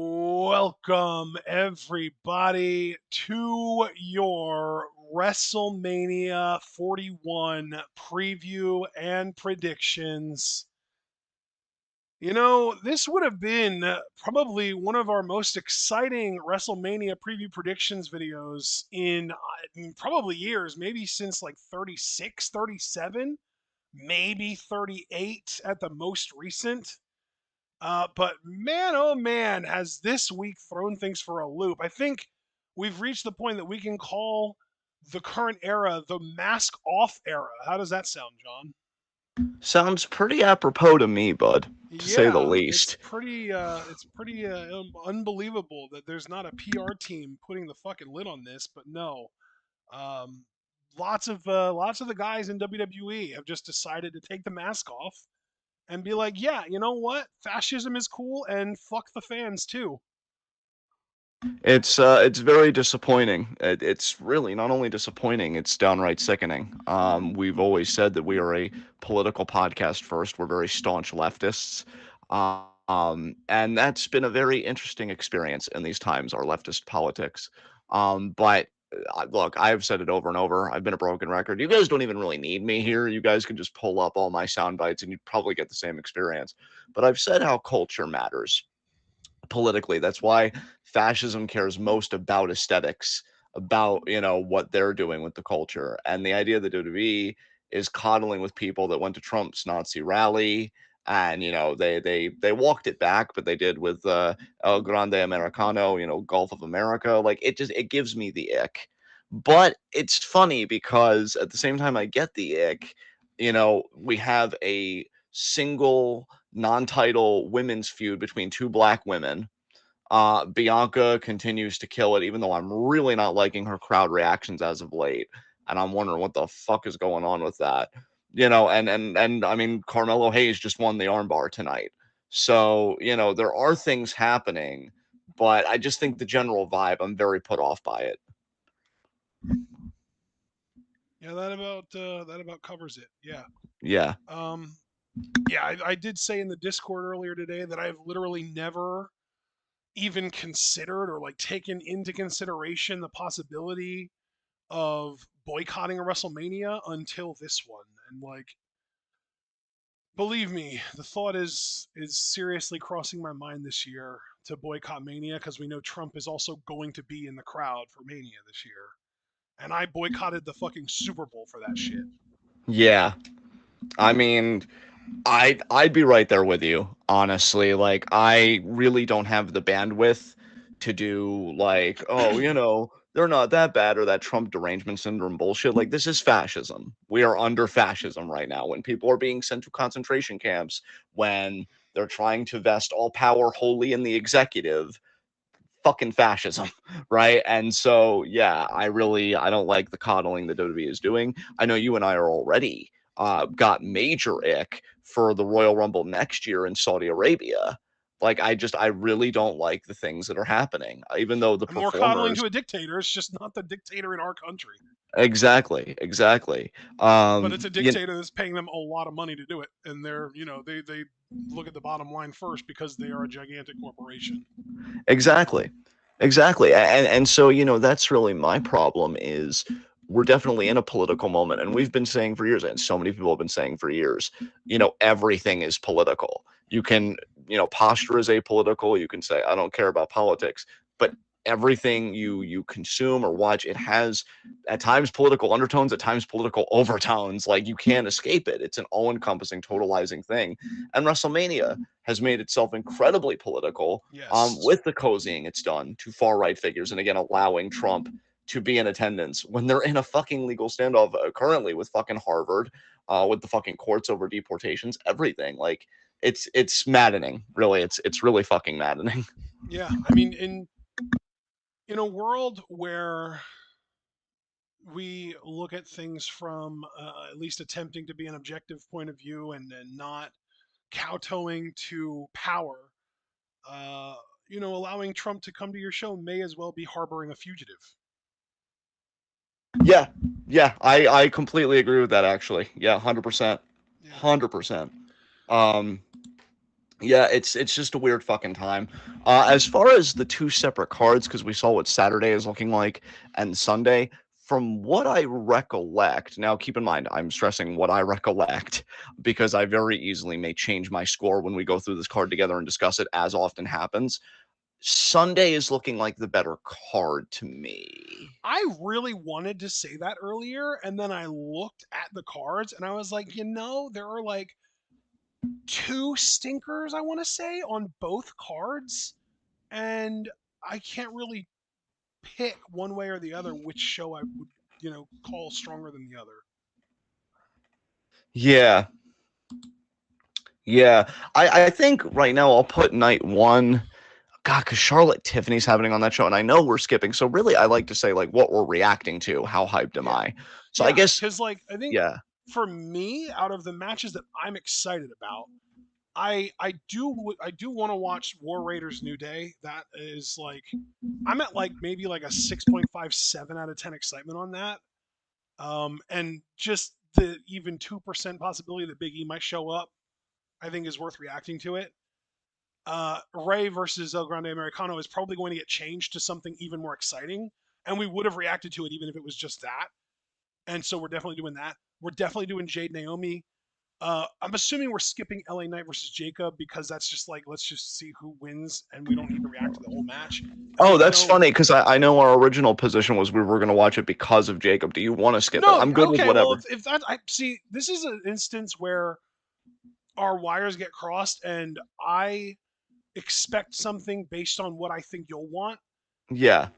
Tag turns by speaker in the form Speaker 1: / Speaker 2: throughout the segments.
Speaker 1: Welcome, everybody, to your WrestleMania 41 preview and predictions. This would have been probably one of our most exciting WrestleMania preview predictions videos in probably years, maybe since like 36, 37, maybe 38 at the most recent. But man, oh man, has this week thrown things for a loop. I think we've reached the point that we can call the current era the mask off era. How does that sound, John?
Speaker 2: Sounds pretty apropos to me, bud, to say the
Speaker 1: Yeah,
Speaker 2: least.
Speaker 1: it's pretty unbelievable that there's not a PR team putting the fucking lid on this. But no, um, lots of the guys in WWE have just decided to take the mask off and be like, yeah, you know what? Fascism is cool and fuck the fans too.
Speaker 2: It's very disappointing. It's really not only disappointing, it's downright sickening. We've always said that we are a political podcast first. We're very staunch leftists. And that's been a very interesting experience in these times, our leftist politics. But look, I've said it over and over. I've been a broken record. You guys don't even really need me here. You guys can just pull up all my sound bites and you'd probably get the same experience. But I've said how culture matters politically. That's why fascism cares most about aesthetics, about what they're doing with the culture, and the idea that WWE is coddling with people that went to Trump's Nazi rally. And they walked it back, but they did with El Grande Americano, Gulf of America. Like it gives me the ick. But it's funny because at the same time I get the ick, we have a single non-title women's feud between two black women. Bianca continues to kill it, even though I'm really not liking her crowd reactions as of late, and I'm wondering what the fuck is going on with that. And I mean, Carmelo Hayes just won the armbar tonight, so there are things happening, but I just think the general vibe, I'm very put off by it.
Speaker 1: Yeah, that about covers it. Yeah.
Speaker 2: Yeah.
Speaker 1: Um, yeah, I did say in the Discord earlier today that I've literally never even considered or like taken into consideration the possibility of boycotting a WrestleMania until this one. And like, believe me, the thought is seriously crossing my mind this year to boycott Mania because we know Trump is also going to be in the crowd for Mania this year. And I boycotted the fucking Super Bowl for that shit.
Speaker 2: Yeah. I mean, I'd be right there with you, honestly. Like I really don't have the bandwidth to do like, oh, they're not that bad or that Trump derangement syndrome bullshit. Like this is fascism. We are under fascism right now. When people are being sent to concentration camps, when they're trying to vest all power wholly in the executive, fucking fascism, right? And so, yeah, I don't like the coddling that WWE is doing. I know you and I are already got major ick for the Royal Rumble next year in Saudi Arabia. Like, I really don't like the things that are happening, even though the
Speaker 1: I'm more coddling
Speaker 2: performers.
Speaker 1: to a dictator. It's just not the dictator in our country.
Speaker 2: Exactly, exactly.
Speaker 1: But it's a
Speaker 2: You
Speaker 1: dictator that's paying them a lot of money to do it. And they look at the bottom line first because they are a gigantic corporation.
Speaker 2: Exactly. Exactly. And so, that's really my problem is we're definitely in a political moment. And we've been saying for years, and so many people have been saying for years, everything is political. You can, posture is apolitical. You can say, I don't care about politics, but everything you consume or watch, it has at times political undertones, at times political overtones. Like you can't escape it. It's an all-encompassing, totalizing thing. And WrestleMania has made itself incredibly political
Speaker 1: Yes.
Speaker 2: with the cozying it's done to far right figures, and again allowing Trump to be in attendance when they're in a fucking legal standoff currently with fucking Harvard, with the fucking courts over deportations, everything. Like it's maddening, really. It's really fucking maddening.
Speaker 1: Yeah. I mean, in a world where we look at things from at least attempting to be an objective point of view and not kowtowing to power, uh, allowing Trump to come to your show may as well be harboring a fugitive.
Speaker 2: Yeah, yeah, I completely agree with that. Actually, yeah, 100%,
Speaker 1: Yeah.
Speaker 2: 100%. Um, Yeah, it's just a weird fucking time. As far as the two separate cards, because we saw what Saturday is looking like and Sunday, from what I recollect, now keep in mind, I'm stressing what I recollect because I very easily may change my score when we go through this card together and discuss it, as often happens. Sunday is looking like the better card to me.
Speaker 1: I really wanted to say that earlier, and then I looked at the cards and I was like, there are like two stinkers, I want to say, on both cards, and I can't really pick one way or the other which show I would, call stronger than the other.
Speaker 2: Yeah, yeah. I think right now I'll put night one. God, because Charlotte Tiffany's happening on that show, and I know we're skipping. So really, I like to say like what we're reacting to. How hyped am
Speaker 1: Yeah.
Speaker 2: I? So I
Speaker 1: Yeah,
Speaker 2: guess
Speaker 1: because like I think
Speaker 2: yeah,
Speaker 1: for me, out of the matches that I'm excited about, I do want to watch War Raiders New Day. That is like I'm at like maybe like a 6.57 out of 10 excitement on that. And just the even 2% possibility that Big E might show up, I think is worth reacting to it. Ray versus El Grande Americano is probably going to get changed to something even more exciting, and we would have reacted to it even if it was just that. And so we're definitely doing that. We're definitely doing Jade Naomi. I'm assuming we're skipping LA Knight versus Jacob because that's just like let's just see who wins, and we don't need to react to the whole match. And
Speaker 2: oh,
Speaker 1: we
Speaker 2: that's
Speaker 1: know
Speaker 2: funny because I know our original position was we were going to watch it because of Jacob. Do you want to skip it?
Speaker 1: no,
Speaker 2: I'm good with
Speaker 1: okay, well
Speaker 2: whatever.
Speaker 1: if that I see this is an instance where our wires get crossed, and I expect something based on what I think you'll want
Speaker 2: Yeah,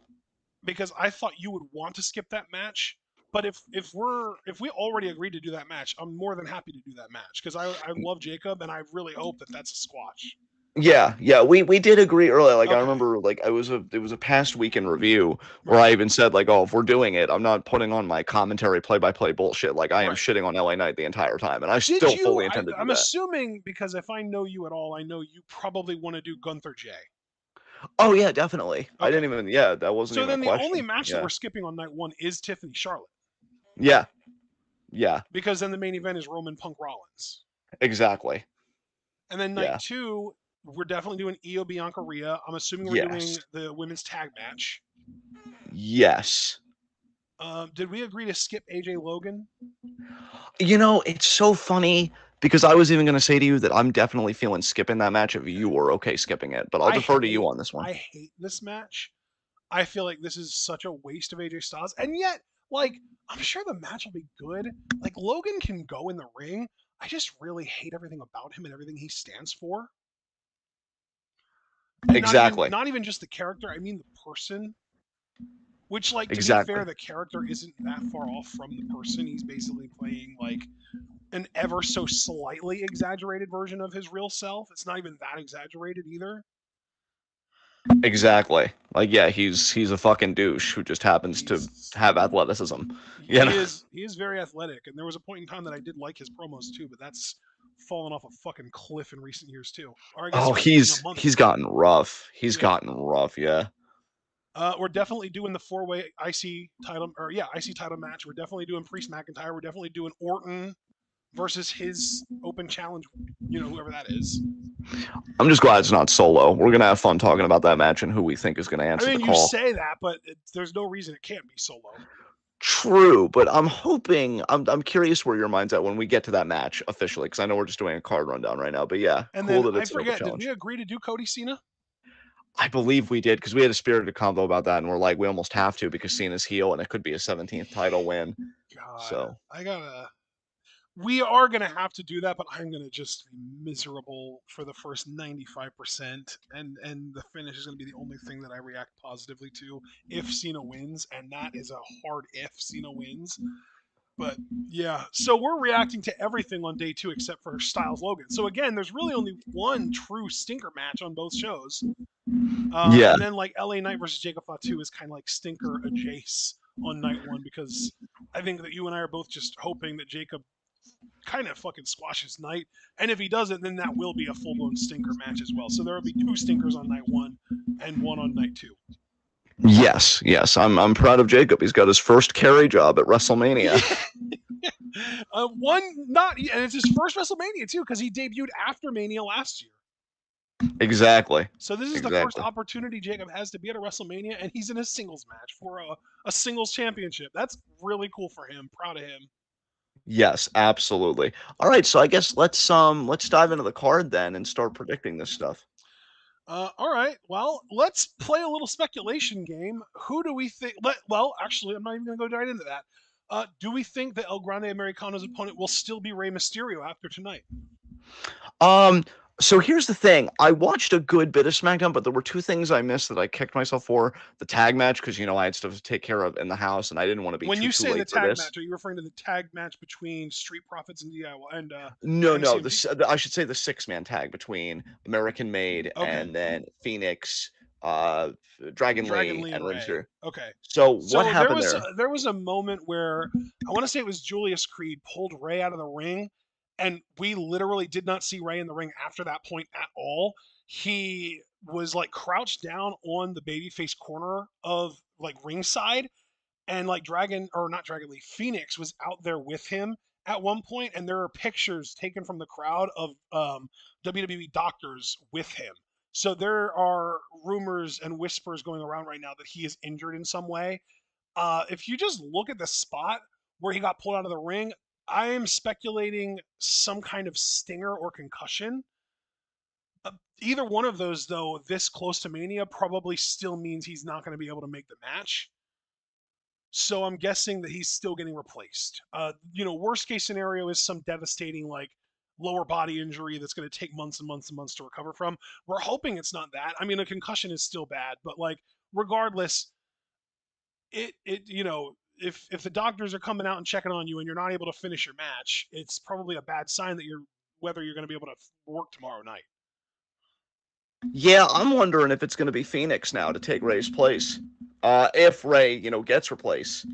Speaker 1: because I thought you would want to skip that match. But if we already agreed to do that match, I'm more than happy to do that match because I love Jacob and I really hope that that's a squash.
Speaker 2: yeah. We did agree earlier. Like I
Speaker 1: Okay,
Speaker 2: remember, like it was a past week in review where
Speaker 1: right,
Speaker 2: I even said like, oh, if we're doing it, I'm not putting on my commentary play-by-play bullshit. Like I am
Speaker 1: right.
Speaker 2: shitting on LA Knight the entire time, and I
Speaker 1: Did
Speaker 2: still
Speaker 1: you?
Speaker 2: fully intend to do
Speaker 1: I'm
Speaker 2: that.
Speaker 1: assuming because if I know you at all, I know you probably want to do Gunther J.
Speaker 2: Oh yeah, definitely. I
Speaker 1: Okay,
Speaker 2: didn't even. Yeah, that wasn't
Speaker 1: so
Speaker 2: even a
Speaker 1: then the only
Speaker 2: question.
Speaker 1: match that
Speaker 2: Yeah,
Speaker 1: we're skipping on night one is Tiffany Charlotte
Speaker 2: yeah, yeah.
Speaker 1: because then the main event is Roman Punk Rollins.
Speaker 2: Exactly.
Speaker 1: And then night
Speaker 2: Yeah.
Speaker 1: two, we're definitely doing Io Bianca Rhea. I'm assuming we're
Speaker 2: Yes.
Speaker 1: doing the women's tag match.
Speaker 2: Yes.
Speaker 1: Did we agree to skip AJ Logan?
Speaker 2: It's so funny because I was even going to say to you that I'm definitely feeling skipping that match if you were okay skipping it, but I'll
Speaker 1: I
Speaker 2: defer to you
Speaker 1: hate
Speaker 2: on this one.
Speaker 1: I hate this match. I feel like this is such a waste of AJ Styles, and yet, like, I'm sure the match will be good. Like Logan can go in the ring. I just really hate everything about him and everything he stands for, and not even
Speaker 2: Exactly.
Speaker 1: not even just the character. I mean the person. Which, like, to be fair,
Speaker 2: Exactly.
Speaker 1: the character isn't that far off from the person. He's basically playing like an ever so slightly exaggerated version of his real self. It's not even that exaggerated either.
Speaker 2: Exactly. Like yeah, he's a fucking douche who just happens to
Speaker 1: He's
Speaker 2: have athleticism. You
Speaker 1: he
Speaker 2: know.
Speaker 1: is he is very athletic, and there was a point in time that I did like his promos too, but that's fallen off a fucking cliff in recent years too, or I guess
Speaker 2: Oh,
Speaker 1: in a month
Speaker 2: he's
Speaker 1: too.
Speaker 2: gotten rough. He's
Speaker 1: Yeah.
Speaker 2: gotten rough, yeah.
Speaker 1: We're definitely doing the four-way IC title, or yeah, IC title match. We're definitely doing Priest McIntyre. We're definitely doing Orton versus his open challenge, whoever that is.
Speaker 2: I'm just glad it's not solo. We're going to have fun talking about that match and who we think is going to
Speaker 1: I
Speaker 2: answer the
Speaker 1: mean, you
Speaker 2: call.
Speaker 1: say that, but there's no reason it can't be solo.
Speaker 2: True, but I'm curious where your mind's at when we get to that match officially, because I know we're just doing a card rundown right now. But yeah,
Speaker 1: And
Speaker 2: cool
Speaker 1: then
Speaker 2: that
Speaker 1: I
Speaker 2: it's an open
Speaker 1: forget, did we
Speaker 2: challenge.
Speaker 1: agree to do Cody Cena?
Speaker 2: I believe we did because we had a spirited combo about that, and we're like, we almost have to because Cena's heel, and it could be a 17th title win.
Speaker 1: God,
Speaker 2: So
Speaker 1: I gotta. We are gonna have to do that, but I'm gonna just be miserable for the first 95%, and the finish is gonna be the only thing that I react positively to if Cena wins, and that is a hard if Cena wins. But yeah, so we're reacting to everything on day two except for Styles Logan. So again, there's really only one true stinker match on both shows.
Speaker 2: yeah,
Speaker 1: And then like LA Knight versus Jacob Fatu is kind of like stinker adjace on night one because I think that you and I are both just hoping that Jacob kind of fucking squashes Knight. And if he doesn't, then that will be a full blown stinker match as well. So there will be two stinkers on night one and one on night two.
Speaker 2: yes. I'm proud of Jacob. He's got his first carry job at WrestleMania.
Speaker 1: Yeah. One not, and it's his first WrestleMania too because he debuted after Mania last year.
Speaker 2: Exactly.
Speaker 1: So this is the first
Speaker 2: Exactly.
Speaker 1: opportunity Jacob has to be at a WrestleMania, and he's in a singles match for a singles championship. That's really cool for him. Proud of him.
Speaker 2: Yes, absolutely. All right, so I guess let's dive into the card then and start predicting this stuff.
Speaker 1: All right. Well, let's play a little speculation game. Who do we think? Well, actually, I'm not even going to go right into that. Do we think that El Grande Americano's opponent will still be Rey Mysterio after tonight?
Speaker 2: Um, so here's the thing. I watched a good bit of SmackDown, but there were two things I missed that I kicked myself for. The tag match, because I had stuff to take care of in the house, and I didn't want to be
Speaker 1: When you
Speaker 2: too
Speaker 1: say the
Speaker 2: late for
Speaker 1: tag
Speaker 2: this.
Speaker 1: match, are you referring to the tag match between Street Profits and DIY and
Speaker 2: No, no,
Speaker 1: MCMP?
Speaker 2: I should say the six-man tag between American Made
Speaker 1: Okay,
Speaker 2: and then Phoenix, uh, Dragon
Speaker 1: Dragon
Speaker 2: Lee,
Speaker 1: Lee and
Speaker 2: and Rey
Speaker 1: Ray.
Speaker 2: Mysterio.
Speaker 1: Okay,
Speaker 2: So what
Speaker 1: so
Speaker 2: happened there?
Speaker 1: there was a moment where I want to say it was Julius Creed pulled Ray out of the ring, and we literally did not see Ray in the ring after that point at all. He was like crouched down on the babyface corner of like ringside, and like Dragon or not Dragon Lee, Phoenix was out there with him at one point, and there are pictures taken from the crowd of WWE doctors with him. So there are rumors and whispers going around right now that he is injured in some way. If you just look at the spot where he got pulled out of the ring, I am speculating some kind of stinger or concussion. Either one of those, though, this close to Mania probably still means he's not going to be able to make the match. So I'm guessing that he's still getting replaced. Worst case scenario is some devastating like lower body injury that's going to take months and months and months to recover from. We're hoping it's not that. I mean, a concussion is still bad, but like regardless, if the doctors are coming out and checking on you and you're not able to finish your match, it's probably a bad sign that you're whether you're going to be able to work tomorrow night.
Speaker 2: Yeah, I'm wondering if it's going to be Phoenix now to take Ray's place. If Ray, gets replaced.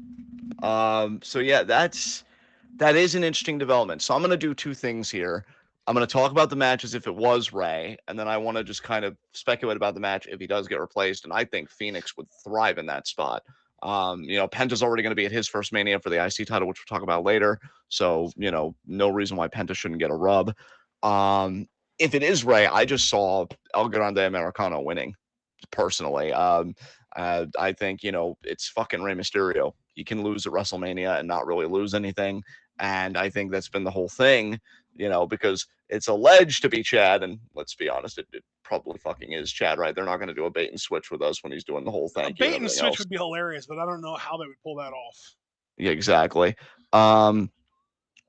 Speaker 2: So yeah, that is an interesting development. So I'm going to do two things here. I'm going to talk about the match as if it was Ray, and then I want to just kind of speculate about the match if he does get replaced. And I think Phoenix would thrive in that spot. Penta's already going to be at his first Mania for the IC title, which we'll talk about later. So, no reason why Penta shouldn't get a rub. Um, if it is Ray, I just saw El Grande Americano winning personally. I think it's fucking Rey Mysterio. He can lose at WrestleMania and not really lose anything, and I think that's been the whole thing. Because it's alleged to be Chad, and let's be honest, it probably fucking is Chad, right? They're not going to do a bait and switch with us when he's doing the whole
Speaker 1: A
Speaker 2: thank you and
Speaker 1: bait and
Speaker 2: everything
Speaker 1: switch
Speaker 2: else.
Speaker 1: would be hilarious, but I don't know how they would pull that off.
Speaker 2: Yeah, exactly. Um,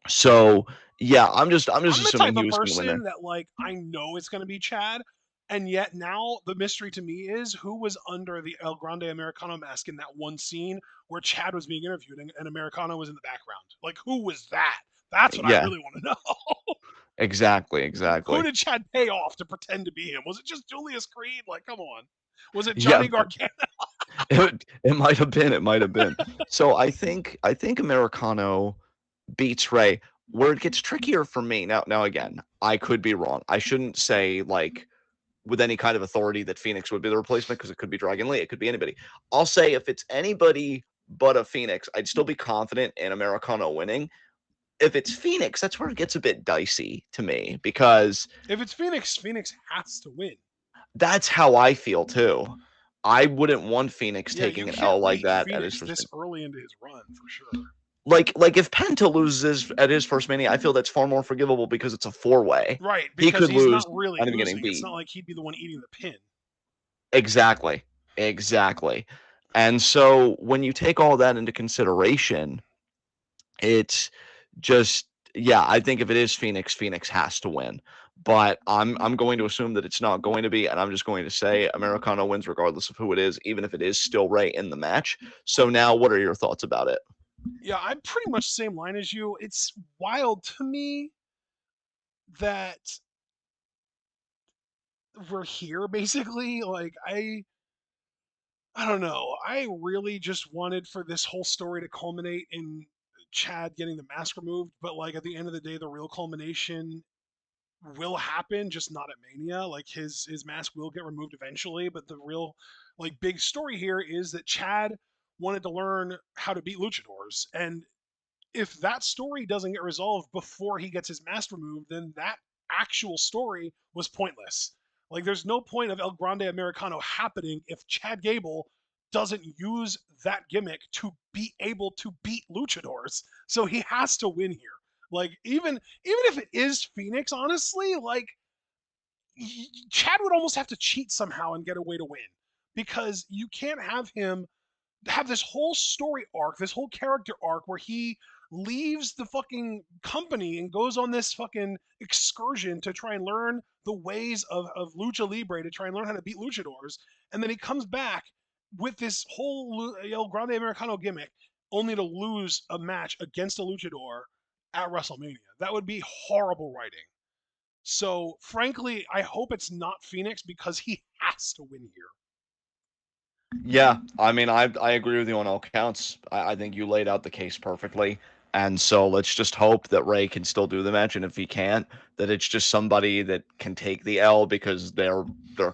Speaker 2: so yeah, I'm just
Speaker 1: I'm the
Speaker 2: assuming
Speaker 1: type
Speaker 2: he
Speaker 1: of
Speaker 2: was going to win there.
Speaker 1: person that like I know it's going to be Chad, and yet now the mystery to me is who was under the El Grande Americano mask in that one scene where Chad was being interviewed and Americano was in the background. Like who was that? That's what I
Speaker 2: Yeah,
Speaker 1: really want to know.
Speaker 2: exactly,
Speaker 1: Who
Speaker 2: exactly.
Speaker 1: did Chad pay off to pretend to be him? Was it just Julius Creed? Like, come on. Was it
Speaker 2: Yeah,
Speaker 1: Johnny Gargano?
Speaker 2: it might have been. It might have been. So I think Americano beats Ray. Where it gets trickier for me now again, I could be wrong. I shouldn't say like with any kind of authority that Phoenix would be the replacement because it could be Dragon Lee, it could be anybody. I'll say if it's anybody but a Phoenix, I'd still be confident in Americano winning. If it's Phoenix, that's where it gets a bit dicey to me because
Speaker 1: If it's Phoenix, Phoenix has to win.
Speaker 2: that's how I feel too. I wouldn't want Phoenix
Speaker 1: Yeah, you
Speaker 2: taking an L
Speaker 1: can't
Speaker 2: like
Speaker 1: leave
Speaker 2: that at his
Speaker 1: Phoenix
Speaker 2: first.
Speaker 1: this early into his run for sure.
Speaker 2: Like if Penta loses at his first Mania, I feel that's far more forgivable because it's a four-way.
Speaker 1: Right,
Speaker 2: He
Speaker 1: because
Speaker 2: could
Speaker 1: he's not
Speaker 2: lose,
Speaker 1: really
Speaker 2: not even getting
Speaker 1: losing. It's
Speaker 2: beat.
Speaker 1: not like he'd be the one eating the pin.
Speaker 2: Exactly. Exactly. And so when you take all that into consideration, it's just yeah, I think if it is Phoenix, Phoenix has to win. But I'm going to assume that it's not going to be, and I'm just going to say Americano wins regardless of who it is, even if it is still Ray in the match. So now what are your thoughts about it?
Speaker 1: Yeah, I'm pretty much the same line as you. It's wild to me that we're here basically. Like I don't know. I really just wanted for this whole story to culminate in Chad getting the mask removed, but like at the end of the day the real culmination will happen, just not at Mania. Like his mask will get removed eventually, but the real like big story here is that Chad wanted to learn how to beat luchadors, and if that story doesn't get resolved before he gets his mask removed, then that actual story was pointless. Like, there's no point of El Grande Americano happening if Chad Gable doesn't use that gimmick to be able to beat luchadors. So he has to win here. Like, even if it is Phoenix, honestly, like, Chad would almost have to cheat somehow and get a way to win, because you can't have him have this whole story arc, this whole character arc where he leaves the fucking company and goes on this fucking excursion to try and learn the ways of lucha libre, to try and learn how to beat luchadors, and then he comes back with this whole El Grande Americano gimmick only to lose a match against a luchador at WrestleMania. That would be horrible writing. So frankly, I hope it's not Phoenix, because he has to win here.
Speaker 2: Yeah, I mean, I agree with you on all counts. I think you laid out the case perfectly. And so let's just hope that Ray can still do the match, and if he can't, that it's just somebody that can take the L because their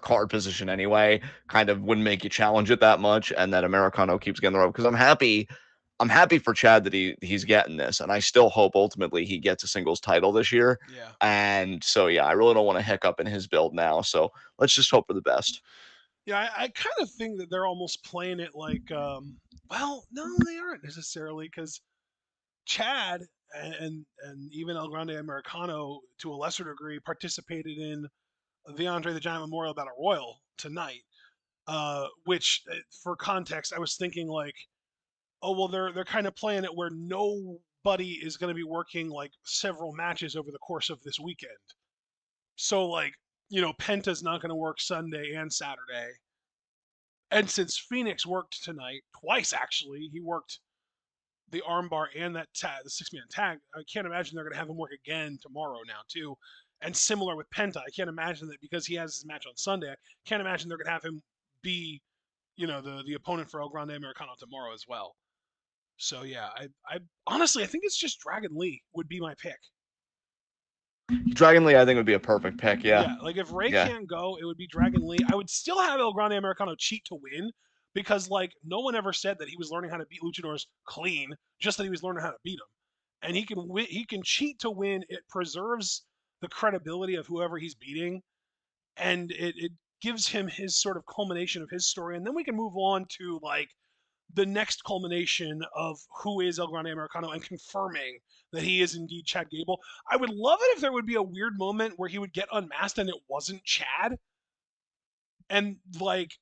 Speaker 2: card position anyway kind of wouldn't make you challenge it that much, and that Americano keeps getting the rope. Because I'm happy for Chad that he's getting this, and I still hope ultimately he gets a singles title this year.
Speaker 1: Yeah.
Speaker 2: And so yeah, I really don't want to hiccup in his build now. So let's just hope for the best.
Speaker 1: Yeah, I kind of think that they're almost playing it like, well, no, they aren't necessarily, because Chad and even El Grande Americano, to a lesser degree, participated in the Andre the Giant Memorial Battle Royal tonight. Which, for context, I was thinking like, oh well, they're kind of playing it where nobody is going to be working like several matches over the course of this weekend. So like, Penta's not going to work Sunday and Saturday. And since Phoenix worked tonight twice, actually, he worked the armbar and that the 6-man tag. I can't imagine they're going to have him work again tomorrow now too. And similar with Penta, I can't imagine that because he has his match on Sunday. I can't imagine they're going to have him be, the opponent for El Grande Americano tomorrow as well. So yeah, I honestly, I think it's just Dragon Lee would be my pick.
Speaker 2: Dragon Lee, I think would be a perfect pick. Yeah,
Speaker 1: Yeah, like if Ray
Speaker 2: yeah.
Speaker 1: can't go, it would be Dragon Lee. I would still have El Grande Americano cheat to win, because like no one ever said that he was learning how to beat luchadors clean, just that he was learning how to beat them. And he can win, he can cheat to win. It preserves the credibility of whoever he's beating, and it gives him his sort of culmination of his story, and then we can move on to like the next culmination of who is El Grande Americano and confirming that he is indeed Chad Gable. I would love it if there would be a weird moment where he would get unmasked and it wasn't Chad. And like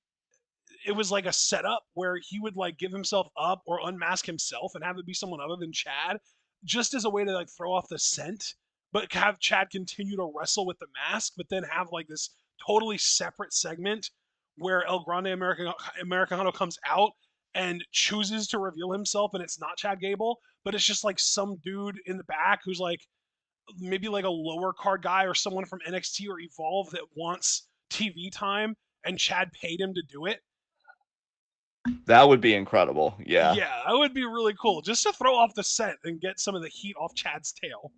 Speaker 1: it was like a setup where he would like give himself up or unmask himself and have it be someone other than Chad, just as a way to like throw off the scent, but have Chad continue to wrestle with the mask, but then have like this totally separate segment where El Grande Americano comes out and chooses to reveal himself, and it's not Chad Gable, but it's just like some dude in the back who's like maybe like a lower card guy or someone from NXT or Evolve that wants TV time, and Chad paid him to do it.
Speaker 2: That would be incredible. Yeah,
Speaker 1: Yeah, that would be really cool, just to throw off the scent and get some of the heat off Chad's tail.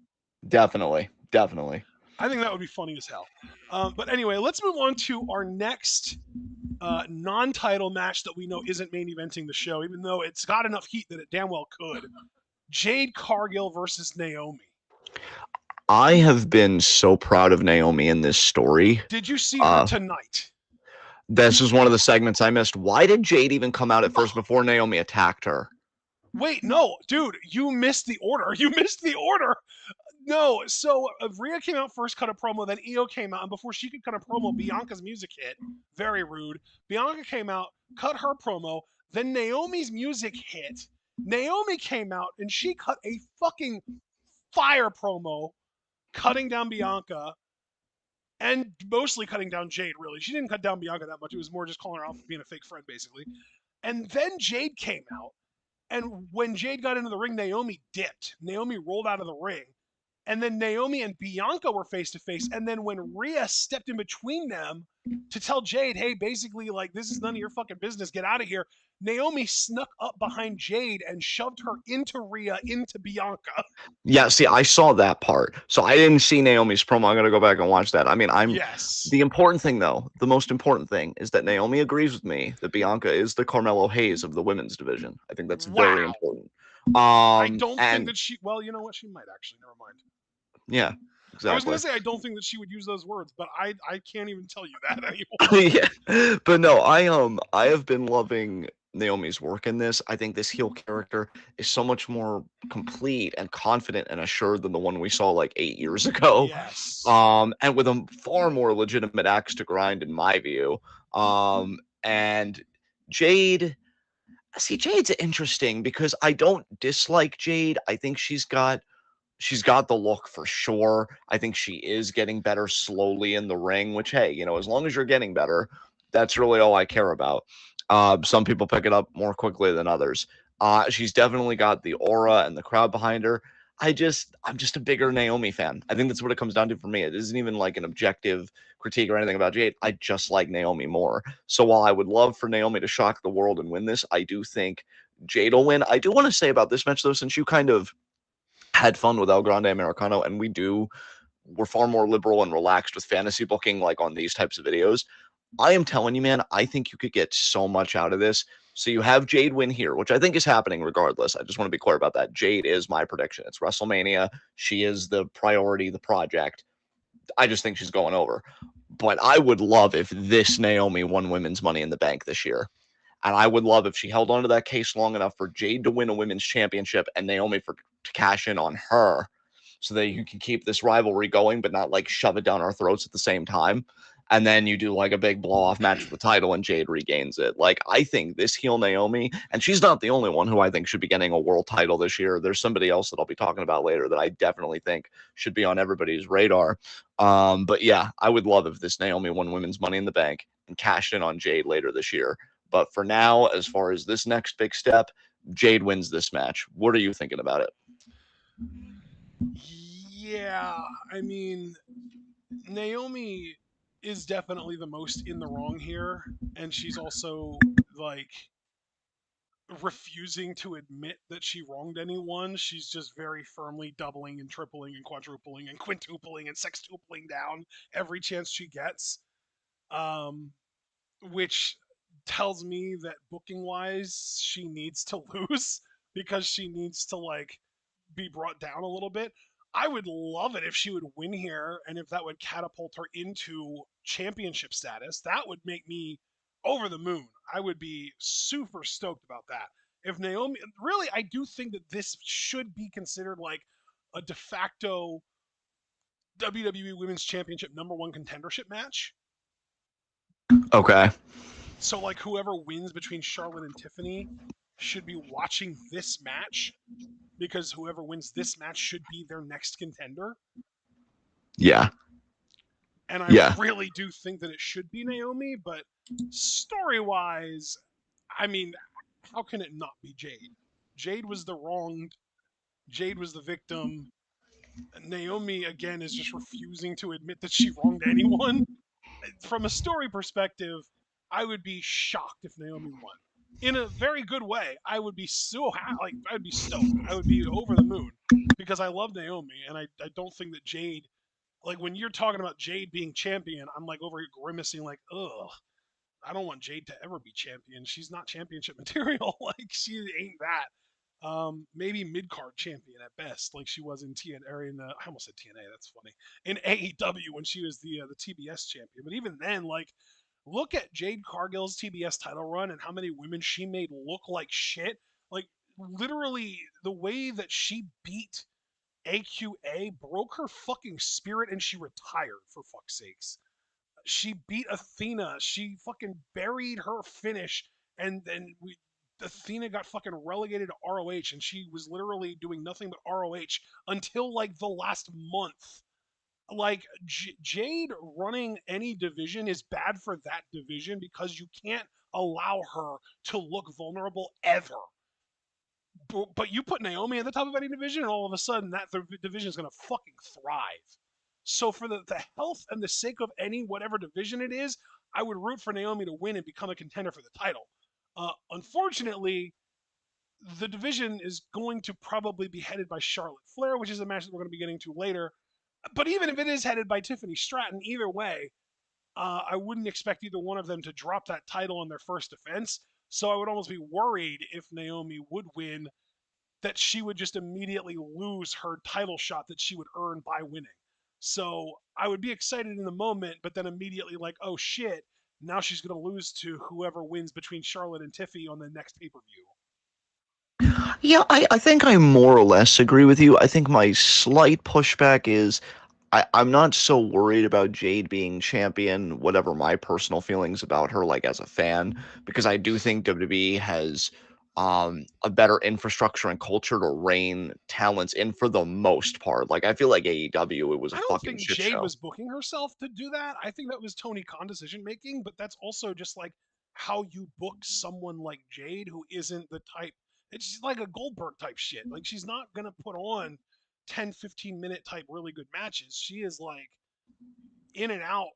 Speaker 2: definitely, definitely.
Speaker 1: I think that would be funny as hell. But anyway, let's move on to our next non-title match that we know isn't main eventing the show, even though it's got enough heat that it damn well could. Jade Cargill versus Naomi.
Speaker 2: I have been so proud of Naomi in this story.
Speaker 1: Did you see her
Speaker 2: Uh,
Speaker 1: tonight?
Speaker 2: this is one of the segments I missed. Why did Jade even come out at first before Naomi attacked her?
Speaker 1: Wait, no, dude, you missed the order. You missed the order. No, so Rhea came out first, cut a promo, then Io came out, and before she could cut a promo, Bianca's music hit. Very rude. Bianca came out, cut her promo, then Naomi's music hit. Naomi came out, and she cut a fucking fire promo, cutting down Bianca, and mostly cutting down Jade, really. She didn't cut down Bianca that much. It was more just calling her out for being a fake friend, basically. And then Jade came out, and when Jade got into the ring, Naomi dipped. Naomi rolled out of the ring. And then Naomi and Bianca were face to face. And then when Rhea stepped in between them to tell Jade, hey, basically, like, this is none of your fucking business, get out of here, Naomi snuck up behind Jade and shoved her into Rhea, into Bianca.
Speaker 2: Yeah, see, I saw that part. So I didn't see Naomi's promo. I'm gonna go back and watch that. I mean, I'm
Speaker 1: Yes.
Speaker 2: the important thing though, the most important thing is that Naomi agrees with me that Bianca is the Carmelo Hayes of the women's division. I think that's very
Speaker 1: Wow.
Speaker 2: important.
Speaker 1: I don't think
Speaker 2: And
Speaker 1: that she, well, you know what? She might actually. Never mind.
Speaker 2: yeah.
Speaker 1: I was gonna
Speaker 2: exactly.
Speaker 1: say I don't think that she would use those words, but I can't even tell you that anymore.
Speaker 2: Yeah, but no, I have been loving Naomi's work in this. I think this heel character is so much more complete and confident and assured than the one we saw like 8 years ago.
Speaker 1: Yes.
Speaker 2: And with a far more legitimate axe to grind, in my view. And Jade, see, Jade's interesting because I don't dislike Jade. I think she's got the look for sure. I think she is getting better slowly in the ring, which, hey, as long as you're getting better, that's really all I care about. Some people pick it up more quickly than others. She's definitely got the aura and the crowd behind her. I'm just a bigger Naomi fan. I think that's what it comes down to for me. It isn't even like an objective critique or anything about Jade. I just like Naomi more. So while I would love for Naomi to shock the world and win this, I do think Jade will win. I do want to say about this match though, since you kind of had fun with El Grande Americano, and we're far more liberal and relaxed with fantasy booking, like on these types of videos. I am telling you, man, I think you could get so much out of this. So you have Jade win here, which I think is happening regardless. I just want to be clear about that. Jade is my prediction. It's WrestleMania. She is the priority, the project. I just think she's going over. But I would love if this Naomi won women's money in the bank this year. And I would love if she held on to that case long enough for Jade to win a women's championship and Naomi to cash in on her so that you can keep this rivalry going, but not like shove it down our throats at the same time. And then you do like a big blow off match for the title and Jade regains it. Like, I think this heel Naomi, and she's not the only one who I think should be getting a world title this year. There's somebody else that I'll be talking about later that I definitely think should be on everybody's radar. But yeah, I would love if this Naomi won women's money in the bank and cashed in on Jade later this year. But for now, as far as this next big step, Jade wins this match. What are you thinking about it?
Speaker 1: Yeah, I mean, Naomi is definitely the most in the wrong here, and she's also like refusing to admit that she wronged anyone. She's just very firmly doubling and tripling and quadrupling and quintupling and sextupling down every chance she gets. Um, which tells me that booking wise, she needs to lose because she needs to like be brought down a little bit. I would love it if she would win here and if that would catapult her into championship status. That would make me over the moon. I would be super stoked about that. If Naomi, really, I do think that this should be considered like a de facto WWE Women's Championship #1 contendership match.
Speaker 2: Okay.
Speaker 1: So, like, whoever wins between Charlotte and Tiffany should be watching this match because whoever wins this match should be their next contender.
Speaker 2: Yeah.
Speaker 1: And I
Speaker 2: Yeah.
Speaker 1: really do think that it should be Naomi, but story wise, I mean, how can it not be Jade? Jade was the wronged, Jade was the victim. Naomi, again, is just refusing to admit that she wronged anyone. From a story perspective, I would be shocked if Naomi won. In a very good way, I would be like I'd be stoked. I would be over the moon because I love Naomi, and I don't think that Jade, like when you're talking about Jade being champion, I'm like over here grimacing like, ugh, I don't want Jade to ever be champion. She's not championship material. Like she ain't that. Maybe mid card champion at best, like she was in TNA or in I almost said TNA. That's funny. In AEW when she was the TBS champion. But even then, like, look at Jade Cargill's TBS title run and how many women she made look like shit. Like literally, the way that she beat AQA broke her fucking spirit, and she retired for fuck's sakes. She beat Athena. She fucking buried her finish, and then Athena got fucking relegated to ROH, and she was literally doing nothing but ROH until like the last month. Like Jade running any division is bad for that division because you can't allow her to look vulnerable ever. But you put Naomi at the top of any division, and all of a sudden that division is going to fucking thrive. So for the health and the sake of any whatever division it is, I would root for Naomi to win and become a contender for the title. Unfortunately, the division is going to probably be headed by Charlotte Flair, which is a match that we're going to be getting to later. But even if it is headed by Tiffany Stratton, either way, I wouldn't expect either one of them to drop that title on their first defense. So I would almost be worried if Naomi would win that she would just immediately lose her title shot that she would earn by winning. So I would be excited in the moment, but then immediately like, oh shit, now she's going to lose to whoever wins between Charlotte and Tiffy on the next pay per view.
Speaker 2: Yeah, I think I more or less agree with you. I think my slight pushback is I'm not so worried about Jade being champion, whatever my personal feelings about her, like as a fan, because I do think WWE has a better infrastructure and culture to rein talents in for the most part. Like I feel like AEW, it was a
Speaker 1: I don't
Speaker 2: fucking
Speaker 1: think
Speaker 2: shit
Speaker 1: Jade
Speaker 2: show.
Speaker 1: was booking herself to do that. I think that was Tony Khan decision making, but that's also just like how you book someone like Jade who isn't the type. It's just like a Goldberg type shit. Like she's not going to put on 10, 15-minute type really good matches. She is like in and out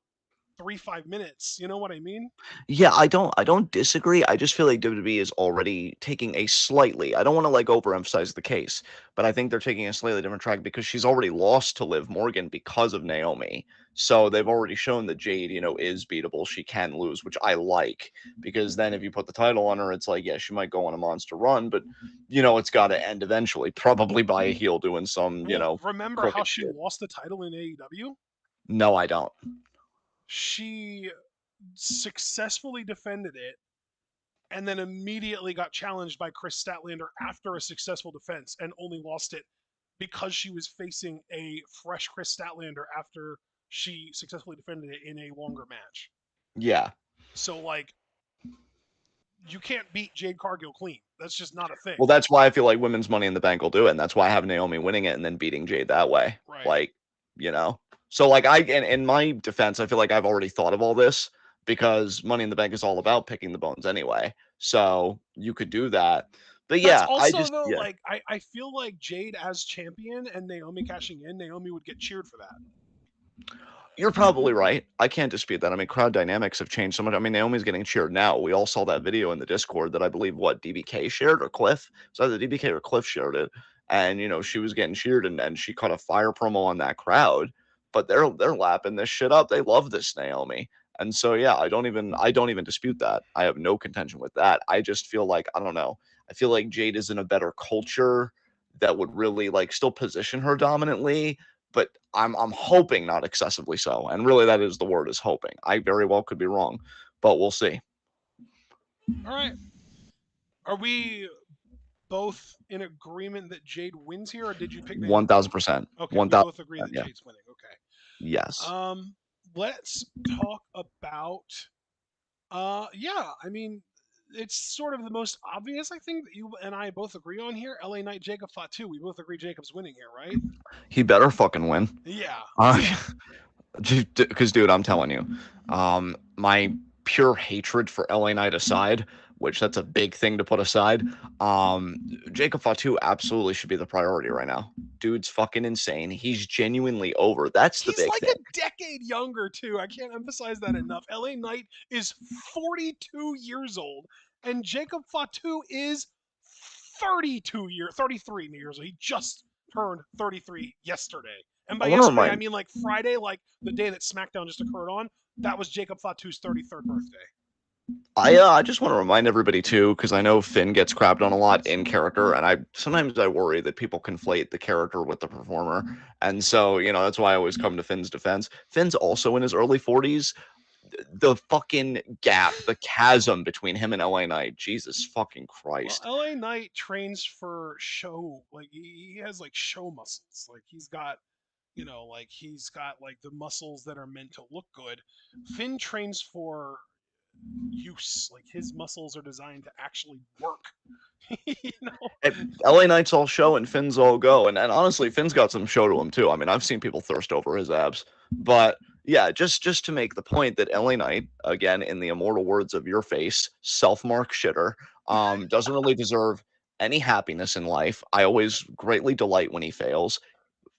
Speaker 1: 3, 5 minutes. You know what I mean?
Speaker 2: Yeah, I don't disagree. I just feel like WWE is already taking a slightly, I don't want to like overemphasize the case, but I think they're taking a slightly different track because she's already lost to Liv Morgan because of Naomi. So they've already shown that Jade, is beatable. She can lose, which I like because then if you put the title on her, it's like, yeah, she might go on a monster run, but it's got to end eventually, probably by a heel doing some,
Speaker 1: Well, remember how
Speaker 2: crooked
Speaker 1: she
Speaker 2: shit.
Speaker 1: lost the title in AEW?
Speaker 2: No, I don't.
Speaker 1: She successfully defended it and then immediately got challenged by Chris Statlander after a successful defense and only lost it because she was facing a fresh Chris Statlander after she successfully defended it in a longer match.
Speaker 2: Yeah.
Speaker 1: So like you can't beat Jade Cargill clean. That's just not a thing.
Speaker 2: Well, that's why I feel like Women's Money in the Bank will do it, and that's why I have Naomi winning it and then beating Jade that way.
Speaker 1: Right.
Speaker 2: Like, you know. So like in my defense, I feel like I've already thought of all this because Money in the Bank is all about picking the bones anyway. So you could do that. But
Speaker 1: That's
Speaker 2: yeah, I
Speaker 1: also
Speaker 2: just
Speaker 1: though
Speaker 2: yeah.
Speaker 1: like I feel like Jade as champion and Naomi cashing in, Naomi would get cheered for that.
Speaker 2: You're probably right. I can't dispute that. I mean, crowd dynamics have changed so much. I mean, Naomi's getting cheered now. We all saw that video in the Discord that I believe what DBK shared or Cliff. So either DBK or Cliff shared it, and she was getting cheered, and she caught a fire promo on that crowd. But they're lapping this shit up. They love this Naomi, and so yeah, I don't even dispute that. I have no contention with that. I just feel like I don't know. I feel like Jade is in a better culture that would really like still position her dominantly, but I'm hoping not excessively so. And really that is the word, is hoping. I very well could be wrong, but we'll see.
Speaker 1: All right. Are we both in agreement that Jade wins here, or did you pick Naomi?
Speaker 2: 1000%.
Speaker 1: Okay, we both agree
Speaker 2: 1000%.
Speaker 1: that
Speaker 2: Yeah.
Speaker 1: Jade's winning. Okay.
Speaker 2: Yes.
Speaker 1: Let's talk about yeah, I mean, it's sort of the most obvious I think that you and I both agree on here. LA Knight Jacob Fatu. We both agree Jacob's winning here, right?
Speaker 2: He better fucking win.
Speaker 1: Yeah.
Speaker 2: Uh,
Speaker 1: Yeah.
Speaker 2: because dude, I'm telling you, my pure hatred for LA Knight aside, which that's a big thing to put aside, um, Jacob Fatu absolutely should be the priority right now. Dude's fucking insane. He's genuinely over. That's the
Speaker 1: He's
Speaker 2: big
Speaker 1: like
Speaker 2: thing.
Speaker 1: a decade younger too. I can't emphasize that enough. LA Knight is 42 years old and Jacob Fatu is 33 years old. He just turned 33 yesterday. And by
Speaker 2: I want to
Speaker 1: yesterday I
Speaker 2: remind
Speaker 1: mean like Friday, like the day that SmackDown just occurred on. That was Jacob Fatu's 33rd birthday.
Speaker 2: I just want to remind everybody too, because I know Finn gets crapped on a lot in character, and I sometimes I worry that people conflate the character with the performer, and so that's why I always come to Finn's defense. Finn's also in his early 40s. The fucking gap, the chasm between him and LA Knight, Jesus fucking
Speaker 1: Well,
Speaker 2: Christ.
Speaker 1: LA Knight trains for show. Like he has like show muscles. Like he's got like he's got like the muscles that are meant to look good. Finn trains for use. Like his muscles are designed to actually work. you know?
Speaker 2: LA Knight's all show and Finn's all go. And honestly, Finn's got some show to him too. I mean, I've seen people thirst over his abs. But yeah, just to make the point that LA Knight, again, in the immortal words of your face, self-mark shitter, doesn't really deserve any happiness in life. I always greatly delight when he fails.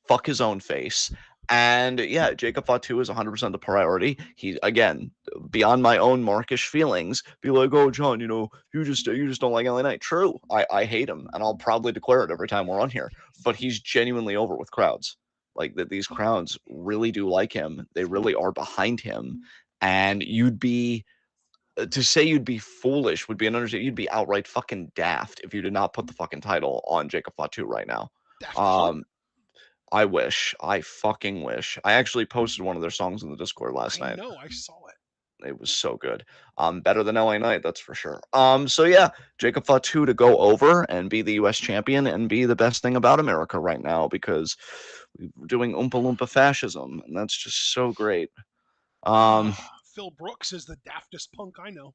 Speaker 2: Fuck his own face. And yeah, Jacob Fatu is 100% the priority. He again, beyond my own markish feelings, be like, oh John, you just don't like LA Knight. True, I hate him, and I'll probably declare it every time we're on here. But he's genuinely over with crowds. Like that, these crowds really do like him. They really are behind him, and you'd be to say you'd be foolish would be an understatement. You'd be outright fucking daft if you did not put the fucking title on Jacob Fatu right now.
Speaker 1: Daft Punk.
Speaker 2: Um, I wish. I fucking wish. I actually posted one of their songs in the Discord last
Speaker 1: I
Speaker 2: night.
Speaker 1: know, I saw it.
Speaker 2: It was so good. Better than LA Knight, that's for sure. So yeah, Jacob Fatu to go over and be the US champion and be the best thing about America right now because we're doing Oompa Loompa fascism, and that's just so great. Um,
Speaker 1: Phil Brooks is the daftest punk I know.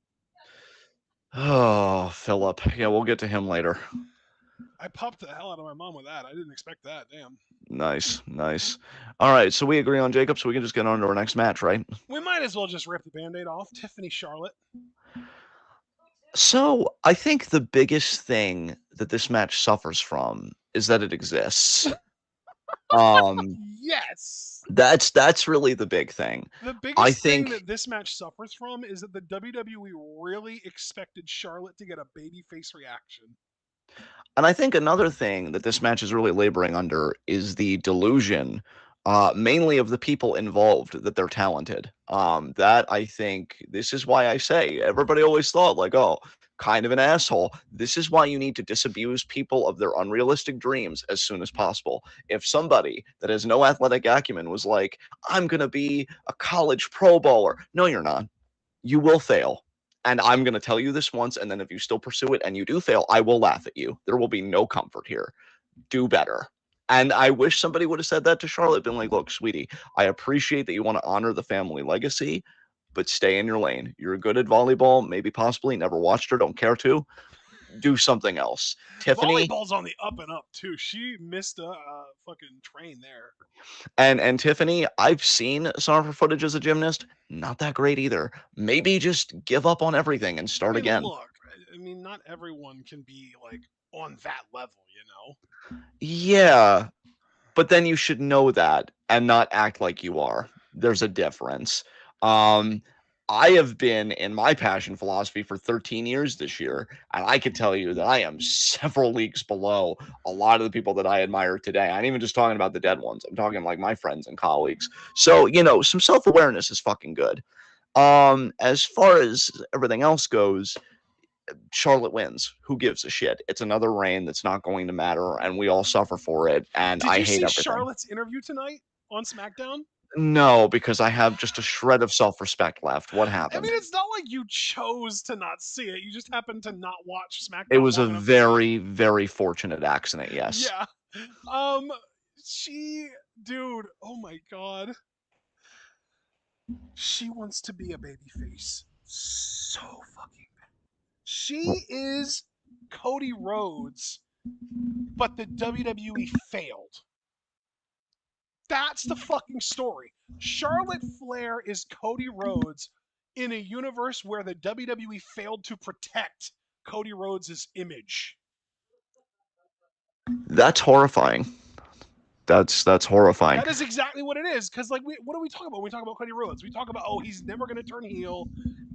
Speaker 2: oh, Philip. Yeah, we'll get to him later.
Speaker 1: I popped the hell out of my mom with that. I didn't expect that. Damn.
Speaker 2: Nice, nice. All right, so we agree on Jacob, so we can just get on to our next match, right?
Speaker 1: We might as well just rip the band-aid off. Tiffany Charlotte.
Speaker 2: So I think the biggest thing that this match suffers from is that it exists. Um,
Speaker 1: Yes.
Speaker 2: that's really the big thing.
Speaker 1: The
Speaker 2: I
Speaker 1: biggest thing
Speaker 2: think,
Speaker 1: that this match suffers from is that the WWE really expected Charlotte to get a babyface reaction.
Speaker 2: and I think another thing that this match is really laboring under is the delusion, mainly of the people involved that they're talented. That I think this is why I say everybody always thought like, oh, kind of an asshole. This is why you need to disabuse people of their unrealistic dreams as soon as possible. If somebody that has no athletic acumen was like, I'm gonna be a college Pro Bowler, no, you're not. You will fail. And I'm going to tell you this once, and then if you still pursue it and you do fail, I will laugh at you. There will be no comfort here. Do better. And I wish somebody would have said that to Charlotte, been like, look, sweetie, I appreciate that you want to honor the family legacy, but stay in your lane. You're good at volleyball, maybe possibly, never watched her, don't care to. Do something else. Tiffany,
Speaker 1: Volleyball's on the up and up too. She missed a fucking train there.
Speaker 2: and Tiffany, I've seen some of her footage as a gymnast. Not that great either. Maybe just give up on everything and
Speaker 1: I
Speaker 2: start
Speaker 1: mean,
Speaker 2: again.
Speaker 1: look. I mean, not everyone can be like on that level, you know.
Speaker 2: Yeah, but then you should know that and not act like you are. There's a difference. Um, I have been in my passion philosophy for 13 years this year, and I can tell you that I am several leagues below a lot of the people that I admire today. I'm even just talking about the dead ones. I'm talking like my friends and colleagues. So, some self-awareness is fucking good. As far as everything else goes, Charlotte wins. Who gives a shit? It's another reign that's not going to matter, and we all suffer for it, and
Speaker 1: Did
Speaker 2: I
Speaker 1: you
Speaker 2: hate
Speaker 1: see
Speaker 2: everything.
Speaker 1: Charlotte's interview tonight on SmackDown?
Speaker 2: No, because I have just a shred of self-respect left. What
Speaker 1: I
Speaker 2: happened?
Speaker 1: mean, it's not like you chose to not see it. You just happened to not watch
Speaker 2: It
Speaker 1: SmackDown
Speaker 2: was a
Speaker 1: long enough to see it.
Speaker 2: very, very fortunate accident, yes.
Speaker 1: Yeah. Um, she, dude, oh my god. She wants to be a babyface so fucking bad. She is Cody Rhodes, but the WWE failed. That's the fucking story. Charlotte Flair is Cody Rhodes in a universe where the WWE failed to protect Cody Rhodes' image.
Speaker 2: That's horrifying. That's horrifying.
Speaker 1: That is exactly what it is. Because like, what do we talk about when we talk about Cody Rhodes? We talk about, oh, he's never going to turn heel.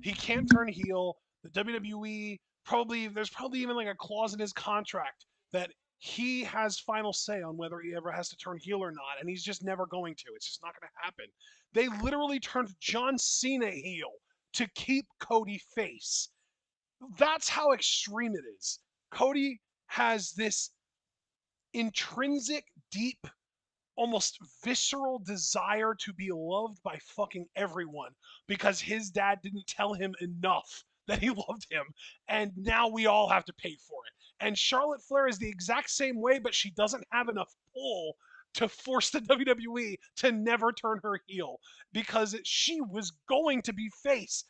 Speaker 1: He can't turn heel. The WWE probably, there's probably even like a clause in his contract that he has final say on whether he ever has to turn heel or not, and he's just never going to. It's just not going to happen. They literally turned John Cena heel to keep Cody face. That's how extreme it is. Cody has this intrinsic, deep, almost visceral desire to be loved by fucking everyone because his dad didn't tell him enough that he loved him, and now we all have to pay for it. And Charlotte Flair is the exact same way, but she doesn't have enough pull to force the WWE to never turn her heel because she was going to be face.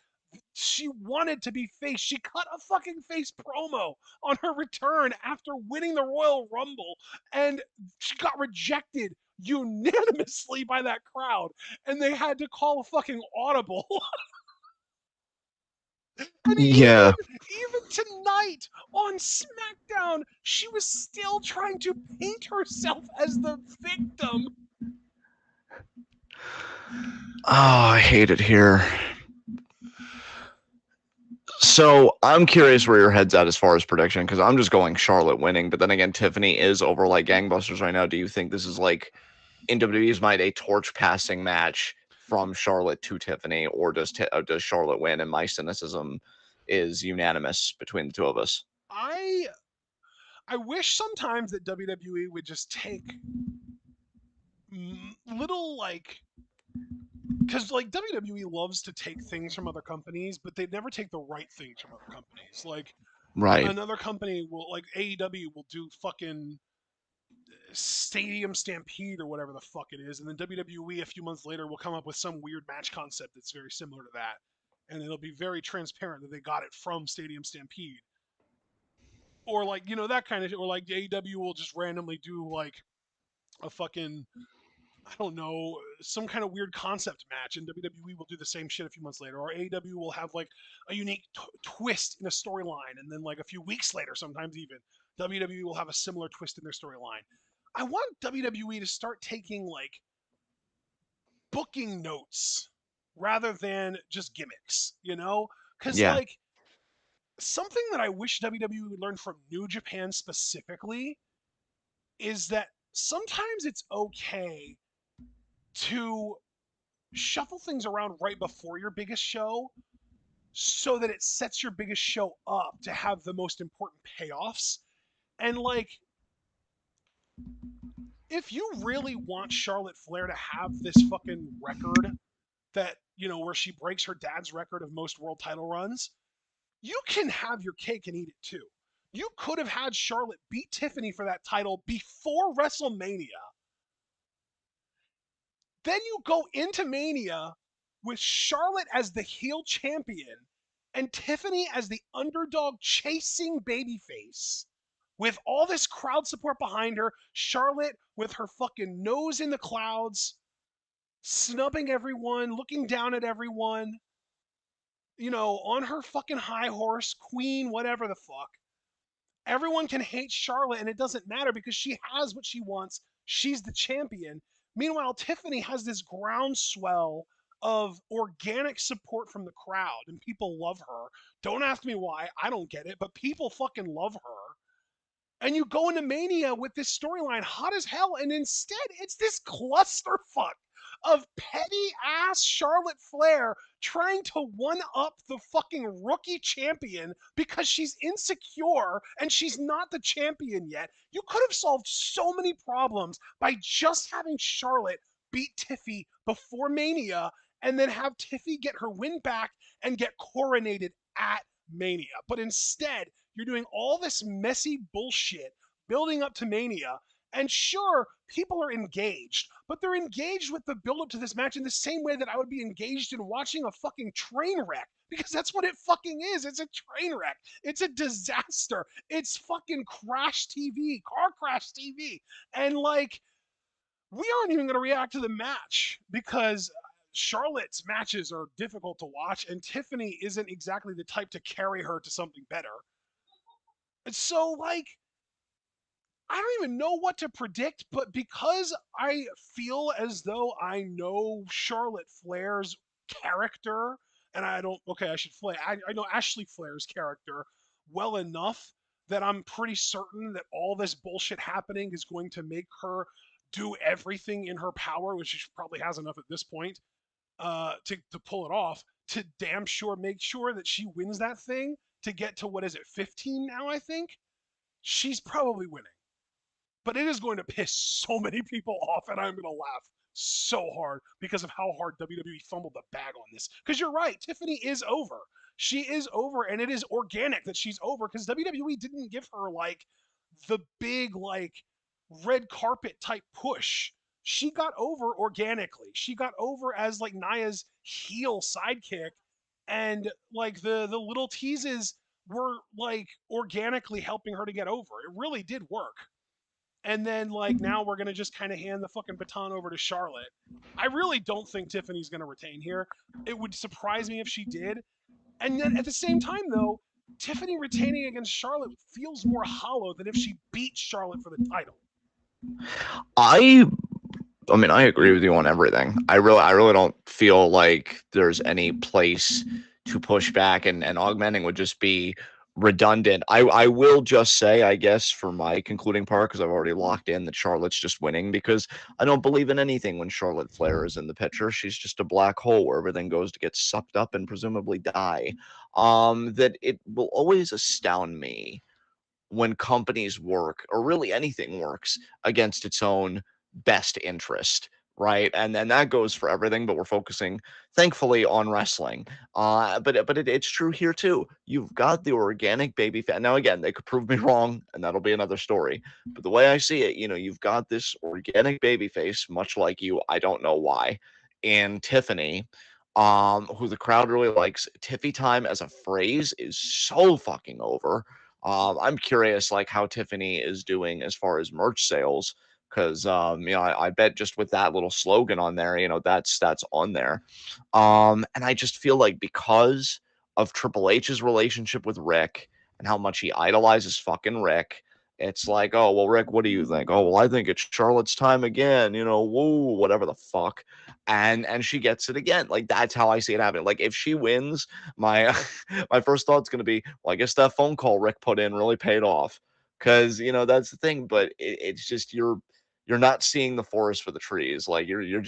Speaker 1: She wanted to be face. She cut a fucking face promo on her return after winning the Royal Rumble, and she got rejected unanimously by that crowd, and they had to call a fucking audible. And
Speaker 2: Yeah.
Speaker 1: even tonight on SmackDown, she was still trying to paint herself as the victim.
Speaker 2: Oh, I hate it here. So I'm curious where your head's at as far as prediction, because I'm just going Charlotte winning, but then again, Tiffany is over like gangbusters right now. Do you think this is like in WWE's mind a torch passing match from Charlotte to Tiffany, or does Charlotte win? And my cynicism is unanimous between the two of us.
Speaker 1: I I wish sometimes that WWE would just take little like, because like WWE loves to take things from other companies, but they never take the right things from other companies. Like
Speaker 2: Right.
Speaker 1: another company will, like AEW will do fucking Stadium Stampede or whatever the fuck it is, and then WWE a few months later will come up with some weird match concept that's very similar to that, and it'll be very transparent that they got it from Stadium Stampede, or like that kind of, or like AEW will just randomly do like a fucking, I don't know, some kind of weird concept match, and WWE will do the same shit a few months later, or AEW will have like a unique twist in a storyline, and then like a few weeks later, sometimes even WWE will have a similar twist in their storyline. I want WWE to start taking like booking notes rather than just gimmicks, Because
Speaker 2: Yeah.
Speaker 1: like something that I wish WWE would learn from New Japan specifically is that sometimes it's okay to shuffle things around right before your biggest show so that it sets your biggest show up to have the most important payoffs. And like, if you really want Charlotte Flair to have this fucking record that, where she breaks her dad's record of most world title runs, you can have your cake and eat it too. You could have had Charlotte beat Tiffany for that title before WrestleMania. Then you go into Mania with Charlotte as the heel champion and Tiffany as the underdog chasing babyface. With all this crowd support behind her, Charlotte with her fucking nose in the clouds, snubbing everyone, looking down at everyone, on her fucking high horse, queen, whatever the fuck. Everyone can hate Charlotte and it doesn't matter because she has what she wants. She's the champion. Meanwhile, Tiffany has this groundswell of organic support from the crowd and people love her. Don't ask me why. I don't get it, but people fucking love her. And you go into Mania with this storyline hot as hell, and instead it's this clusterfuck of petty ass Charlotte Flair trying to one up the fucking rookie champion because she's insecure and she's not the champion yet. You could have solved so many problems by just having Charlotte beat Tiffy before Mania and then have Tiffy get her win back and get coronated at Mania. But instead, you're doing all this messy bullshit building up to Mania. And sure, people are engaged, but they're engaged with the build up to this match in the same way that I would be engaged in watching a fucking train wreck. Because that's what it fucking is. It's a train wreck. It's a disaster. It's fucking crash TV, car crash TV. And like, we aren't even going to react to the match because Charlotte's matches are difficult to watch, and Tiffany isn't exactly the type to carry her to something better. So, like, I don't even know what to predict, but because I feel as though I know Charlotte Flair's character, and I don't, okay, I should play, I know Ashley Flair's character well enough that I'm pretty certain that all this bullshit happening is going to make her do everything in her power, which she probably has enough at this point, to pull it off, to damn sure make sure that she wins that thing to get to what is it, 15 now, I think? She's probably winning. But it is going to piss so many people off, and I'm going to laugh so hard because of how hard WWE fumbled the bag on this. Because you're right, Tiffany is over. She is over, and it is organic that she's over because WWE didn't give her like the big like red carpet type push. She got over organically. She got over as like Naya's heel sidekick, and like the little teases were like organically helping her to get over. It really did work. And then like now we're gonna just kind of hand the fucking baton over to Charlotte. I really don't think Tiffany's gonna retain here. It would surprise me if she did. And then at the same time though, Tiffany retaining against Charlotte feels more hollow than if she beat Charlotte for the title.
Speaker 2: I I mean, I agree with you on everything. I really don't feel like there's any place to push back, and augmenting would just be redundant. I will just say, I guess, for my concluding part, because I've already locked in that Charlotte's just winning because I don't believe in anything when Charlotte Flair is in the picture. She's just a black hole where everything goes to get sucked up and presumably die. That it will always astound me when companies work, or really anything works, against its own best interest, right? And then that goes for everything, but we're focusing thankfully on wrestling. It's true here too. You've got the organic baby fat. Now again, they could prove me wrong, and that'll be another story. But the way I see it, you've got this organic baby face, much like you. I don't know why. And Tiffany, who the crowd really likes. Tiffy time as a phrase is so fucking over. I'm curious, like how Tiffany is doing as far as merch sales, because I bet just with that little slogan on there, that's on there. And I just feel like because of Triple H's relationship with Rick and how much he idolizes fucking Rick, it's like, oh well, Rick, what do you think? Oh well, I think it's Charlotte's time again. Woo, whatever the fuck. And she gets it again. Like that's how I see it happening. Like if she wins, my my first thought's gonna be, well, I guess that phone call Rick put in really paid off. Cause that's the thing. But it's just you're not seeing the forest for the trees. Like you're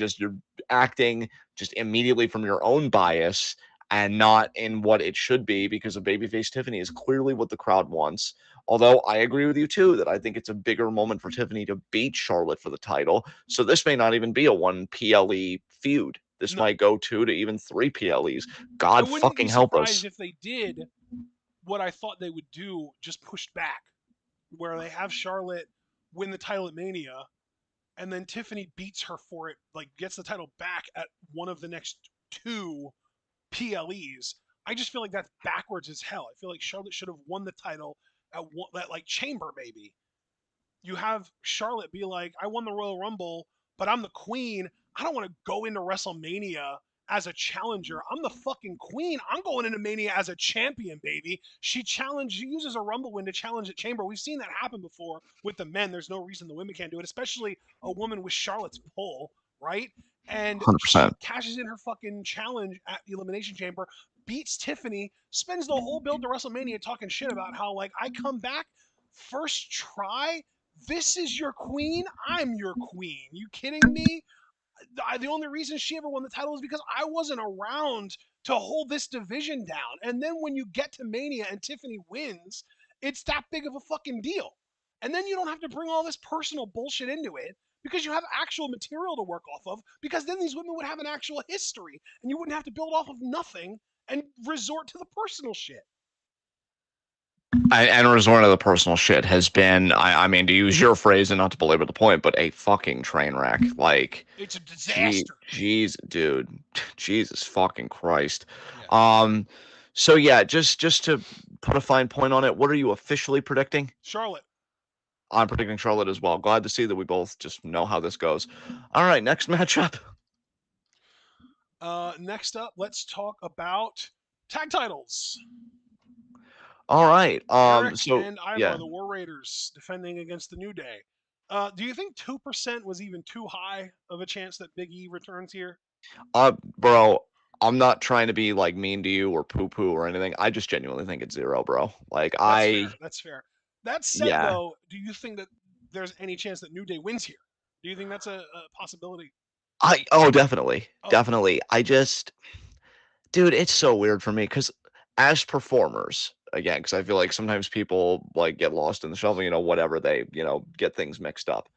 Speaker 2: acting just immediately from your own bias and not in what it should be, because a babyface Tiffany is clearly what the crowd wants. Although I agree with you too that I think it's a bigger moment for Tiffany to beat Charlotte for the title. So this may not even be a one PLE feud. This
Speaker 1: No,
Speaker 2: might go two to even three PLEs.
Speaker 1: I
Speaker 2: God
Speaker 1: wouldn't be
Speaker 2: fucking help
Speaker 1: surprised
Speaker 2: us.
Speaker 1: if they did what I thought they would do, just pushed back, where they have Charlotte win the title at Mania, and then Tiffany beats her for it, like gets the title back at one of the next two PLEs. I just feel like that's backwards as hell. I feel like Charlotte should have won the title at one, that like Chamber, maybe. You have Charlotte be like, I won the Royal Rumble, but I'm the queen. I don't want to go into WrestleMania as a challenger. I'm the fucking queen. I'm going into Mania as a champion, baby. She uses a Rumble win to challenge at Chamber. We've seen that happen before with the men. There's no reason the women can't do it, especially a woman with Charlotte's pull, right? And she
Speaker 2: 100%.
Speaker 1: cashes in her fucking challenge at the Elimination Chamber, beats Tiffany, spends the whole build to WrestleMania talking shit about how, like, I come back first try. This is your queen. I'm your queen. You kidding me? The only reason she ever won the title is because I wasn't around to hold this division down. And then when you get to Mania and Tiffany wins, it's that big of a fucking deal. And then you don't have to bring all this personal bullshit into it because you have actual material to work off of, because then these women would have an actual history and you wouldn't have to build off of nothing and resort to the personal shit.
Speaker 2: And resorting to the personal shit has been, I mean, to use your phrase and not to belabor the point, but a fucking train wreck. Like,
Speaker 1: It's a disaster.
Speaker 2: jeez, dude, Jesus fucking Christ.
Speaker 1: Yeah.
Speaker 2: Um, so yeah, just to put a fine point on it, what are you officially predicting?
Speaker 1: Charlotte.
Speaker 2: I'm predicting Charlotte as well. Glad to see that we both just know how this goes. All right, next matchup.
Speaker 1: Next up, let's talk about tag titles.
Speaker 2: All right.
Speaker 1: Eric
Speaker 2: So
Speaker 1: and Ivar,
Speaker 2: yeah,
Speaker 1: the War Raiders, defending against the New Day. Do you think 2% was even too high of a chance that Big E returns here?
Speaker 2: bro, I'm not trying to be like mean to you or poo poo or anything. I just genuinely think it's zero, bro. Like
Speaker 1: That's fair. That's fair. That said,
Speaker 2: yeah,
Speaker 1: though, do you think that there's any chance that New Day wins here? Do you think that's a possibility?
Speaker 2: oh, definitely,
Speaker 1: Okay.
Speaker 2: definitely. I just, dude, it's so weird for me because as performers, again, because I feel like sometimes people like get lost in the shuffle, whatever they, get things mixed up.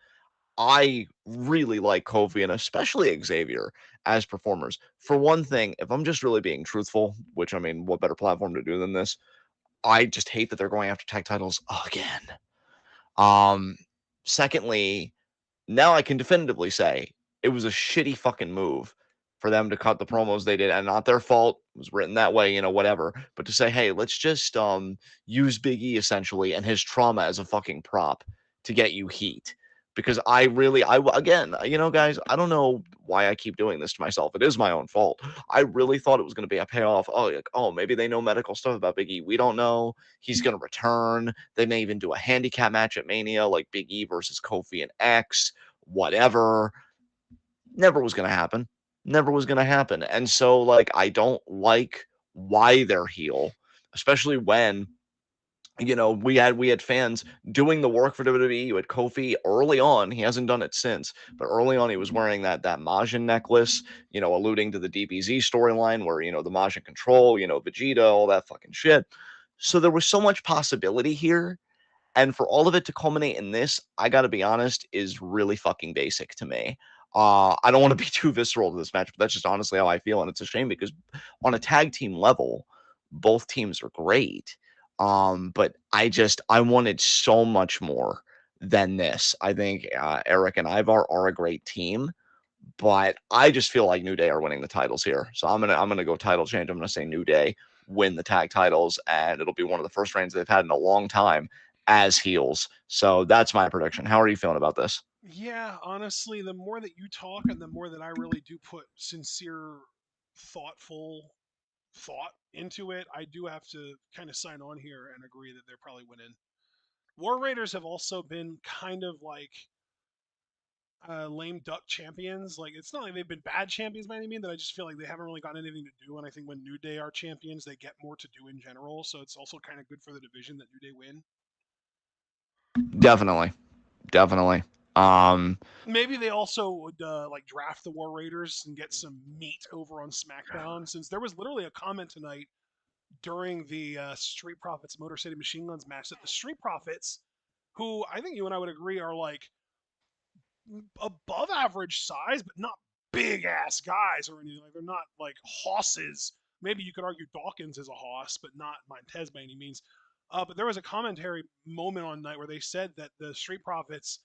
Speaker 2: I really like Kofi and especially Xavier as performers. For one thing, if I'm just really being truthful, which I mean, what better platform to do than this? I just hate that they're going after tag titles again. Um, Secondly, now I can definitively say it was a shitty fucking move for them to cut the promos they did, and not their fault. It was written that way, whatever. But to say, hey, let's just use Big E essentially and his trauma as a fucking prop to get you heat. Because I really, again, guys, I don't know why I keep doing this to myself. It is my own fault. I really thought it was going to be a payoff. Oh, like, oh, maybe they know medical stuff about Big E. We don't know. He's going to return. They may even do a handicap match at Mania, like Big E versus Kofi and X, whatever. Never was going to happen. Never was going to happen. And so, like, I don't like why they're heel, especially when we had fans doing the work for WWE. You had Kofi early on. He hasn't done it since, but early on he was wearing that Majin necklace, alluding to the DBZ storyline where the Majin control, Vegeta, all that fucking shit. So there was so much possibility here, And for all of it to culminate in this, I gotta be honest, is really fucking basic to me. I don't want to be too visceral to this match, but that's just honestly how I feel, and it's a shame because on a tag team level, both teams are great. But I wanted so much more than this. I think Eric and Ivar are a great team, but I just feel like New Day are winning the titles here. So I'm gonna go title change. I'm gonna say New Day win the tag titles, and it'll be one of the first reigns they've had in a long time as heels. So that's my prediction. How are you feeling about this?
Speaker 1: Yeah, honestly, the more that you talk and the more that I really do put sincere, thoughtful thought into it, I do have to kind of sign on here and agree that they're probably winning. War Raiders have also been kind of like lame duck champions. Like it's not like they've been bad champions by any means, but I just feel like they haven't really got anything to do. And I think when New Day are champions, they get more to do in general. So it's also kind of good for the division that New Day win.
Speaker 2: Definitely, definitely. Um,
Speaker 1: Maybe they also would like draft the War Raiders and get some meat over on SmackDown, since there was literally a comment tonight during the Street Profits Motor City Machine Guns match that the Street Profits, who I think you and I would agree are like above average size, but not big ass guys or anything. Like they're not like hosses. Maybe you could argue Dawkins is a hoss, but not Montez by any means. But there was a commentary moment on night where they said that the Street Profits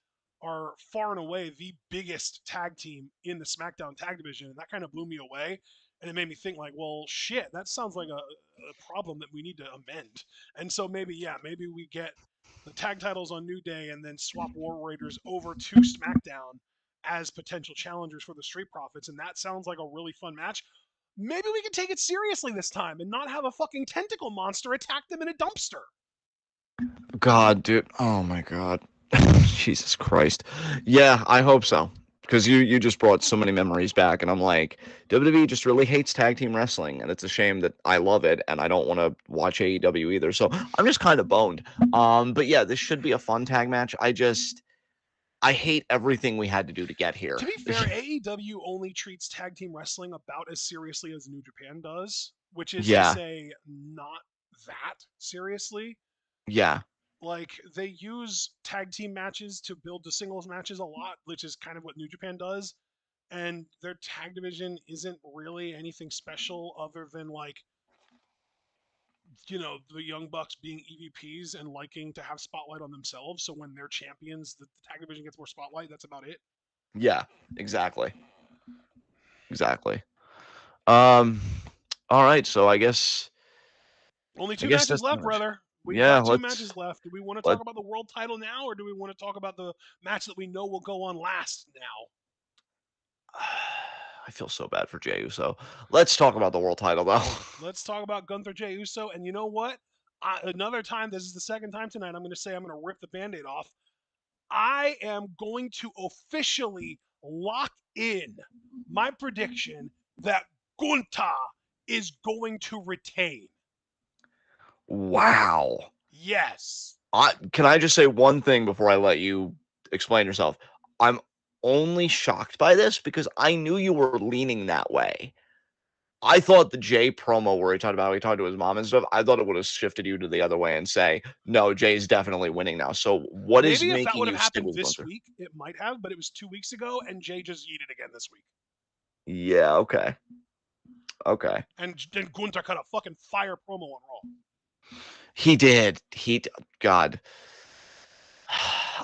Speaker 1: are far and away the biggest tag team in the SmackDown tag division, and that kind of blew me away. And it made me think like, well, shit, that sounds like a problem that we need to amend. And so maybe, yeah, maybe we get the tag titles on New Day and then swap War Raiders over to SmackDown as potential challengers for the Street Profits. And that sounds like a really fun match. Maybe we can take it seriously this time and not have a fucking tentacle monster attack them in a dumpster.
Speaker 2: God, dude. Oh my God. Jesus Christ. Yeah, I hope so. Because you just brought so many memories back, and I'm like, WWE just really hates tag team wrestling, and it's a shame that I love it, and I don't want to watch AEW either. So I'm just kind of boned. But yeah, this should be a fun tag match. I hate everything we had to do to get
Speaker 1: To
Speaker 2: here.
Speaker 1: be fair, AEW only treats tag team wrestling about as seriously as New Japan does, which is to
Speaker 2: Yeah,
Speaker 1: say, not that seriously.
Speaker 2: yeah,
Speaker 1: Like they use tag team matches to build to singles matches a lot, which is kind of what New Japan does. And their tag division isn't really anything special other than like, the Young Bucks being EVPs and liking to have spotlight on themselves. So when they're champions, the tag division gets more spotlight. That's about it.
Speaker 2: yeah. Exactly, exactly. Um. All right, so
Speaker 1: Only
Speaker 2: I
Speaker 1: two
Speaker 2: guess
Speaker 1: matches
Speaker 2: that's
Speaker 1: left,
Speaker 2: pretty much.
Speaker 1: brother. We've
Speaker 2: Yeah,
Speaker 1: got two
Speaker 2: let's
Speaker 1: matches left. Do we want to
Speaker 2: let
Speaker 1: talk about the world title now, or do we want to talk about the match that we know will go on last now?
Speaker 2: I feel so bad for Jey Uso. Let's talk about the world title though.
Speaker 1: Let's talk about Gunther J. Uso. And you know what? Another time, this is the second time tonight, I'm going to say I'm going to rip the band aid off. I am going to officially lock in my prediction that Gunther is going to retain.
Speaker 2: Wow.
Speaker 1: Yes.
Speaker 2: Can I just say one thing before I let you explain yourself? I'm only shocked by this because I knew you were leaning that way. I thought the Jay promo where he talked about how he talked to his mom and stuff, I thought it would have shifted you to the other way and say, no, Jay's definitely winning now. So what is
Speaker 1: Maybe if that
Speaker 2: making
Speaker 1: would have
Speaker 2: you stick
Speaker 1: happened
Speaker 2: with
Speaker 1: this
Speaker 2: Gunther?
Speaker 1: week, it might have, but it was 2 weeks ago, and Jay just yeeted again this week.
Speaker 2: Yeah, okay. Okay.
Speaker 1: And Gunther cut a fucking fire promo on Raw.
Speaker 2: He did. God.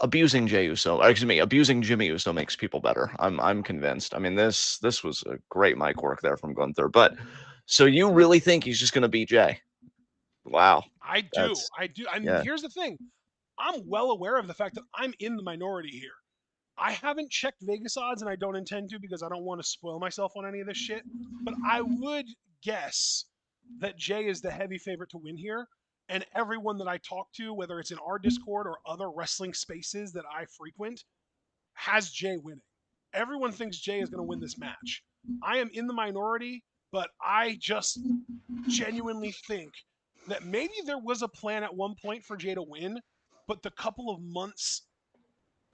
Speaker 2: Abusing Jey Uso, or excuse me, abusing Jimmy Uso makes people better. I'm convinced. I mean, this was a great mic work there from Gunther. But so you really think he's just gonna beat Jay? Wow,
Speaker 1: I do.
Speaker 2: that's
Speaker 1: I do. And
Speaker 2: yeah,
Speaker 1: here's the thing, I'm well aware of the fact that I'm in the minority here. I haven't checked Vegas odds and I don't intend to because I don't want to spoil myself on any of this shit. But I would guess that Jay is the heavy favorite to win here. And everyone that I talk to, whether it's in our Discord or other wrestling spaces that I frequent, has Jay winning. Everyone thinks Jay is going to win this match. I am in the minority, but I just genuinely think that maybe there was a plan at one point for Jay to win, but the couple of months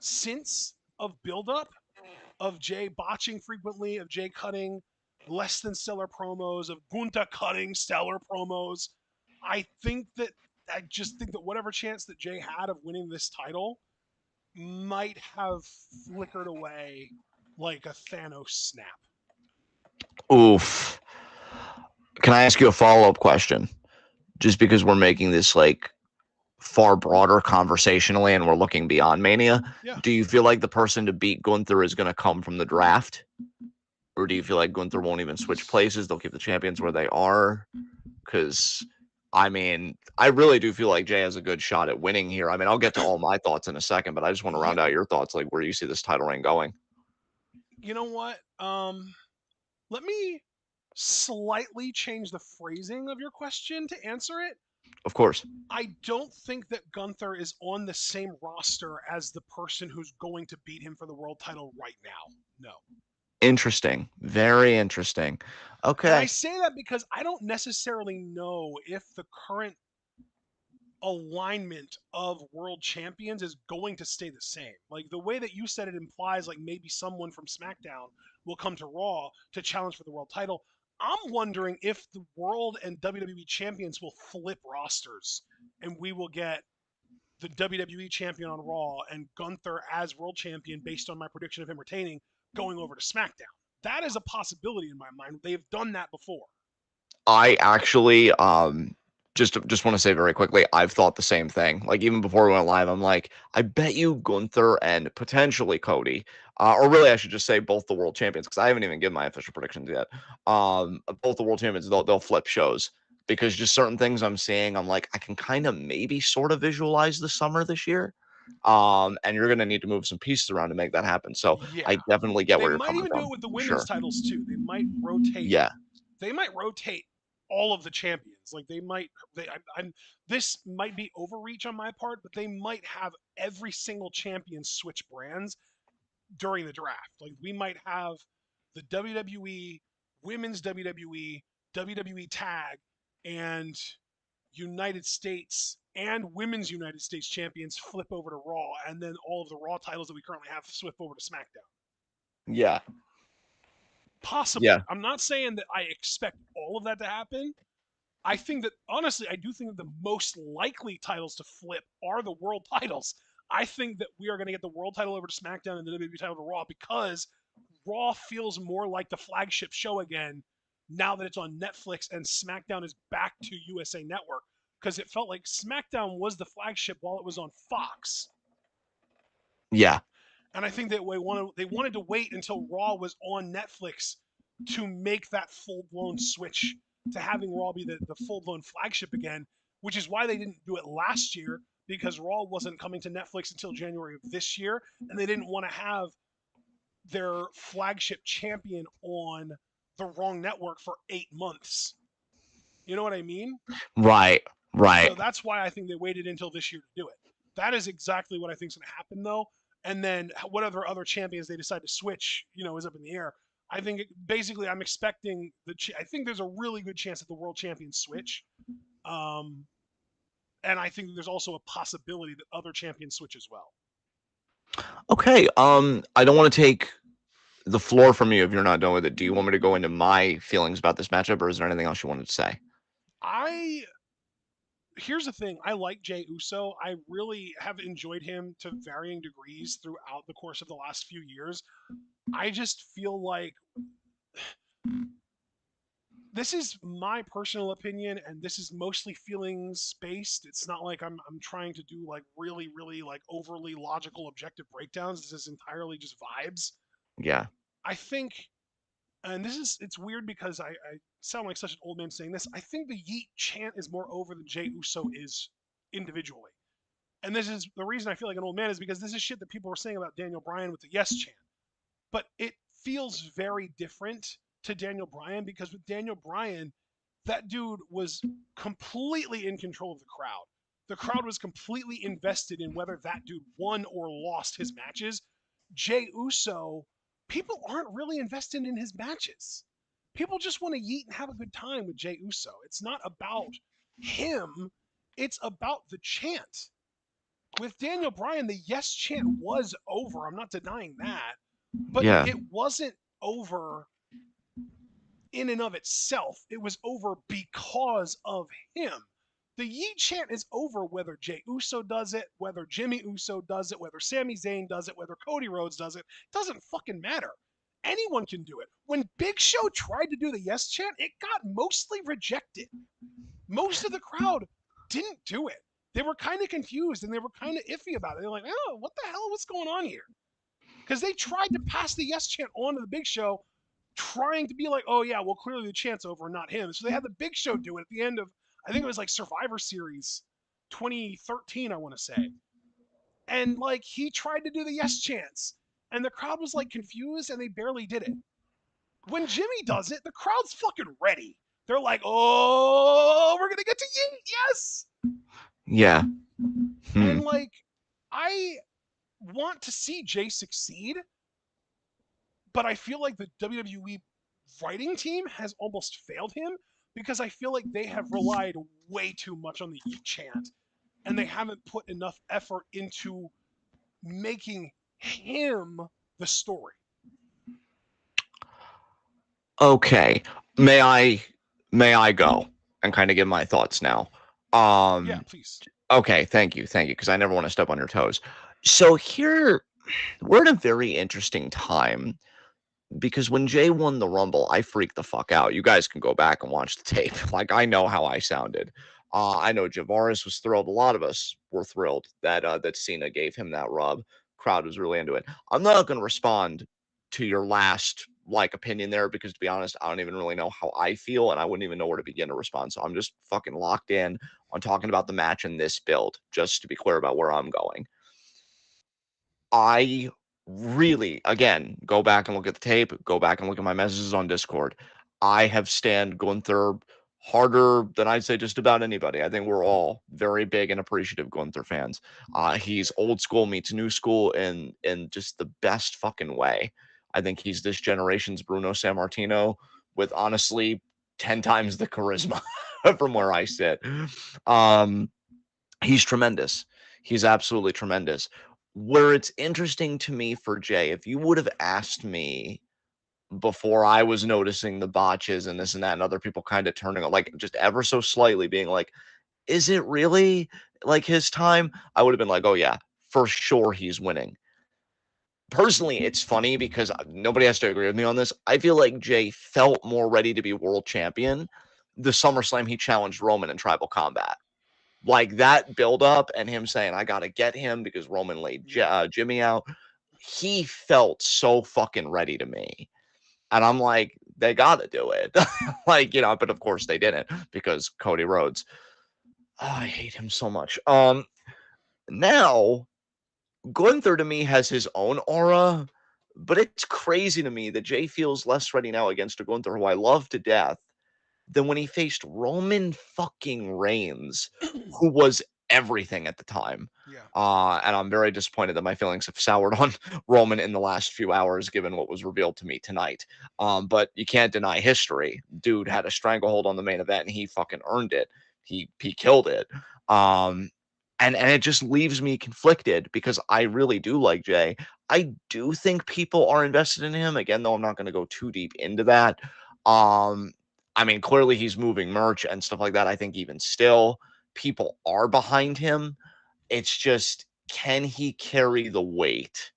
Speaker 1: since of buildup of Jay botching frequently, of Jay cutting less than stellar promos, of Gunta cutting stellar promos. I think that I just think that whatever chance that Jay had of winning this title might have flickered away like a Thanos snap.
Speaker 2: Oof. Can I ask you a follow-up question? Just because we're making this like far broader conversationally and we're looking beyond Mania,
Speaker 1: Yeah.
Speaker 2: do you feel like the person to beat Gunther is going to come from the draft? Or do you feel like Gunther won't even switch places? They'll keep the champions where they are? Because, I mean, I really do feel like Jay has a good shot at winning here. I mean, I'll get to all my thoughts in a second, but I just want to
Speaker 1: Yeah.
Speaker 2: round out your thoughts, like where you see this title reign going.
Speaker 1: You know what? Let me slightly change the phrasing of your question to answer it.
Speaker 2: Of course.
Speaker 1: I don't think that Gunther is on the same roster as the person who's going to beat him for the world title right now. No.
Speaker 2: Interesting. Very interesting.
Speaker 1: And I
Speaker 2: Okay.
Speaker 1: say that because I don't necessarily know if the current alignment of world champions is going to stay the same. Like the way that you said it implies like maybe someone from SmackDown will come to Raw to challenge for the world title. I'm wondering if the world and WWE champions will flip rosters and we will get the WWE champion on Raw and Gunther as world champion based on my prediction of him retaining going over to SmackDown. That is a possibility in my mind. They've done that before.
Speaker 2: I actually just want to say very quickly, I've thought the same thing. Like even before we went live, I'm like, I bet you Gunther and potentially Cody, or really I should just say both the world champions because I haven't even given my official predictions yet. Both the world champions, they'll flip shows because just certain things I'm seeing, I'm like, I can kind of maybe sort of visualize the summer this year. And you're gonna need to move some pieces around to make that happen. So
Speaker 1: Yeah.
Speaker 2: I definitely get
Speaker 1: They
Speaker 2: where you're
Speaker 1: might
Speaker 2: coming
Speaker 1: even do
Speaker 2: from.
Speaker 1: it with the
Speaker 2: For
Speaker 1: women's
Speaker 2: sure.
Speaker 1: titles too.
Speaker 2: Yeah.
Speaker 1: They might rotate all of the champions. Like they might they I'm this might be overreach on my part, but they might have every single champion switch brands during the draft. Like we might have the WWE, women's WWE, WWE tag, and United States and women's United States champions flip over to Raw, and then all of the Raw titles that we currently have flip over to SmackDown.
Speaker 2: Yeah.
Speaker 1: Possibly.
Speaker 2: Yeah.
Speaker 1: I'm not saying that I expect all of that to happen. I think that honestly, I do think that the most likely titles to flip are the world titles. I think that we are going to get the world title over to SmackDown and the WWE title to Raw because Raw feels more like the flagship show again now that it's on Netflix and SmackDown is back to USA Network because it felt like SmackDown was the flagship while it was on Fox.
Speaker 2: Yeah.
Speaker 1: And I think that they wanted to wait until Raw was on Netflix to make that full blown switch to having Raw be the full blown flagship again, which is why they didn't do it last year because Raw wasn't coming to Netflix until January of this year, and they didn't want to have their flagship champion on the wrong network for 8 months. You know what I mean?
Speaker 2: Right. Right.
Speaker 1: So that's why I think they waited until this year to do it. That is exactly what I think is going to happen, though. And then whatever other champions they decide to switch, is up in the air. I think basically I'm expecting I think there's a really good chance that the world champions switch, um, and I think there's also a possibility that other champions switch as well.
Speaker 2: Okay. I don't want to take the floor from you if you're not done with it. Do you want me to go into my feelings about this matchup, or is there anything else you wanted to say?
Speaker 1: I Here's the thing. I like Jay Uso. I really have enjoyed him to varying degrees throughout the course of the last few years. I just feel like this is my personal opinion and this is mostly feelings based. It's not like I'm trying to do like really really like overly logical objective breakdowns. This is entirely just vibes.
Speaker 2: Yeah.
Speaker 1: I think, and it's weird because I sound like such an old man saying this. I think the Yeet chant is more over than Jay Uso is individually. And this is the reason I feel like an old man is because this is shit that people were saying about Daniel Bryan with the yes chant. But it feels very different to Daniel Bryan because with Daniel Bryan, that dude was completely in control of the crowd. The crowd was completely invested in whether that dude won or lost his matches. Jay Uso, people aren't really invested in his matches. People just want to yeet and have a good time with Jay Uso. It's not about him, it's about the chant. With Daniel Bryan, the yes chant was over. I'm not denying that. But
Speaker 2: Yeah.
Speaker 1: it wasn't over in and of itself. It was over because of him. The Yeet chant is over whether Jey Uso does it, whether Jimmy Uso does it, whether Sami Zayn does it, whether Cody Rhodes does it. Doesn't fucking matter. Anyone can do it. When Big Show tried to do the yes chant, it got mostly rejected. Most of the crowd didn't do it. They were kind of confused and they were kind of iffy about it. They're like, oh, what the hell? What's going on here? Because they tried to pass the yes chant on to the Big Show, trying to be like, oh yeah, well clearly the chant's over, not him. So they had the Big Show do it at the end of, I think it was like Survivor Series 2013, I want to say, and like he tried to do the yes chants, and the crowd was like confused, and they barely did it. When Jimmy does it, the crowd's fucking ready. They're like, oh, we're gonna get to Yeet, yes.
Speaker 2: Yeah.
Speaker 1: And like, I want to see Jay succeed, but I feel like the WWE writing team has almost failed him because I feel like they have relied way too much on the Yeet chant and they haven't put enough effort into making him the story.
Speaker 2: Okay. May I may I go and kind of give my thoughts now?
Speaker 1: Yeah,
Speaker 2: Um
Speaker 1: please.
Speaker 2: okay, thank you. Thank you, because I never want to step on your toes. So here we're in a very interesting time because when Jay won the Rumble, I freaked the fuck out. You guys can go back and watch the tape. Like, I know how I sounded. I know Javaris was thrilled. A lot of us were thrilled that Cena gave him that rub. Crowd was really into it. I'm not going to respond to your last opinion there because, to be honest, I don't even really know how I feel, and I wouldn't even know where to begin to respond. So I'm just fucking locked in on talking about the match and this build, just to be clear about where I'm going. I really, again, go back and look at the tape, go back and look at my messages on Discord. I have stand Gunther harder than I'd say just about anybody. I think we're all very big and appreciative Gunther fans. He's old school meets new school in just the best fucking way. I think he's this generation's Bruno Sammartino with honestly 10 times the charisma from where I sit. Um, he's tremendous. He's absolutely tremendous. Where it's interesting to me for Jay, if you would have asked me before I was noticing the botches and this and that, and other people kind of turning like just ever so slightly being like, is it really like his time? I would have been like, oh yeah, for sure he's winning. Personally, it's funny because nobody has to agree with me on this. I feel like Jay felt more ready to be world champion the SummerSlam he challenged Roman in Tribal Combat. Like that build up and him saying, I got to get him because Roman laid
Speaker 1: Yeah.
Speaker 2: Jimmy out. He felt so fucking ready to me. And I'm like, they got to do it. But of course they didn't because Cody Rhodes. Oh, I hate him so much. Now, Gunther to me has his own aura, but it's crazy to me that Jay feels less ready now against a Gunther who I love to death than when he faced Roman fucking Reigns, who was everything at the time.
Speaker 1: Yeah.
Speaker 2: And I'm very disappointed that my feelings have soured on Roman in the last few hours, given what was revealed to me tonight. But you can't deny history. Dude had a stranglehold on the main event, and he fucking earned it. He killed it. And it just leaves me conflicted because I really do like Jay. I do think people are invested in him. Again, though, I'm not going to go too deep into that. Um, I mean, clearly he's moving merch and stuff like that. I think even still, people are behind him. It's just, can he carry the weight?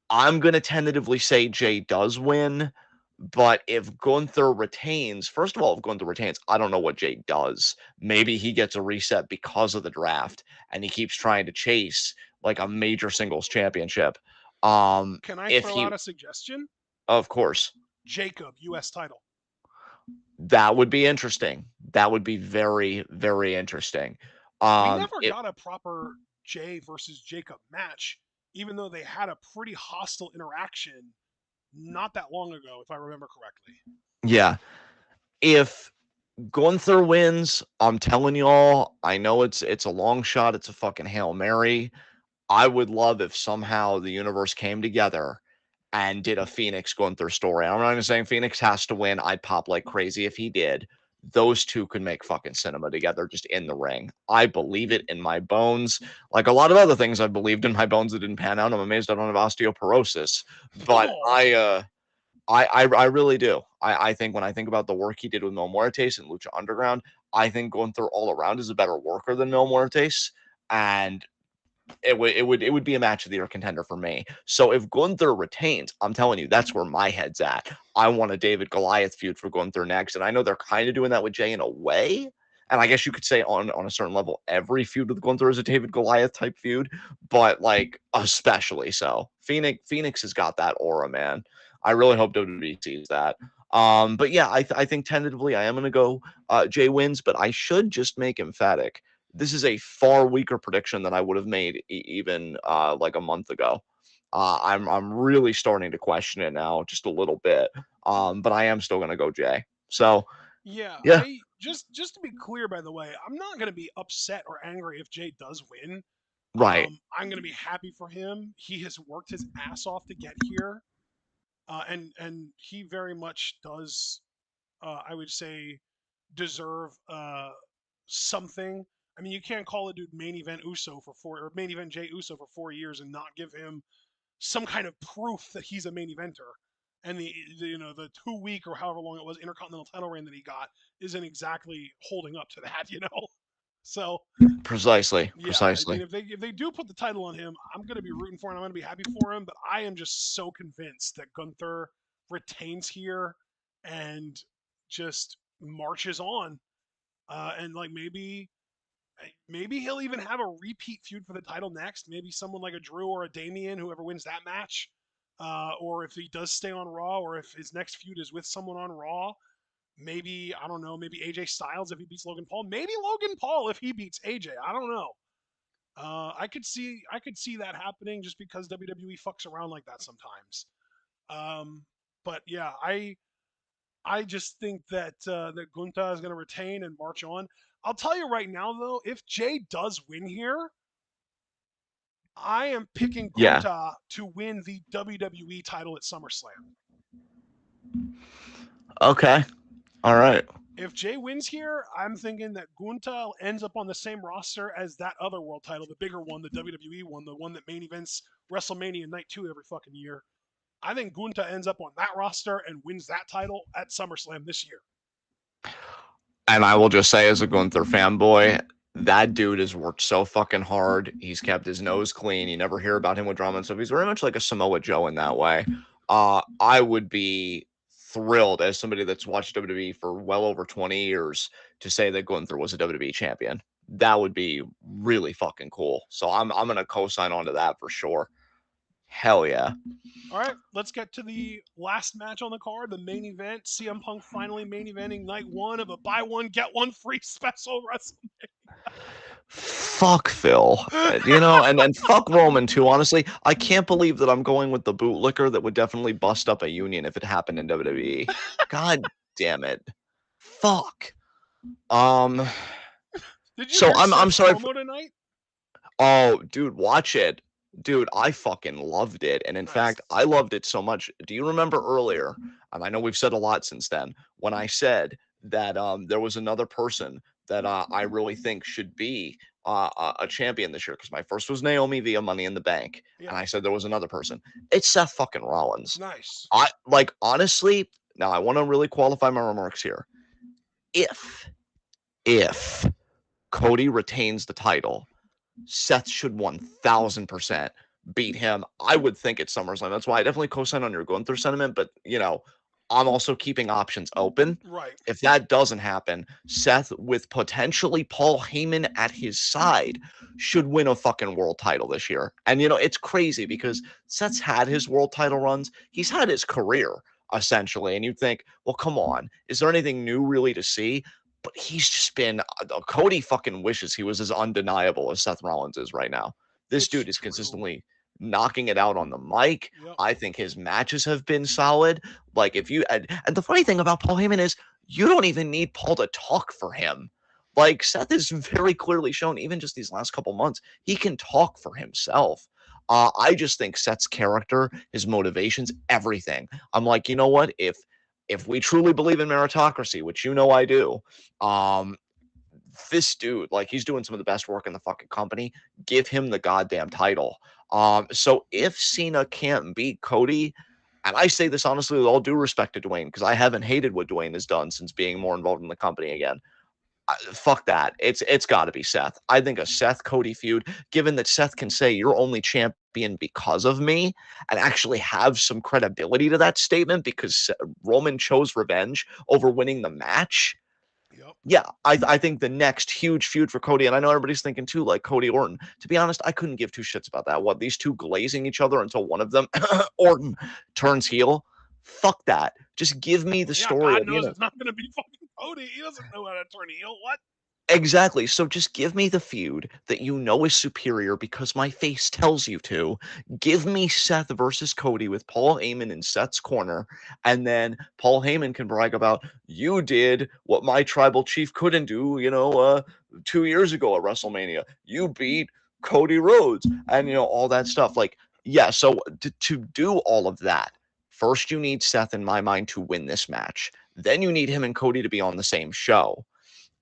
Speaker 2: I'm going to tentatively say Jay does win, but if Gunther retains, first of all, if Gunther retains, I don't know what Jay does. Maybe he gets a reset because of the draft and he keeps trying to chase like a major singles championship.
Speaker 1: Can I
Speaker 2: If
Speaker 1: throw
Speaker 2: he,
Speaker 1: out a suggestion?
Speaker 2: of course,
Speaker 1: Jacob, U.S. title.
Speaker 2: that would be interesting. That would be very, very interesting.
Speaker 1: We never
Speaker 2: It
Speaker 1: got a proper Jay versus Jacob match, even though they had a pretty hostile interaction not that long ago, if I remember correctly.
Speaker 2: Yeah. If Gunther wins, I'm telling y'all, I know it's a long shot, it's a fucking Hail Mary. I would love if somehow the universe came together and did a Phoenix Gunther story. I'm not even saying Phoenix has to win. I'd pop like crazy if he did. Those two could make fucking cinema together just in the ring. I believe it in my bones. Like a lot of other things I believed in my bones that didn't pan out. I'm amazed I don't have osteoporosis. But
Speaker 1: Oh,
Speaker 2: I really do. I think when I think about the work he did with Mil Muertes and Lucha Underground, I think Gunther all around is a better worker than Mil Muertes, and it would be a match of the year contender for me. So if Gunther retains, I'm telling you, that's where my head's at. I want a David Goliath feud for Gunther next, and I know they're kind of doing that with Jay in a way. And I guess you could say on a certain level, every feud with Gunther is a David Goliath type feud, but like especially so. Phoenix has got that aura, man. I really hope WWE sees that. But yeah, I think tentatively I am gonna go Jay wins, but I should just make emphatic this is a far weaker prediction than I would have made even like a month ago. I'm really starting to question it now, just a little bit. But I am still going to go Jay. So
Speaker 1: Yeah,
Speaker 2: yeah,
Speaker 1: I just to be clear, by the way, I'm not gonna be upset or angry if Jay does win.
Speaker 2: right.
Speaker 1: I'm gonna be happy for him. He has worked his ass off to get here, and he very much does. I would say deserve something. I mean, you can't call a dude main event Uso for four or main event Jay Uso for 4 years and not give him some kind of proof that he's a main eventer. And the 2 week or however long it was intercontinental title reign that he got isn't exactly holding up to that, you know. So
Speaker 2: Precisely.
Speaker 1: yeah, I mean,
Speaker 2: Precisely.
Speaker 1: if they do put the title on him, I'm gonna be rooting for him. I'm gonna be happy for him. But I am just so convinced that Gunther retains here and just marches on. And like maybe he'll even have a repeat feud for the title next. Maybe someone like a Drew or a Damian, whoever wins that match. Or if he does stay on Raw, or if his next feud is with someone on Raw, maybe I don't know. Maybe AJ Styles if he beats Logan Paul. Maybe Logan Paul if he beats AJ. I don't know. I could see that happening just because WWE fucks around like that sometimes. Um, but yeah, I just think that Gunta is going to retain and march on. I'll tell you right now though, if Jay does win here, I am picking
Speaker 2: Yeah.
Speaker 1: Gunta to win the WWE title at SummerSlam.
Speaker 2: Okay. All right.
Speaker 1: If Jay wins here, I'm thinking that Gunta ends up on the same roster as that other world title, the bigger one, the WWE one, the one that main events WrestleMania Night 2 every fucking year. I think Gunta ends up on that roster and wins that title at SummerSlam this year.
Speaker 2: And I will just say, as a Gunther fanboy, that dude has worked so fucking hard. He's kept his nose clean. You never hear about him with drama and stuff. He's very much like a Samoa Joe in that way. I would be thrilled as somebody that's watched WWE for well over 20 years to say that Gunther was a WWE champion. That would be really fucking cool. So I'm gonna co-sign onto that for sure. Hell yeah.
Speaker 1: All right, let's get to the last match on the card, the main event. CM Punk finally main eventing night one of a buy one, get one free special
Speaker 2: Fuck Phil.
Speaker 1: wrestling.
Speaker 2: And fuck Roman too, honestly. I can't believe that I'm going with the bootlicker that would definitely bust up a union if it happened in WWE. God damn it. Fuck. Um
Speaker 1: Did you
Speaker 2: so
Speaker 1: hear
Speaker 2: I'm
Speaker 1: Seth's
Speaker 2: sorry
Speaker 1: promo tonight?
Speaker 2: oh, dude, watch it. Dude, I fucking loved it. And in fact,
Speaker 1: Nice.
Speaker 2: I loved it so much. Do you remember earlier? And I know we've said a lot since then, when I said that there was another person that I really think should be a champion this year. Because my first was Naomi via Money in the Bank.
Speaker 1: Yeah.
Speaker 2: And I said there was another person. It's Seth fucking Rollins.
Speaker 1: Nice.
Speaker 2: I like honestly, now I want to really qualify my remarks here. If if Cody retains the title, Seth should 1000% beat him. I would think at SummerSlam. That's why I definitely co-sign on your Gunther sentiment, but I'm also keeping options open.
Speaker 1: Right.
Speaker 2: If that doesn't happen, Seth with potentially Paul Heyman at his side should win a fucking world title this year. And it's crazy because Seth's had his world title runs. He's had his career essentially. And you'd think, well, come on, is there anything new really to see? But he's just been Cody fucking wishes he was as undeniable as Seth Rollins is right now. This
Speaker 1: It's
Speaker 2: dude is
Speaker 1: true.
Speaker 2: consistently knocking it out on the mic.
Speaker 1: Yep.
Speaker 2: I think his matches have been solid. Like if you and the funny thing about Paul Heyman is you don't even need Paul to talk for him. Like Seth has very clearly shown, even just these last couple months, he can talk for himself. I just think Seth's character, his motivations, everything. I'm like, you know what? If we truly believe in meritocracy, which I do, um, this dude, like he's doing some of the best work in the fucking company. Give him the goddamn title. So if Cena can't beat Cody, And I say this honestly with all due respect to Dwayne, because I haven't hated what Dwayne has done since being more involved in the company again. Fuck that. It's got to be Seth. I think a Seth Cody feud, given that Seth can say you're only champion because of me, and actually have some credibility to that statement because Roman chose revenge over winning the match.
Speaker 1: Yep.
Speaker 2: Yeah, I think the next huge feud for Cody, and I know everybody's thinking too, like Cody Orton. To be honest, I couldn't give two shits about that. What, these two glazing each other until one of them, Orton, turns heel? Fuck that. Just give me the
Speaker 1: Well, yeah,
Speaker 2: story
Speaker 1: God
Speaker 2: of,
Speaker 1: knows it's not going to be fucking Cody. He doesn't know how to turn heel. What?
Speaker 2: exactly. So just give me the feud that you know is superior because my face tells you to. Give me Seth versus Cody with Paul Heyman in Seth's corner, and then Paul Heyman can brag about you did what my tribal chief couldn't do, 2 years ago at WrestleMania. You beat Cody Rhodes, and all that stuff. Like, yeah. So to do all of that, first you need Seth, in my mind, to win this match. Then you need him and Cody to be on the same show,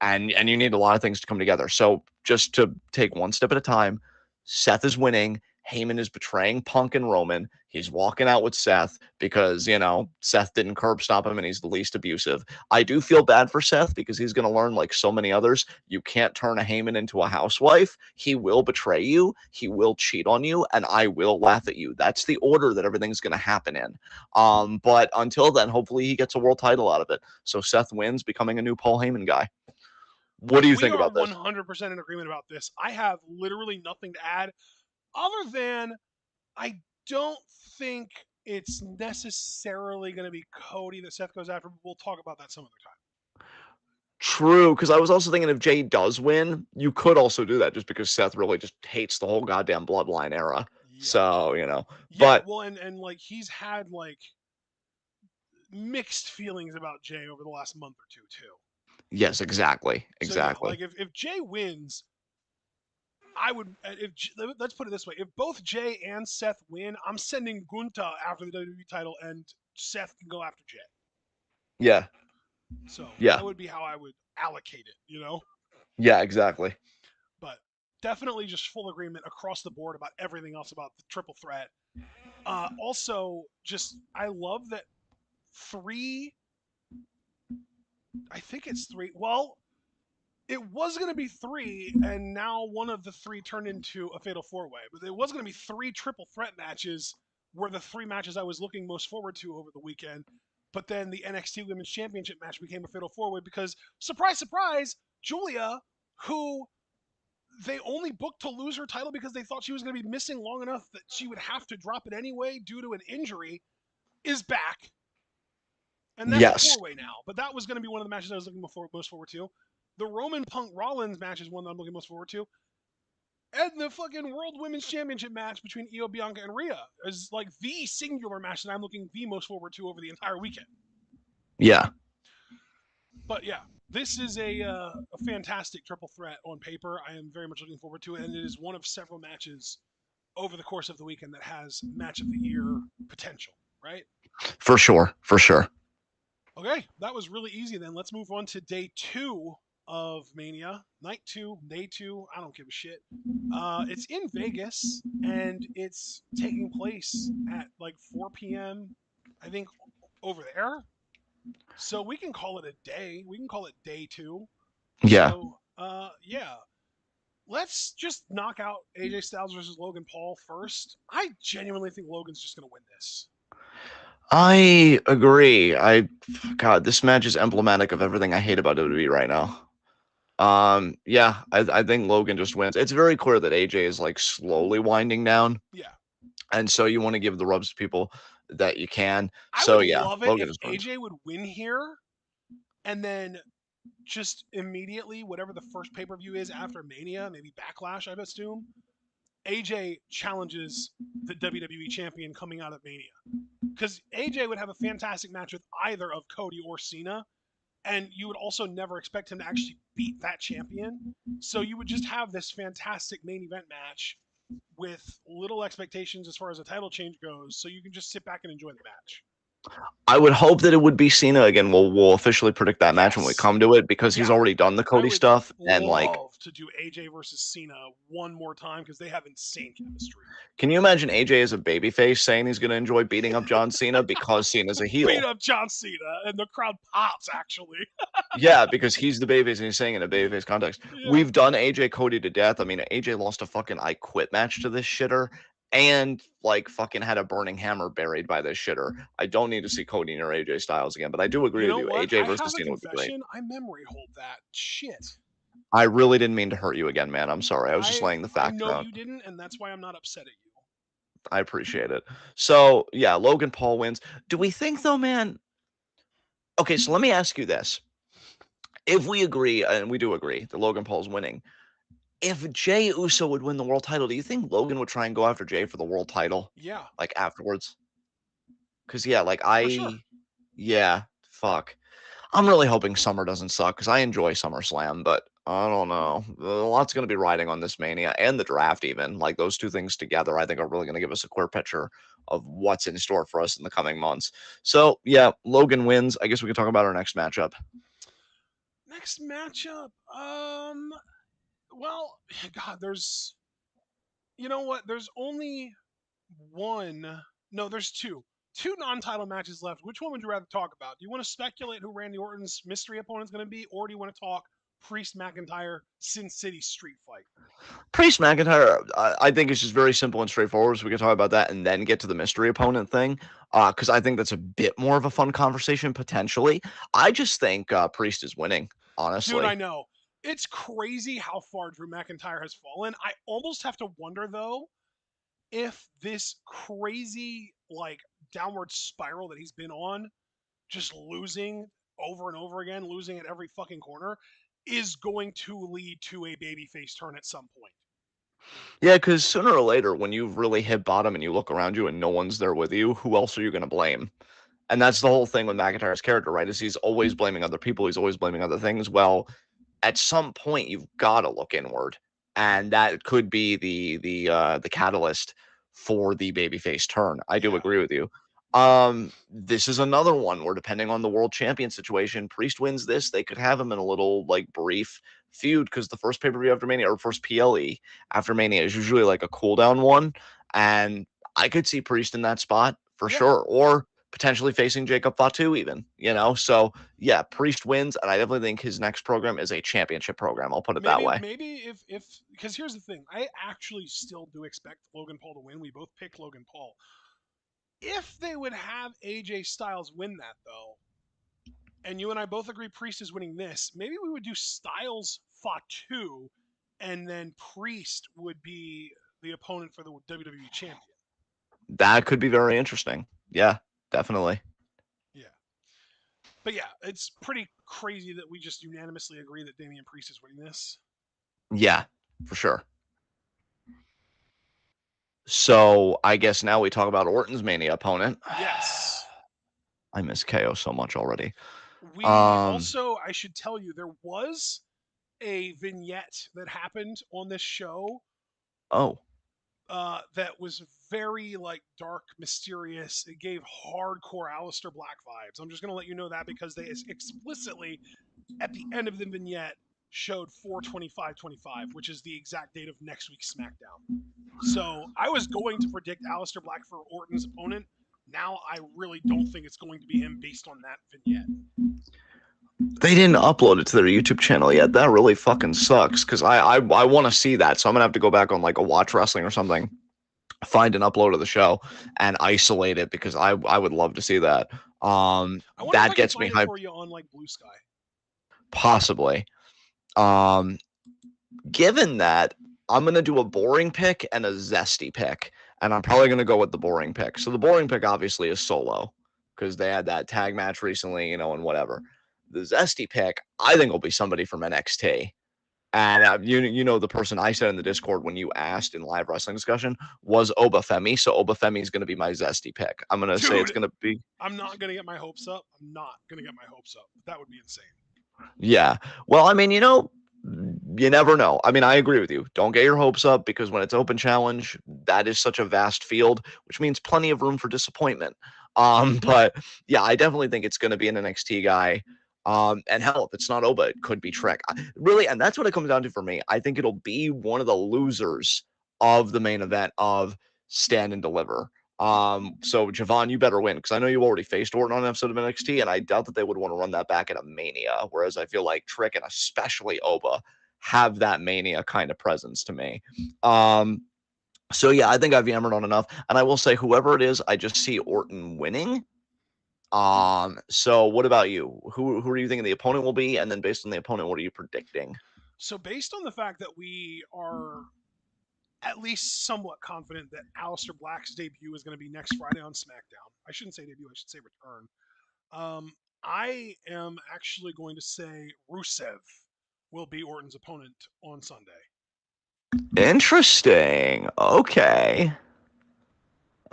Speaker 2: and you need a lot of things to come together. So just to take one step at a time, Seth is winning. Heyman is betraying Punk and Roman. He's walking out with Seth because, Seth didn't curb stop him and he's the least abusive. I do feel bad for Seth because he's going to learn, like so many others, you can't turn a Heyman into a housewife. He will betray you. He will cheat on you, and I will laugh at you. That's the order that everything's going to happen in. But until then, hopefully he gets a world title out of it. So Seth wins, becoming a new Paul Heyman guy. What do you
Speaker 1: We
Speaker 2: think
Speaker 1: are
Speaker 2: about this?
Speaker 1: 100% in agreement about this. I have literally nothing to add other than I don't think it's necessarily going to be Cody that Seth goes after, but we'll talk about that some other time.
Speaker 2: True, because I was also thinking if Jay does win, you could also do that just because Seth really just hates the whole goddamn bloodline era.
Speaker 1: Yeah.
Speaker 2: So,
Speaker 1: Yeah,
Speaker 2: but
Speaker 1: well, and like he's had like mixed feelings about Jay over the last month or two too.
Speaker 2: yes, exactly.
Speaker 1: So yeah,
Speaker 2: Exactly.
Speaker 1: like if Jay wins, I would if let's put it this way: if both Jay and Seth win, I'm sending Gunta after the WWE title, and Seth can go after Jay.
Speaker 2: Yeah.
Speaker 1: So
Speaker 2: Yeah.
Speaker 1: that would be how I would allocate it.
Speaker 2: Yeah, exactly.
Speaker 1: But definitely just full agreement across the board about everything else about the triple threat. Also, just I love that three. I think it's three. Well, it was going to be three, and now one of the three turned into a fatal four way. But it was going to be three triple threat matches, were the three matches I was looking most forward to over the weekend. But then the NXT Women's Championship match became a fatal four way because, surprise, surprise, Julia, who they only booked to lose her title because they thought she was going to be missing long enough that she would have to drop it anyway due to an injury, is back. And that's a
Speaker 2: Yes.
Speaker 1: four way now. But that was going to be one of the matches I was looking most forward to. The Roman Punk Rollins match is one that I'm looking most forward to. And the fucking World Women's Championship match between Io Bianca and Rhea is like the singular match that I'm looking the most forward to over the entire weekend.
Speaker 2: Yeah.
Speaker 1: But yeah, this is a fantastic triple threat on paper. I am very much looking forward to it, and it is one of several matches over the course of the weekend that has match of the year potential, right?
Speaker 2: For sure. For sure.
Speaker 1: Okay, that was really easy then. Let's move on to day 2 of Mania. Night 2, day 2, I don't give a shit. It's in Vegas, and it's taking place at like 4 p.m., I think, over there. So we can call it a day. We can call it day 2.
Speaker 2: Yeah.
Speaker 1: So, yeah. Let's just knock out AJ Styles versus Logan Paul first. I genuinely think Logan's just going to win this.
Speaker 2: I agree. God, this match is emblematic of everything I hate about WWE right now. Yeah, I think Logan just wins. It's very clear that AJ is like slowly winding down,
Speaker 1: Yeah.
Speaker 2: and so you want to give the rubs to people that you can.
Speaker 1: I
Speaker 2: So
Speaker 1: would
Speaker 2: yeah,
Speaker 1: love it
Speaker 2: Logan
Speaker 1: if
Speaker 2: just wins.
Speaker 1: AJ would win here and then just immediately, whatever the first pay per view is after Mania, maybe Backlash, I assume, AJ challenges the WWE champion coming out of Mania. Because AJ would have a fantastic match with either of Cody or Cena, and you would also never expect him to actually beat that champion. So you would just have this fantastic main event match with little expectations as far as a title change goes, so you can just sit back and enjoy the match.
Speaker 2: I would hope that it would be Cena again. We'll officially predict that match when we
Speaker 1: Yes,
Speaker 2: come to it because he's
Speaker 1: yeah,
Speaker 2: already done the
Speaker 1: I
Speaker 2: Cody
Speaker 1: would
Speaker 2: stuff, and like
Speaker 1: love love to do AJ versus Cena one more time because they have insane chemistry.
Speaker 2: Can you imagine AJ as a babyface saying he's going to enjoy beating up John Cena because Cena's a
Speaker 1: Beat
Speaker 2: heel?
Speaker 1: up John Cena, and the crowd pops. Actually,
Speaker 2: Yeah, because he's the babyface and he's saying it in a babyface context.
Speaker 1: yeah.
Speaker 2: We've done AJ Cody to death. I mean, AJ lost a fucking I quit match to this shitter and like fucking had a burning hammer buried by this shitter. I don't need to see Cody near AJ Styles again, but I do agree
Speaker 1: You
Speaker 2: with
Speaker 1: know
Speaker 2: you.
Speaker 1: what?
Speaker 2: AJ
Speaker 1: I
Speaker 2: versus
Speaker 1: have a
Speaker 2: Cena would be great.
Speaker 1: confession. I memory hold that shit.
Speaker 2: I really didn't mean to hurt you again, man. I'm sorry. I was just
Speaker 1: I
Speaker 2: laying the
Speaker 1: I
Speaker 2: facts
Speaker 1: know
Speaker 2: out.
Speaker 1: you didn't, and that's why I'm not upset at you.
Speaker 2: I appreciate it. So, yeah, Logan Paul wins. Do we think, though, man? Okay, so let me ask you this. If we agree, and we do agree, that Logan Paul's winning, if Jey Uso would win the world title, do you think Logan would try and go after Jey for the world title,
Speaker 1: Yeah,
Speaker 2: like, afterwards? Because, yeah, like,
Speaker 1: for sure.
Speaker 2: yeah, fuck. I'm really hoping Summer doesn't suck because I enjoy SummerSlam, but I don't know. A lot's going to be riding on this Mania and the draft, even. Like, those two things together, I think are really going to give us a clear picture of what's in store for us in the coming months. So, yeah, Logan wins. I guess we can talk about our next matchup.
Speaker 1: Next matchup. Well, God, there's. You know what? There's only one. No, there's two. Two non-title matches left. Which one would you rather talk about? Do you want to speculate who Randy Orton's mystery opponent is going to be, or do you want to talk Priest McIntyre Sin City Street Fight?
Speaker 2: Priest McIntyre, I think it's just very simple and straightforward. So we can talk about that and then get to the mystery opponent thing, because I think that's a bit more of a fun conversation potentially. I just think Priest is winning,
Speaker 1: Dude, I
Speaker 2: honestly.
Speaker 1: know. It's crazy how far Drew McIntyre has fallen. I almost have to wonder though if this crazy like downward spiral that he's been on, just losing over and over again, losing at every fucking corner, is going to lead to a babyface turn at some point.
Speaker 2: Yeah, because sooner or later, when you've really hit bottom and you look around you and no one's there with you, who else are you going to blame? And that's the whole thing with McIntyre's character, right? Is he's always blaming other people, he's always blaming other things. Well, at some point you've got to look inward, and that could be the catalyst for the babyface turn. I do
Speaker 1: Yeah.
Speaker 2: agree with you. This is another one where, depending on the world champion situation, Priest wins this, they could have him in a little like brief feud because the first pay-per-view after Mania or first PLE after Mania is usually like a cool down one, and I could see Priest in that spot for
Speaker 1: Yeah.
Speaker 2: sure, or potentially facing Jacob Fatu even, so yeah, Priest wins, and I definitely think his next program is a championship program. I'll put it that way.
Speaker 1: Maybe if because here's the thing, I actually still do expect Logan Paul to win. We both picked Logan Paul. If they would have AJ Styles win that though, and you and I both agree Priest is winning this, maybe we would do Styles Fatu, and then Priest would be the opponent for the WWE champion.
Speaker 2: That could be very interesting. Yeah, definitely.
Speaker 1: Yeah. But yeah, it's pretty crazy that we just unanimously agree that Damian Priest is winning this.
Speaker 2: Yeah, for sure. So I guess now we talk about Orton's Mania opponent.
Speaker 1: Yes.
Speaker 2: I miss KO so much already.
Speaker 1: We
Speaker 2: Um,
Speaker 1: also, I should tell you, there was a vignette that happened on this show
Speaker 2: oh,
Speaker 1: that was very like dark, mysterious. It gave hardcore Aleister Black vibes. I'm just gonna let you know that because they explicitly at the end of the vignette showed 4/25/25, which is the exact date of next week's SmackDown. So I was going to predict Aleister Black for Orton's opponent. Now I really don't think it's going to be him based on that vignette.
Speaker 2: they didn't upload it to their YouTube channel yet. That really fucking sucks because I want to see that. So I'm gonna have to go back on like a Watch Wrestling or something, find an upload of the show and isolate it because I would love to see that.
Speaker 1: I wonder if
Speaker 2: That
Speaker 1: I can
Speaker 2: gets me
Speaker 1: find it
Speaker 2: hyped,
Speaker 1: for you on like Blue Sky.
Speaker 2: possibly. Um, Given that, I'm gonna do a boring pick and a zesty pick, and I'm probably gonna go with the boring pick. So the boring pick obviously is Solo because they had that tag match recently, and whatever. The zesty pick, I think, will be somebody from NXT. And the person I said in the Discord when you asked in live wrestling discussion was Obafemi. So Obafemi is going to be my zesty pick. I'm going to say it's
Speaker 1: Dude,
Speaker 2: going to be,
Speaker 1: I'm not gonna get my hopes up. I'm not gonna get my hopes up. That would be insane.
Speaker 2: yeah. Well, I mean, you never know. I mean, I agree with you. Don't get your hopes up because when it's open challenge, that is such a vast field, which means plenty of room for disappointment. But yeah, I definitely think it's going to be an NXT guy. And hell, if it's not Oba, it could be Trick. Really, and that's what it comes down to for me. I think it'll be one of the losers of the main event of Stand and Deliver. So Javon, you better win because I know you already faced Orton on an episode of NXT, and I doubt that they would want to run that back at a Mania. Whereas I feel like Trick and especially Oba have that Mania kind of presence to me. So yeah, I think I've yammered on enough, and I will say, whoever it is, I just see Orton winning. So what about you? Who are you thinking the opponent will be? And then based on the opponent, what are you predicting?
Speaker 1: So based on the fact that we are at least somewhat confident that Aleister Black's debut is going to be next Friday on SmackDown. I shouldn't say debut, I should say return. I am actually going to say Rusev will be Orton's opponent on Sunday.
Speaker 2: Interesting. Okay.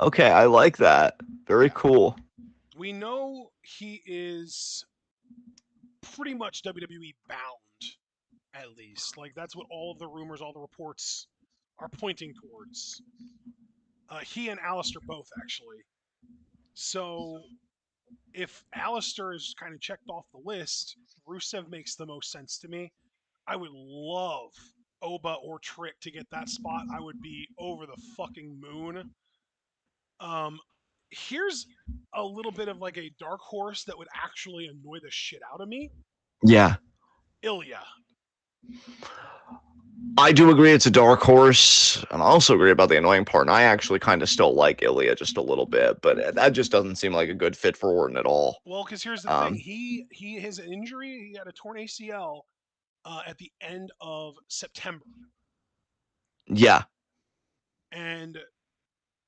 Speaker 2: Okay, I like that. Very
Speaker 1: Yeah.
Speaker 2: cool.
Speaker 1: We know he is pretty much WWE bound, at least. Like, that's what all of the rumors, all the reports are pointing towards. He and Alistair both, actually. So if Alistair is kind of checked off the list, Rusev makes the most sense to me. I would love Oba or Trick to get that spot. I would be over the fucking moon. Um, Here's a little bit of like a dark horse that would actually annoy the shit out of me.
Speaker 2: Yeah.
Speaker 1: Ilya.
Speaker 2: I do agree it's a dark horse, and I also agree about the annoying part. And I actually kind of still like Ilya just a little bit, but that just doesn't seem like a good fit for Orton at all.
Speaker 1: Well, because here's the thing,
Speaker 2: Um,
Speaker 1: he his injury, he had a torn ACL at the end of September,
Speaker 2: yeah,
Speaker 1: and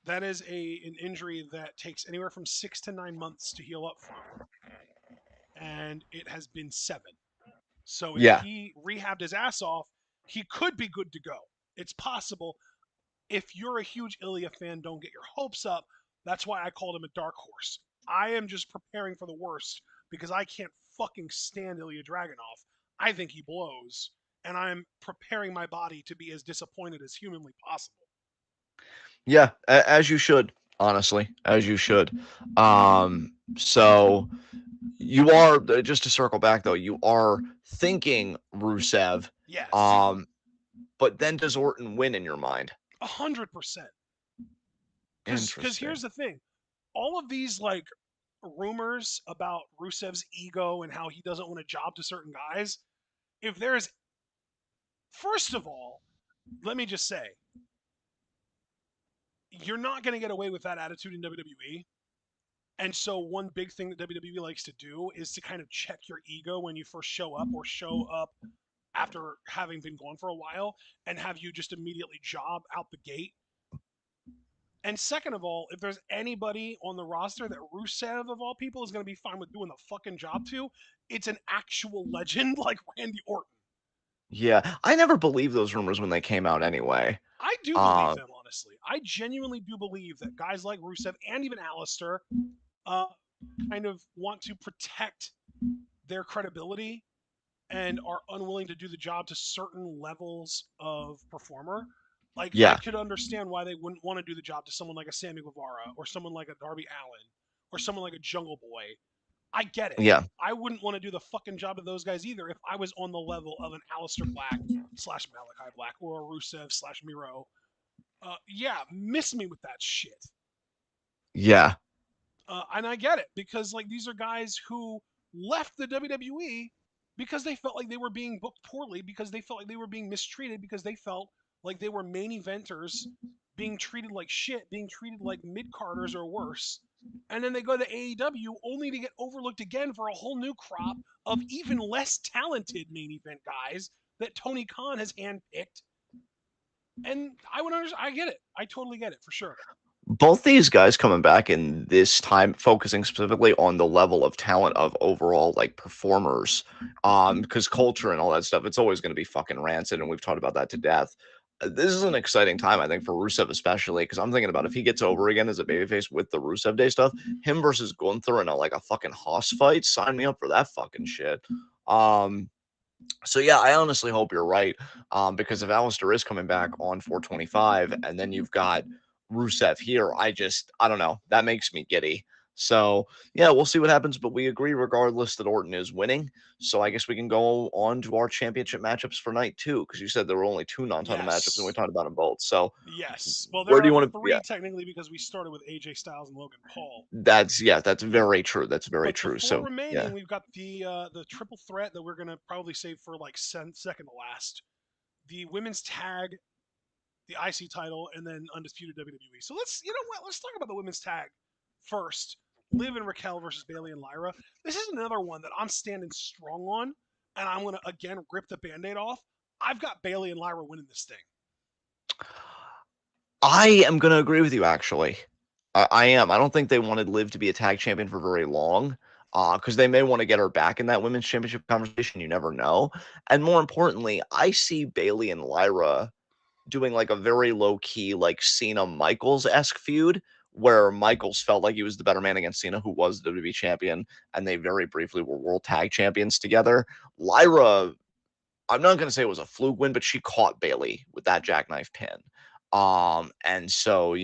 Speaker 1: that is an injury that takes anywhere from 6 to 9 months to heal up from, and it has been 7. So if
Speaker 2: yeah,
Speaker 1: he rehabbed his ass off, he could be good to go. It's possible. If you're a huge Ilya fan, don't get your hopes up. That's why I called him a dark horse. I am just preparing for the worst because I can't fucking stand Ilya Dragunov. I think he blows, and I'm preparing my body to be as disappointed as humanly possible.
Speaker 2: yeah. As you should, honestly, as you should. So you are just to circle back though, you are thinking Rusev.
Speaker 1: Yes,
Speaker 2: Um, but then does Orton win in your mind?
Speaker 1: 100%. Because
Speaker 2: Interesting.
Speaker 1: here's the thing, all of these like rumors about Rusev's ego and how he doesn't want a job to certain guys. If there's, first of all, let me just say, you're not going to get away with that attitude in WWE. And so, one big thing that WWE likes to do is to kind of check your ego when you first show up or show up after having been gone for a while and have you just immediately job out the gate. And second of all, if there's anybody on the roster that Rusev, of all people, is going to be fine with doing the fucking job to, it's an actual legend like Randy Orton.
Speaker 2: Yeah, I never believed those rumors when they came out anyway.
Speaker 1: I do believe
Speaker 2: Um,
Speaker 1: them, honestly. I genuinely do believe that guys like Rusev and even Alistair uh, kind of want to protect their credibility and are unwilling to do the job to certain levels of performer. Like, I
Speaker 2: yeah,
Speaker 1: could understand why they wouldn't want to do the job to someone like a Sammy Guevara or someone like a Darby Allin or someone like a Jungle Boy. I get it.
Speaker 2: yeah,
Speaker 1: I wouldn't want to do the fucking job of those guys either if I was on the level of an Aleister Black slash Malachi Black or a Rusev slash Miro. Yeah, miss me with that shit.
Speaker 2: yeah,
Speaker 1: And I get it because like these are guys who left the WWE because they felt like they were being booked poorly, because they felt like they were being mistreated, because they felt like they were main eventers being treated like shit, being treated like mid carders or worse. And then they go to AEW only to get overlooked again for a whole new crop of even less talented main event guys that Tony Khan has handpicked. And I would understand. I get it. I totally get it for sure.
Speaker 2: both these guys coming back in this time focusing specifically on the level of talent of overall like performers, because culture and all that stuff, it's always going to be fucking rancid, and we've talked about that to death. This is an exciting time, I think, for Rusev especially, because I'm thinking about if he gets over again as a babyface with the Rusev Day stuff, him versus Gunther in a like a fucking hoss fight, sign me up for that fucking shit. um so yeah, I honestly hope you're right. Because if Alistair is coming back on 425, and then you've got Rusev here, I don't know. That makes me giddy. So yeah, we'll see what happens, but we agree regardless that Orton is winning. So I guess we can go on to our championship matchups for night two, because you said there were only two non-title matchups and we
Speaker 1: Yes.
Speaker 2: talked about them both. So
Speaker 1: Yes. Well,
Speaker 2: where
Speaker 1: there
Speaker 2: do you
Speaker 1: are
Speaker 2: want to? Yeah,
Speaker 1: three technically because we started with AJ Styles and Logan Paul.
Speaker 2: that's very true. That's very
Speaker 1: But the
Speaker 2: true.
Speaker 1: four
Speaker 2: So
Speaker 1: remaining,
Speaker 2: yeah.
Speaker 1: we've got the triple threat that we're gonna probably save for like second to last. The women's tag, the IC title, and then undisputed WWE. So let's you know what? Let's talk about the women's tag first. Liv and Raquel versus Bailey and Lyra. This is another one that I'm standing strong on, and I'm gonna again rip the band-aid off. I've got Bailey and Lyra winning this thing.
Speaker 2: I am going to agree with you, actually. I am. I don't think they wanted Liv to be a tag champion for very long, because they may want to get her back in that women's championship conversation. You never know. And more importantly, I see Bailey and Lyra doing like a very low key, like Cena Michaels esque feud, where Michaels felt like he was the better man against Cena, who was the WWE champion, and they very briefly were world tag champions together. Lyra, I'm not going to say it was a fluke win, but she caught Bailey with that jackknife pin. And so,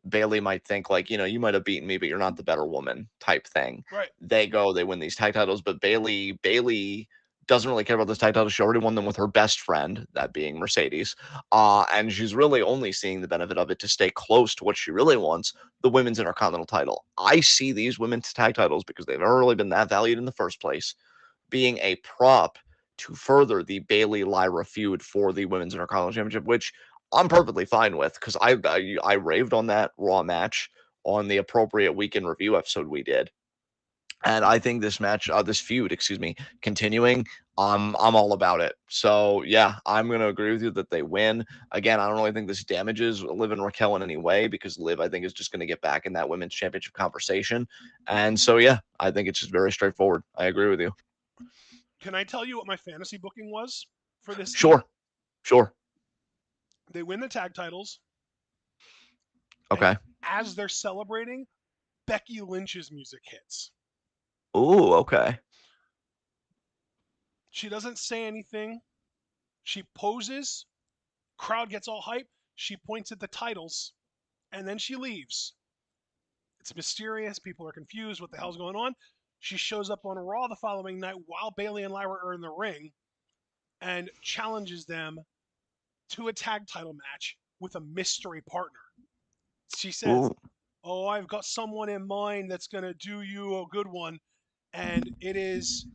Speaker 2: Bailey might think like, you might have beaten me, but you're not the better woman type thing.
Speaker 1: Right.
Speaker 2: They win these tag titles, but Bailey doesn't really care about those tag titles. She already won them with her best friend, that being Mercedes. And she's really only seeing the benefit of it to stay close to what she really wants, the women's intercontinental title. I see these women's tag titles, because they've never really been that valued in the first place, being a prop to further the Bailey Lyra feud for the Women's Intercontinental Championship, which I'm perfectly fine with, because I raved on that Raw match on the appropriate weekend review episode we did. And I think this feud, excuse me, continuing, I'm all about it. So yeah, I'm gonna agree with you that they win. Again, I don't really think this damages Liv and Raquel in any way, because Liv, I think, is just gonna get back in that women's championship conversation. And so yeah, I think it's just very straightforward. I agree with you.
Speaker 1: Can I tell you what my fantasy booking was for this feud?
Speaker 2: Sure, sure.
Speaker 1: They win the tag titles, and
Speaker 2: Okay.
Speaker 1: as they're celebrating, Becky Lynch's music hits.
Speaker 2: Ooh, okay.
Speaker 1: She doesn't say anything. She poses. Crowd gets all hype. She points at the titles, and then she leaves. It's mysterious. People are confused. What the hell's going on? She shows up on Raw the following night while Bailey and Lyra are in the ring and challenges them to a tag title match with a mystery partner. She says,
Speaker 2: Ooh.
Speaker 1: "Oh, I've got someone in mind that's going to do you a good one." And it is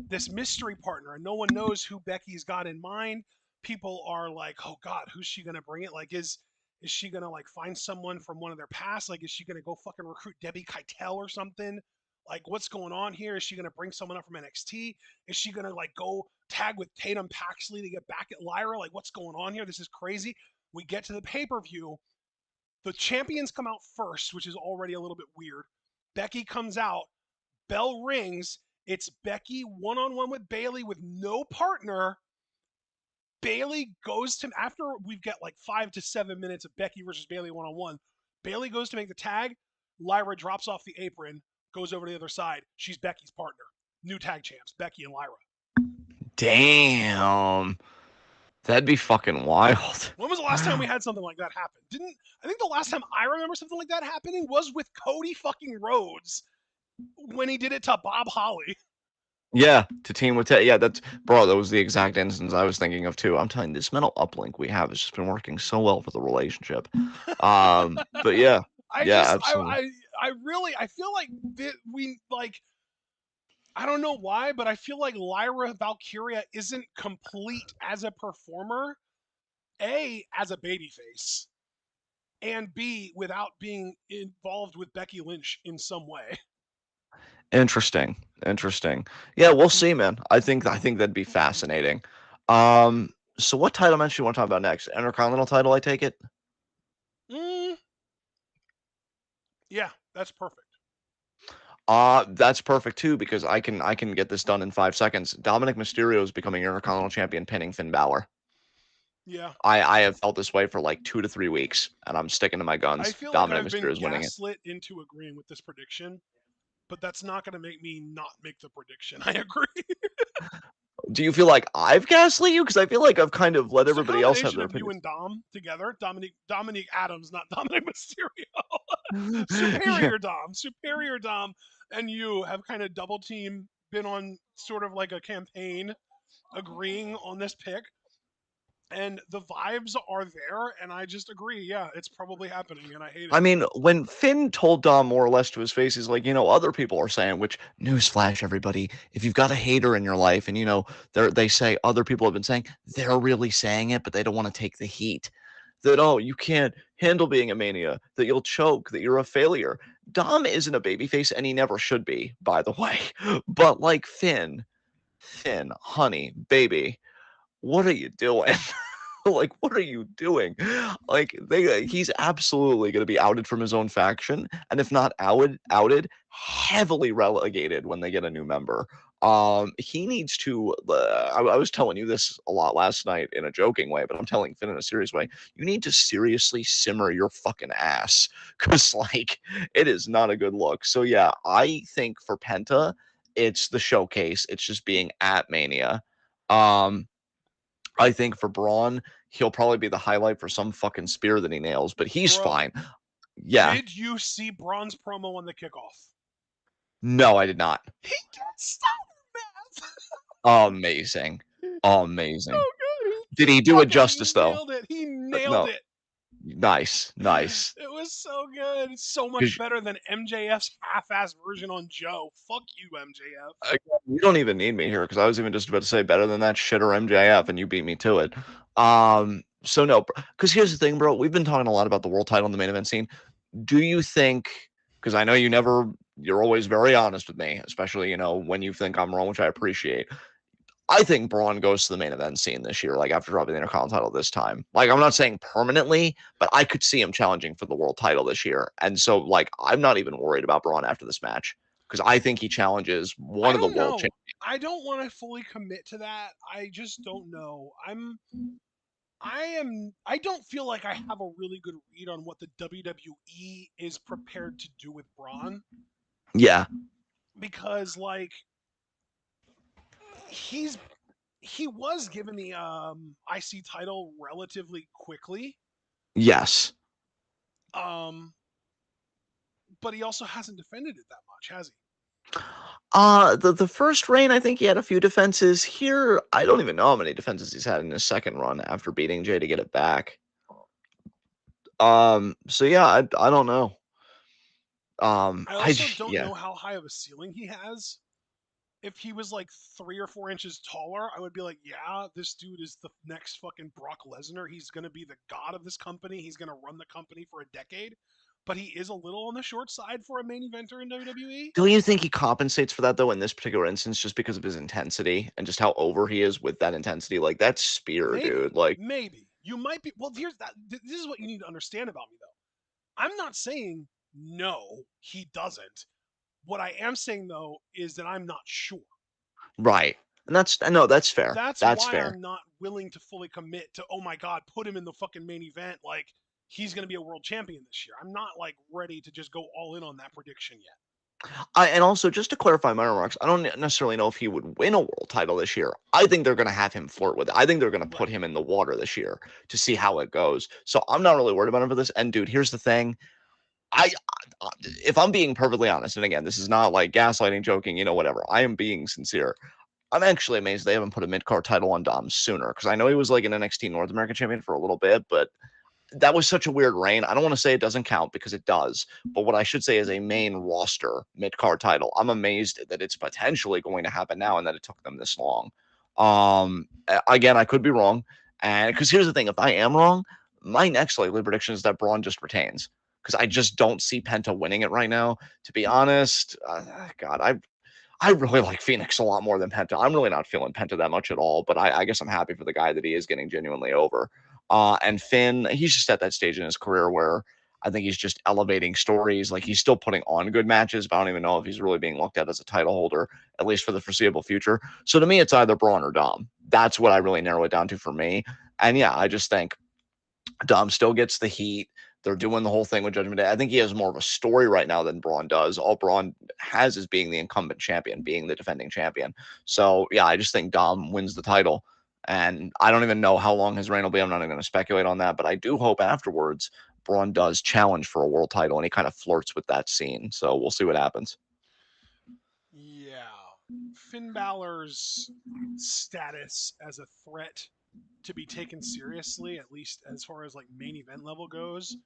Speaker 1: this mystery partner, and no one knows who Becky's got in mind. People are like, "Oh God, who's she gonna bring it? Like, is she gonna like find someone from one of their past? Like, is she gonna go fucking recruit Debbie Keitel or something? Like, what's going on here? Is she gonna bring someone up from NXT? Is she gonna like go tag with Tatum Paxley to get back at Lyra? Like, what's going on here? This is crazy." We get to the pay per view. The champions come out first, which is already a little bit weird. Becky comes out. Bell rings. It's Becky one on one with Bailey with no partner. Bailey goes to, after we've got like 5 to 7 minutes of Becky versus Bailey one on one, Bailey goes to make the tag. Lyra drops off the apron, goes over to the other side. She's Becky's partner. New tag champs, Becky and Lyra.
Speaker 2: Damn. That'd be fucking wild.
Speaker 1: When was the last time we had something like that happen? Didn't I think the last time I remember something like that happening was with Cody fucking Rhodes when he did it to Bob Holly.
Speaker 2: Yeah, to team with Ted. Yeah, that's bro. That was the exact instance I was thinking of too. I'm telling you, this mental uplink we have has just been working so well for the relationship. But yeah,
Speaker 1: I
Speaker 2: yeah,
Speaker 1: just
Speaker 2: absolutely.
Speaker 1: I really I feel like we like I don't know why, but I feel like Lyra Valkyria isn't complete as a performer. A, as a babyface, and B, without being involved with Becky Lynch in some way.
Speaker 2: Interesting, interesting. Yeah, we'll see, man. I think that'd be fascinating. Um, so what title match do you want to talk about next? Intercontinental title, I take it.
Speaker 1: Mm, yeah, that's perfect.
Speaker 2: That's perfect too, because I can get this done in 5 seconds. Dominic Mysterio is becoming Intercontinental Champion, pinning Finn Balor.
Speaker 1: Yeah.
Speaker 2: I have felt this way for like 2 to 3 weeks, and I'm sticking to my
Speaker 1: I
Speaker 2: guns.
Speaker 1: feel like
Speaker 2: Dominic
Speaker 1: I've
Speaker 2: Mysterio
Speaker 1: been
Speaker 2: is winning it.
Speaker 1: gaslit into agreeing with this prediction, but that's not going to make me not make the prediction. I agree.
Speaker 2: Do you feel like I've gaslit you? Because I feel like I've kind of let
Speaker 1: It's a
Speaker 2: everybody else have
Speaker 1: combination
Speaker 2: their
Speaker 1: of you
Speaker 2: opinions.
Speaker 1: and Dom together. Dominique Adams, not Dominic Mysterio.
Speaker 2: Yeah.
Speaker 1: Superior Dom, and you have kind of double team been on sort of like a campaign agreeing on this pick, and the vibes are there, and I just agree. Yeah, it's probably happening, and I hate
Speaker 2: I
Speaker 1: it.
Speaker 2: mean, when Finn told Dom more or less to his face, he's like, other people are saying, which newsflash, everybody, if you've got a hater in your life, and they say other people have been saying, they're really saying it, but they don't want to take the heat. That you can't handle being a mania, that you'll choke, that you're a failure. Dom isn't a babyface, and he never should be, by the way. But like Finn, honey, baby, what are you doing? Like, what are you doing? Like, he's absolutely going to be outed from his own faction, and if not outed, heavily relegated when they get a new member. He needs to. I was telling you this a lot last night in a joking way, but I'm telling Finn in a serious way. You need to seriously simmer your fucking ass, cause like it is not a good look. So yeah, I think for Penta, it's the showcase. It's just being at Mania. Um, I think for Braun, he'll probably be the highlight for some fucking spear that he nails, but he's
Speaker 1: Bro,
Speaker 2: fine. Yeah.
Speaker 1: did you see Braun's promo on the kickoff?
Speaker 2: No, I did not.
Speaker 1: He did Steiner math.
Speaker 2: Amazing.
Speaker 1: So
Speaker 2: Amazing.
Speaker 1: good.
Speaker 2: Did
Speaker 1: He
Speaker 2: he do it justice
Speaker 1: fucking
Speaker 2: though?
Speaker 1: nailed it. He nailed
Speaker 2: No.
Speaker 1: it.
Speaker 2: Nice. Nice.
Speaker 1: It was so good. It's so much
Speaker 2: 'Cause
Speaker 1: better than MJF's half-ass version on Joe. Fuck you, MJF.
Speaker 2: you don't even need me here because I was even just about to say better than that shit or MJF, and you beat me to it. So no, because here's the thing, bro. We've been talking a lot about the world title in the main event scene. Do you think, because I know you're always very honest with me, especially, when you think I'm wrong, which I appreciate. I think Braun goes to the main event scene this year, like after dropping the Intercontinental title this time. Like, I'm not saying permanently, but I could see him challenging for the world title this year. And so, like, I'm not even worried about Braun after this match because I think he challenges
Speaker 1: I
Speaker 2: one of the
Speaker 1: don't
Speaker 2: world
Speaker 1: know.
Speaker 2: champions.
Speaker 1: I don't want to fully commit to that. I just don't know. I don't feel like I have a really good read on what the WWE is prepared to do with Braun
Speaker 2: Yeah.
Speaker 1: because like he's he was given the IC title relatively quickly.
Speaker 2: Yes.
Speaker 1: Um but he also hasn't defended it that much, has he?
Speaker 2: The first reign, I think he had a few defenses. Here, I don't even know how many defenses he's had in his second run after beating Jay to get it back. So yeah, I don't know.
Speaker 1: I also don't know how high of a ceiling he has. If he was like 3 or 4 inches taller, I would be like, yeah, this dude is the next fucking Brock Lesnar. He's gonna be the god of this company. He's gonna run the company for a decade. But he is a little on the short side for a main eventer in WWE.
Speaker 2: Don't you think he compensates for that though in this particular instance just because of his intensity and just how over he is with that intensity? Like that's spear,
Speaker 1: Maybe,
Speaker 2: dude. Like
Speaker 1: maybe you might be. Well, here's that. This is what you need to understand about me, though. I'm not saying no, he doesn't. What I am saying though is that I'm not sure.
Speaker 2: right. And that's no, that's fair.
Speaker 1: That's
Speaker 2: That's
Speaker 1: why
Speaker 2: fair.
Speaker 1: I'm not willing to fully commit to, oh my God, put him in the fucking main event. Like, he's going to be a world champion this year. I'm not like ready to just go all in on that prediction yet.
Speaker 2: And also just to clarify my remarks, I don't necessarily know if he would win a world title this year. I think they're going to have him flirt with it. I think they're going to put
Speaker 1: Right.
Speaker 2: him in the water this year to see how it goes. So I'm not really worried about him for this. And dude, here's the thing. I, if I'm being perfectly honest, and again, this is not like gaslighting, joking, whatever. I am being sincere. I'm actually amazed they haven't put a mid card title on Dom sooner because I know he was like an NXT North American champion for a little bit, but that was such a weird reign. I don't want to say it doesn't count because it does, but what I should say is a main roster mid card title. I'm amazed that it's potentially going to happen now and that it took them this long. Again, I could be wrong, and because here's the thing: if I am wrong, my next likely prediction is that Braun just retains because I just don't see Penta winning it right now. To be honest, God, I really like Phoenix a lot more than Penta. I'm really not feeling Penta that much at all, but I guess I'm happy for the guy that he is getting genuinely over. And Finn, he's just at that stage in his career where I think he's just elevating stories. Like he's still putting on good matches, but I don't even know if he's really being looked at as a title holder, at least for the foreseeable future. So to me, it's either Braun or Dom. That's what I really narrow it down to for me. And yeah, I just think Dom still gets the heat. They're doing the whole thing with Judgment Day. I think he has more of a story right now than Braun does. All Braun has is being the incumbent champion, being the defending champion. So yeah, I just think Dom wins the title. And I don't even know how long his reign will be. I'm not even going to speculate on that, but I do hope afterwards Braun does challenge for a world title and he kind of flirts with that scene. So we'll see what happens.
Speaker 1: Yeah. Finn Balor's status as a threat to be taken seriously, at least as far as like main event level goes,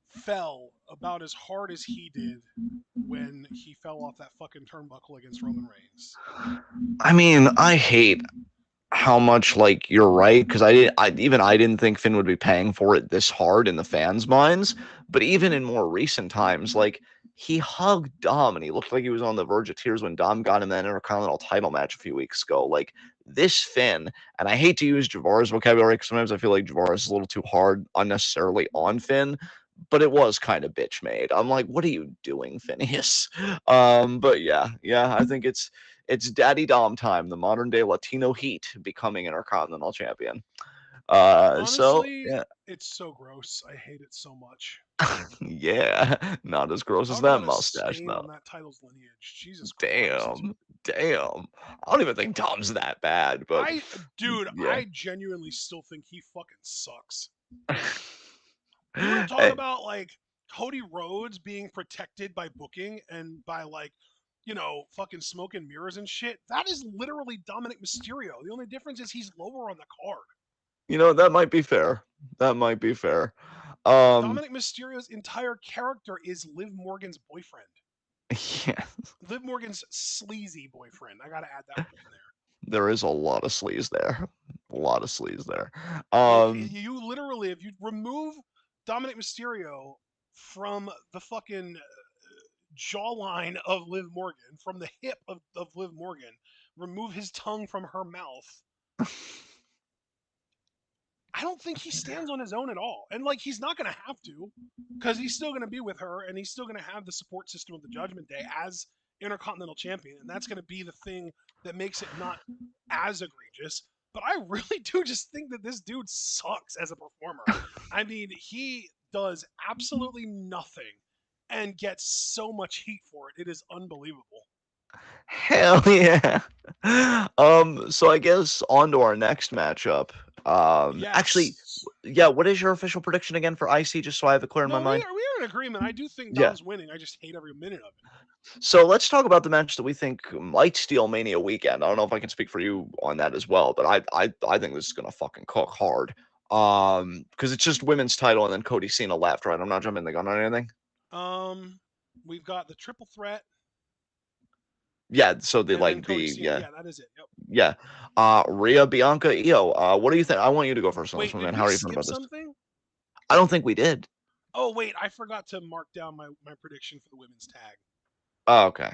Speaker 1: fell about as hard as he did when he fell off that fucking turnbuckle against Roman Reigns.
Speaker 2: I mean, I hate how much like you're right because I didn't think Finn would be paying for it this hard in the fans' minds, but even in more recent times, like he hugged Dom and he looked like he was on the verge of tears when Dom got him that Intercontinental title match a few weeks ago. Like this Finn, and I hate to use Javar's vocabulary because sometimes I feel like Javar is a little too hard unnecessarily on Finn, but it was kind of bitch made. I'm like, what are you doing, Phineas? But yeah, I think it's Daddy Dom time, the modern day Latino Heat becoming Intercontinental Champion. So
Speaker 1: Honestly,
Speaker 2: yeah,
Speaker 1: it's so gross. I hate it so much.
Speaker 2: yeah, not as gross as
Speaker 1: Talk
Speaker 2: that
Speaker 1: about a
Speaker 2: mustache
Speaker 1: stain
Speaker 2: though.
Speaker 1: on that title's lineage. Jesus Christ.
Speaker 2: Damn. I don't even think Dom's that bad, but yeah.
Speaker 1: I genuinely still think he fucking sucks. You want to talk
Speaker 2: Hey,
Speaker 1: about like Cody Rhodes being protected by booking and by like, fucking smoke and mirrors and shit? That is literally Dominic Mysterio. The only difference is he's lower on the card.
Speaker 2: that might be fair. That might be fair. Um,
Speaker 1: Dominic Mysterio's entire character is Liv Morgan's boyfriend.
Speaker 2: yeah,
Speaker 1: Liv Morgan's sleazy boyfriend. I gotta add that one in there.
Speaker 2: there is a lot of sleaze there. A lot of sleaze there.
Speaker 1: Like
Speaker 2: Um,
Speaker 1: you literally, if you remove Dominic Mysterio from the fucking jawline of Liv Morgan, from the hip of Liv Morgan, remove his tongue from her mouth, I don't think he stands on his own at all. And like he's not gonna have to, because he's still gonna be with her and he's still gonna have the support system of the Judgment Day as Intercontinental Champion, and that's gonna be the thing that makes it not as egregious. But I really do just think that this dude sucks as a performer. I mean, he does absolutely nothing and gets so much heat for it. It is unbelievable.
Speaker 2: Hell yeah. So I guess on to our next matchup. Actually,
Speaker 1: Yes.
Speaker 2: yeah, what is your official prediction again for IC, just so I have it clear in my
Speaker 1: No,
Speaker 2: mind?
Speaker 1: we are in agreement. I do think
Speaker 2: Yeah.
Speaker 1: Dom's winning. I just hate every minute of it.
Speaker 2: So let's talk about the match that we think might steal Mania weekend. I don't know if I can speak for you on that as well, but I think this is gonna fucking cook hard. Because it's just women's title and then Cody Cena left, right? I'm not jumping the gun on anything.
Speaker 1: Um, we've got the triple threat,
Speaker 2: Yeah, so the
Speaker 1: and then
Speaker 2: like
Speaker 1: Cody
Speaker 2: the
Speaker 1: Cena.
Speaker 2: yeah,
Speaker 1: Yeah, that is it. Yep.
Speaker 2: yeah. Rhea, Bianca, Io. What do you think? I want you to go first on this
Speaker 1: Wait,
Speaker 2: one,
Speaker 1: did
Speaker 2: man.
Speaker 1: we
Speaker 2: How are you feeling
Speaker 1: skip
Speaker 2: about this?
Speaker 1: something?
Speaker 2: I don't think we did.
Speaker 1: Oh wait, I forgot to mark down my prediction for the women's tag.
Speaker 2: Oh, okay.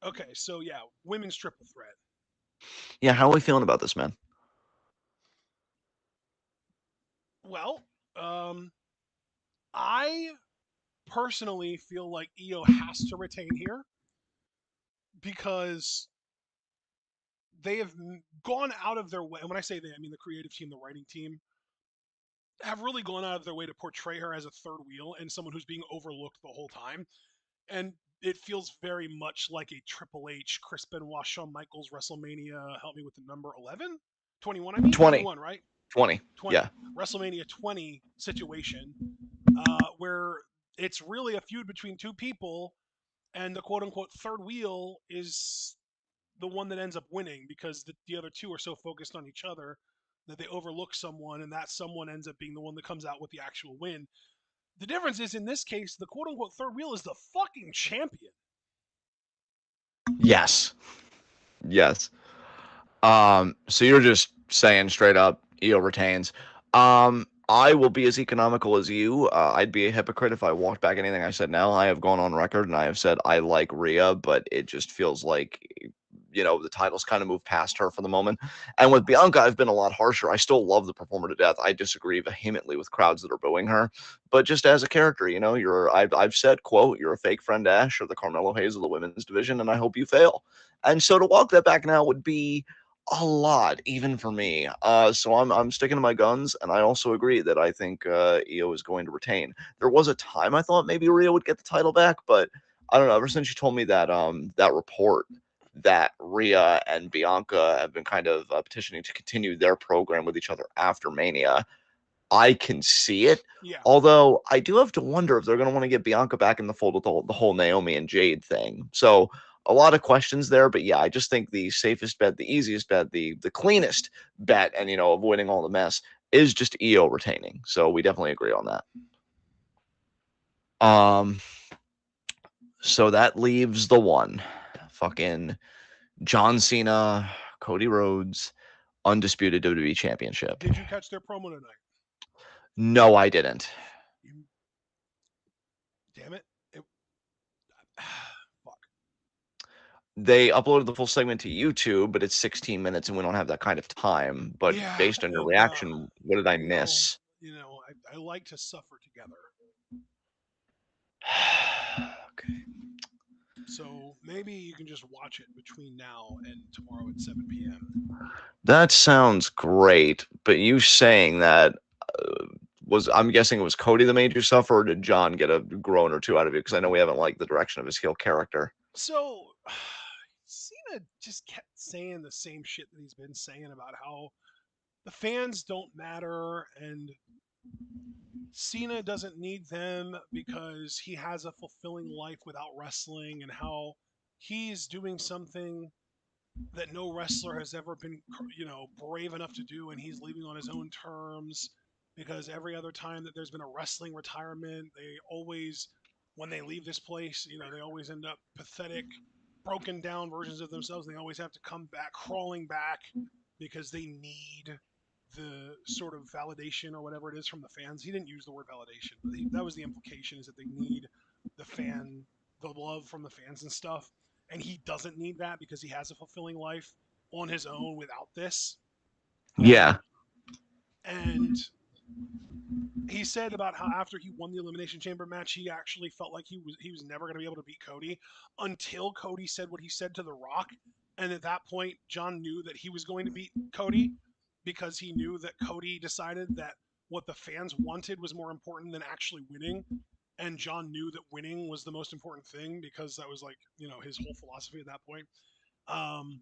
Speaker 1: Okay, so yeah, women's triple threat.
Speaker 2: Yeah, how are we feeling about this, man?
Speaker 1: Well, I personally feel like Io has to retain here because they have gone out of their way. And when I say they, I mean the creative team, the writing team, have really gone out of their way to portray her as a third wheel and someone who's being overlooked the whole time. And it feels very much like a Triple H, Chris Benoit, Shawn Michaels WrestleMania. Help me with the number 11, 21. I mean
Speaker 2: 20.
Speaker 1: 21, right?
Speaker 2: 20.
Speaker 1: 20
Speaker 2: Yeah.
Speaker 1: WrestleMania 20 situation, where it's really a feud between two people, and the quote unquote third wheel is the one that ends up winning because the other two are so focused on each other that they overlook someone, and that someone ends up being the one that comes out with the actual win. The difference is in this case, the quote unquote third wheel is the fucking champion.
Speaker 2: Yes. Yes. So you're just saying straight up, Io retains. I will be as economical as you. I'd be a hypocrite if I walked back anything I said now. I have gone on record and I have said I like Rhea, but it just feels like, the titles kind of moved past her for the moment. And with Bianca, I've been a lot harsher. I still love the performer to death. I disagree vehemently with crowds that are booing her. But just as a character, I've said, quote, you're a fake friend Ash or the Carmelo Hayes of the women's division, and I hope you fail. And so to walk that back now would be A lot, even for me. So I'm sticking to my guns, and I also agree that I think Io is going to retain. There was a time I thought maybe Rhea would get the title back, but I don't know. Ever since you told me that that report that Rhea and Bianca have been kind of petitioning to continue their program with each other after Mania, I can see it.
Speaker 1: Yeah.
Speaker 2: Although I do have to wonder if they're going to want to get Bianca back in the fold with the whole Naomi and Jade thing. So a lot of questions there, but yeah, I just think the safest bet, the easiest bet, the cleanest bet, and avoiding all the mess is just EO retaining. So we definitely agree on that. Um, so that leaves the one, fucking John Cena, Cody Rhodes, undisputed WWE Championship.
Speaker 1: Did you catch their promo tonight?
Speaker 2: No, I didn't.
Speaker 1: You, damn it. It fuck.
Speaker 2: They uploaded the full segment to YouTube, but it's 16 minutes and we don't have that kind of time. But
Speaker 1: Yeah,
Speaker 2: based on your reaction, what did I
Speaker 1: you know,
Speaker 2: miss?
Speaker 1: I like to suffer together.
Speaker 2: Okay.
Speaker 1: So maybe you can just watch it between now and tomorrow at 7 p.m.
Speaker 2: That sounds great, but you saying that I'm guessing it was Cody that made you suffer, or did John get a groan or two out of you? Because I know we haven't liked the direction of his heel character.
Speaker 1: So Cena just kept saying the same shit that he's been saying about how the fans don't matter and Cena doesn't need them because he has a fulfilling life without wrestling and how he's doing something that no wrestler has ever been, brave enough to do, and he's leaving on his own terms because every other time that there's been a wrestling retirement, they always, when they leave this place, they always end up pathetic, broken down versions of themselves. And they always have to come back, crawling back because they need the sort of validation or whatever it is from the fans. He didn't use the word validation, but that was the implication is that they need the fan, the love from the fans and stuff. And he doesn't need that because he has a fulfilling life on his own without this.
Speaker 2: Yeah.
Speaker 1: Um, and he said about how after he won the Elimination Chamber match, he actually felt like he was never going to be able to beat Cody until Cody said what he said to The Rock, and at that point, John knew that he was going to beat Cody because he knew that Cody decided that what the fans wanted was more important than actually winning, and John knew that winning was the most important thing because that was like his whole philosophy at that point. Um,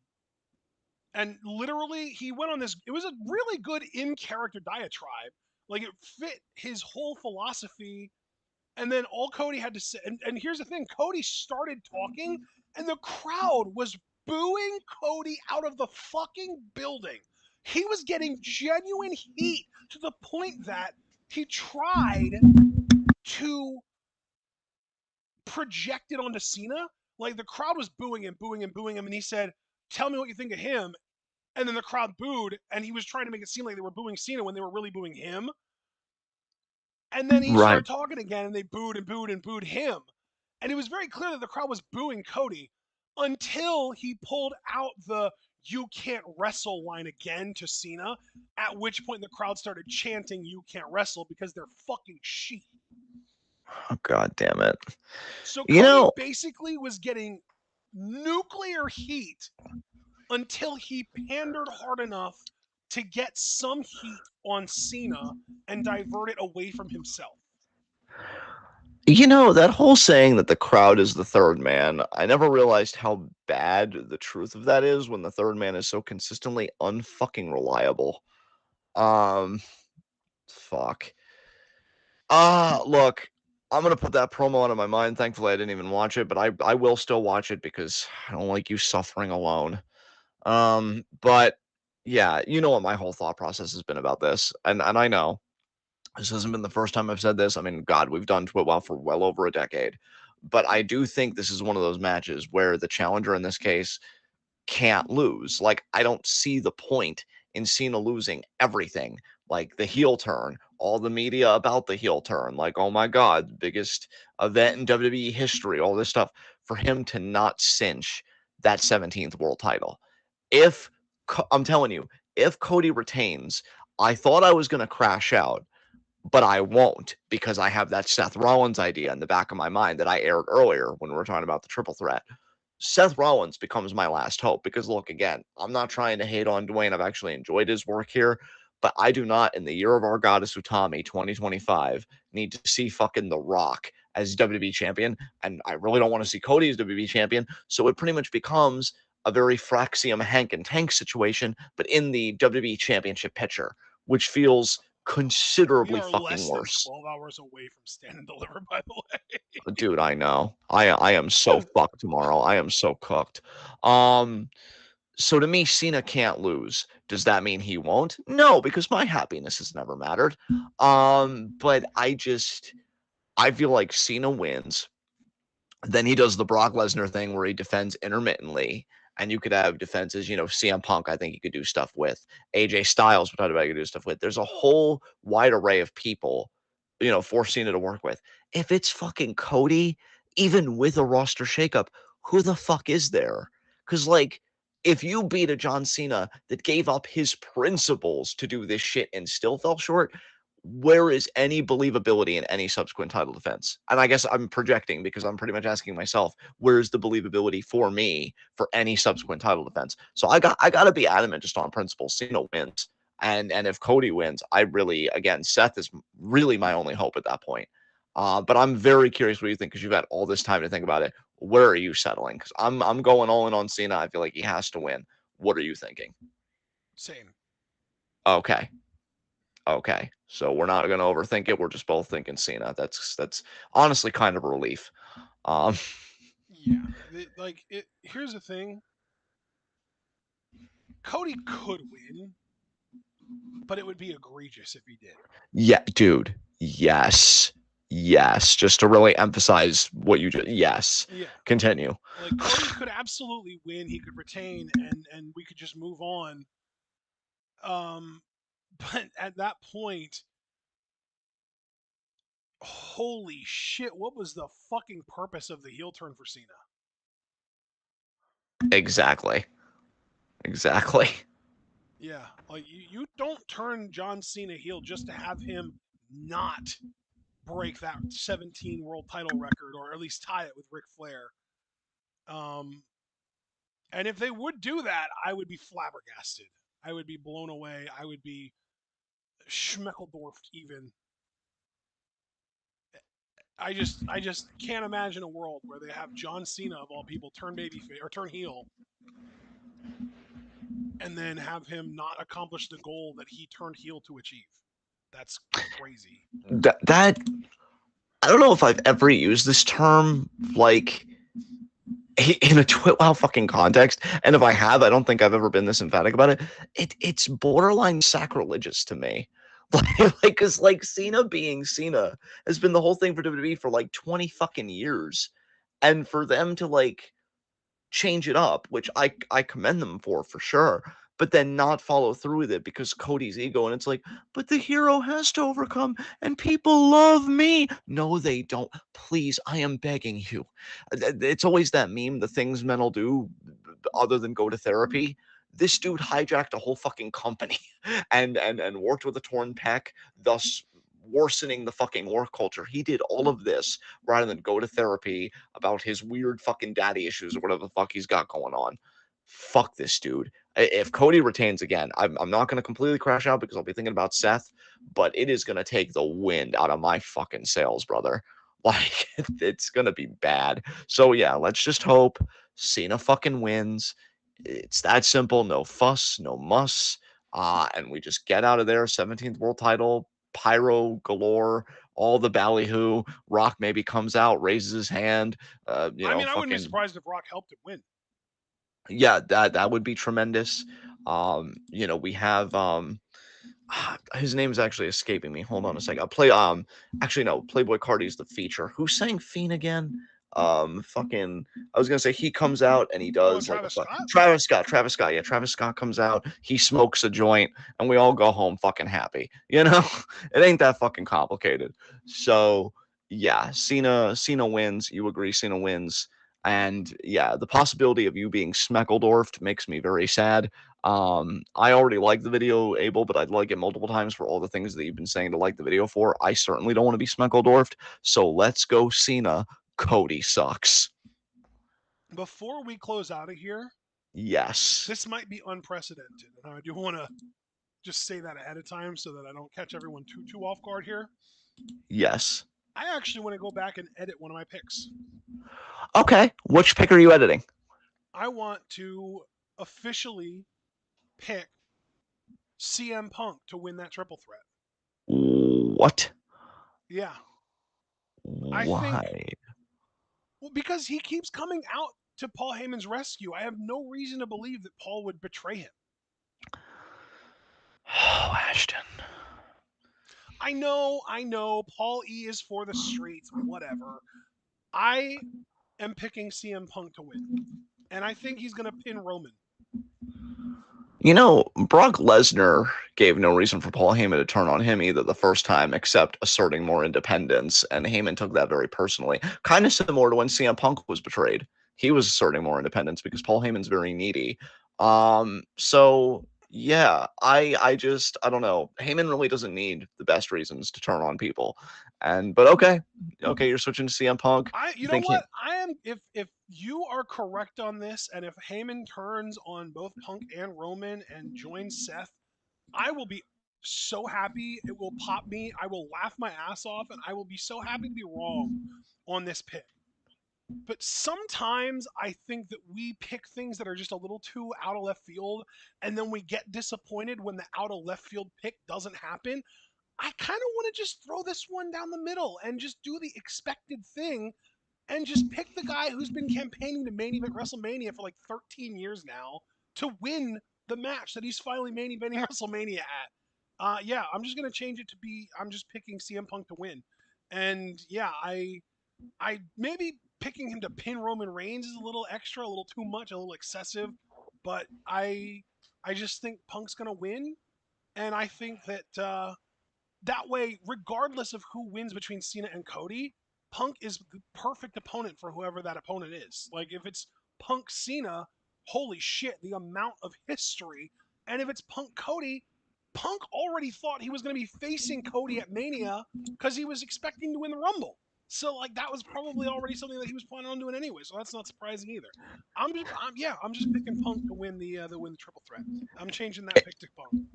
Speaker 1: and literally he went on this, it was a really good in character diatribe, like it fit his whole philosophy. And then all Cody had to say, and here's the thing, Cody started talking and the crowd was booing Cody out of the fucking building. He was getting genuine heat to the point that he tried to project it onto Cena. Like the crowd was booing him, booing him, booing him, and he said, "Tell me what you think of him." And then the crowd booed, and he was trying to make it seem like they were booing Cena when they were really booing him. And then he
Speaker 2: Right.
Speaker 1: started talking again, and they booed and booed and booed him. And it was very clear that the crowd was booing Cody until he pulled out the "you can't wrestle" line again to Cena, at which point the crowd started chanting "you can't wrestle" because they're fucking sheep.
Speaker 2: Oh, God damn it.
Speaker 1: So
Speaker 2: You
Speaker 1: Cody
Speaker 2: know,
Speaker 1: basically was getting nuclear heat until he pandered hard enough to get some heat on Cena and divert it away from himself.
Speaker 2: that whole saying that the crowd is the third man, I never realized how bad the truth of that is when the third man is so consistently unfucking reliable. Um, fuck. Look, I'm gonna put that promo out of my mind. Thankfully, I didn't even watch it, but I will still watch it because I don't like you suffering alone. But yeah, you know what my whole thought process has been about this, and I know this hasn't been the first time I've said this. I mean, God, we've done Twitwell for well over a decade, but I do think this is one of those matches where the challenger in this case can't lose. Like, I don't see the point in Cena losing everything. Like the heel turn, all the media about the heel turn, like, oh my God, biggest event in WWE history, all this stuff, for him to not cinch that 17th world title. If, I'm telling you, if Cody retains, I thought I was going to crash out, but I won't because I have that Seth Rollins idea in the back of my mind that I aired earlier when we were talking about the triple threat. Seth Rollins becomes my last hope because look, again, I'm not trying to hate on Dwayne. I've actually enjoyed his work here, but I do not, in the year of our goddess Utami 2025, need to see fucking The Rock as WWE champion, and I really don't want to see Cody as WWE champion. So it pretty much becomes a very Fraxium Hank and Tank situation, but in the WWE championship picture, which feels
Speaker 1: We
Speaker 2: considerably
Speaker 1: are
Speaker 2: fucking
Speaker 1: less than
Speaker 2: worse.
Speaker 1: 12 hours away from Stand and Deliver, by the way.
Speaker 2: Dude, I know. I am so fucked tomorrow. I am so cooked. Um, so to me, Cena can't lose. Does that mean he won't? No, because my happiness has never mattered. But I feel like Cena wins. Then he does the Brock Lesnar thing where he defends intermittently. And you could have defenses, CM Punk, I think you could do stuff with. AJ Styles, what about you could do stuff with. There's a whole wide array of people, for Cena to work with. If it's fucking Cody, even with a roster shakeup, who the fuck is there? Because, like, if you beat a John Cena that gave up his principles to do this shit and still fell short, where is any believability in any subsequent title defense? And I guess I'm projecting because I'm pretty much asking myself, where's the believability for me for any subsequent title defense? So I gotta be adamant just on principle. Cena wins. And if Cody wins, I really again Seth is really my only hope at that point. But I'm very curious what you think because you've had all this time to think about it. Where are you settling? Because I'm going all in on Cena. I feel like he has to win. What are you thinking?
Speaker 1: Same.
Speaker 2: Okay. Okay. So we're not going to overthink it. We're just both thinking Cena. That's honestly kind of a relief. Um
Speaker 1: Yeah. Here's the thing. Cody could win, but it would be egregious if he did.
Speaker 2: yeah, dude. Yes. Yes. Just to really emphasize what you just yes.
Speaker 1: Yeah.
Speaker 2: Continue.
Speaker 1: Like Cody could absolutely win, he could retain and we could just move on. Um but at that point, holy shit, what was the fucking purpose of the heel turn for Cena?
Speaker 2: Exactly. Exactly.
Speaker 1: Yeah, like you don't turn John Cena heel just to have him not break that 17 world title record or at least tie it with Ric Flair. Um, and if they would do that, I would be flabbergasted. I would be blown away. I would be schmeckeldorfed even. I just can't imagine a world where they have John Cena of all people turn baby or turn heel and then have him not accomplish the goal that he turned heel to achieve. That's crazy.
Speaker 2: That I don't know if I've ever used this term like in a wow fucking context, and if I have, I don't think I've ever been this emphatic about it. It's borderline sacrilegious to me. Because like Cena being Cena has been the whole thing for WWE for like 20 fucking years, and for them to like change it up, which I commend them for sure, but then not follow through with it because Cody's ego, and it's like, but the hero has to overcome, and people love me. No, they don't. Please, I am begging you. It's always that meme, the things men will do other than go to therapy. This dude hijacked a whole fucking company and worked with a torn pec, thus worsening the fucking work culture. He did all of this rather than go to therapy about his weird fucking daddy issues or whatever the fuck he's got going on. Fuck this dude. If Cody retains again, I'm not going to completely crash out because I'll be thinking about Seth, but it is going to take the wind out of my fucking sails, brother. Like, it's going to be bad. So, yeah, let's just hope Cena fucking wins. It's that simple. No fuss, no muss. And we just get out of there. 17th world title, pyro galore, all the ballyhoo. Rock maybe comes out, raises his hand.
Speaker 1: I mean, I wouldn't be
Speaker 2: Fucking
Speaker 1: surprised if Rock helped him win.
Speaker 2: yeah, that would be tremendous. We have his name's actually escaping me. Hold on a second. I'll play actually no, Playboy Cardi's the feature. Who sang Fiend again? Fucking I was gonna say he comes out and he
Speaker 1: Oh,
Speaker 2: does like
Speaker 1: Travis Scott?
Speaker 2: Travis Scott, yeah, Travis Scott comes out, he smokes a joint, and we all go home fucking happy. It ain't that fucking complicated. So yeah, Cena wins. You agree Cena wins. And yeah, the possibility of you being Smeckledorfed makes me very sad. I already like the video, Abel, but I'd like it multiple times for all the things that you've been saying to like the video for. I certainly don't want to be Smeckledorfed. So let's go Cena. Cody sucks.
Speaker 1: Before we close out of here,
Speaker 2: Yes.
Speaker 1: this might be unprecedented, and I do want to just say that ahead of time so that I don't catch everyone too off guard here.
Speaker 2: Yes.
Speaker 1: I actually want to go back and edit one of my picks.
Speaker 2: Okay. Which pick are you editing?
Speaker 1: I want to officially pick CM Punk to win that triple threat.
Speaker 2: What?
Speaker 1: Yeah, I think,
Speaker 2: Why?
Speaker 1: well, because he keeps coming out to Paul Heyman's rescue. I have no reason to believe that Paul would betray him.
Speaker 2: Oh, Ashton.
Speaker 1: I know, Paul E is for the streets, whatever. I am picking CM Punk to win, and I think he's going to pin Roman.
Speaker 2: You know, Brock Lesnar gave no reason for Paul Heyman to turn on him either the first time, except asserting more independence, and Heyman took that very personally. Kind of similar to when CM Punk was betrayed. He was asserting more independence because Paul Heyman's very needy. So yeah, I don't know. Heyman really doesn't need the best reasons to turn on people. But okay, you're switching to CM Punk.
Speaker 1: You
Speaker 2: You
Speaker 1: know
Speaker 2: think he
Speaker 1: what? I am if you are correct on this, and if Heyman turns on both Punk and Roman and joins Seth, I will be so happy. It will pop me. I will laugh my ass off, and I will be so happy to be wrong on this pick. But sometimes I think that we pick things that are just a little too out of left field, and then we get disappointed when the out of left field pick doesn't happen. I kind of want to just throw this one down the middle and just do the expected thing and just pick the guy who's been campaigning to main event WrestleMania for like 13 years now to win the match that he's finally main eventing WrestleMania at. Yeah, I'm just gonna change it to be I'm just picking CM Punk to win, and yeah, I maybe picking him to pin Roman Reigns is a little extra, a little too much, a little excessive, but I just think Punk's gonna win, and I think that that way, regardless of who wins between Cena and Cody, Punk is the perfect opponent for whoever that opponent is. Like if it's Punk Cena, holy shit, the amount of history. And if it's Punk Cody, Punk already thought he was going to be facing Cody at Mania because he was expecting to win the Rumble. So like that was probably already something that he was planning on doing anyway. So that's not surprising either. I'm just picking Punk to win the triple threat. I'm changing that pick to Punk.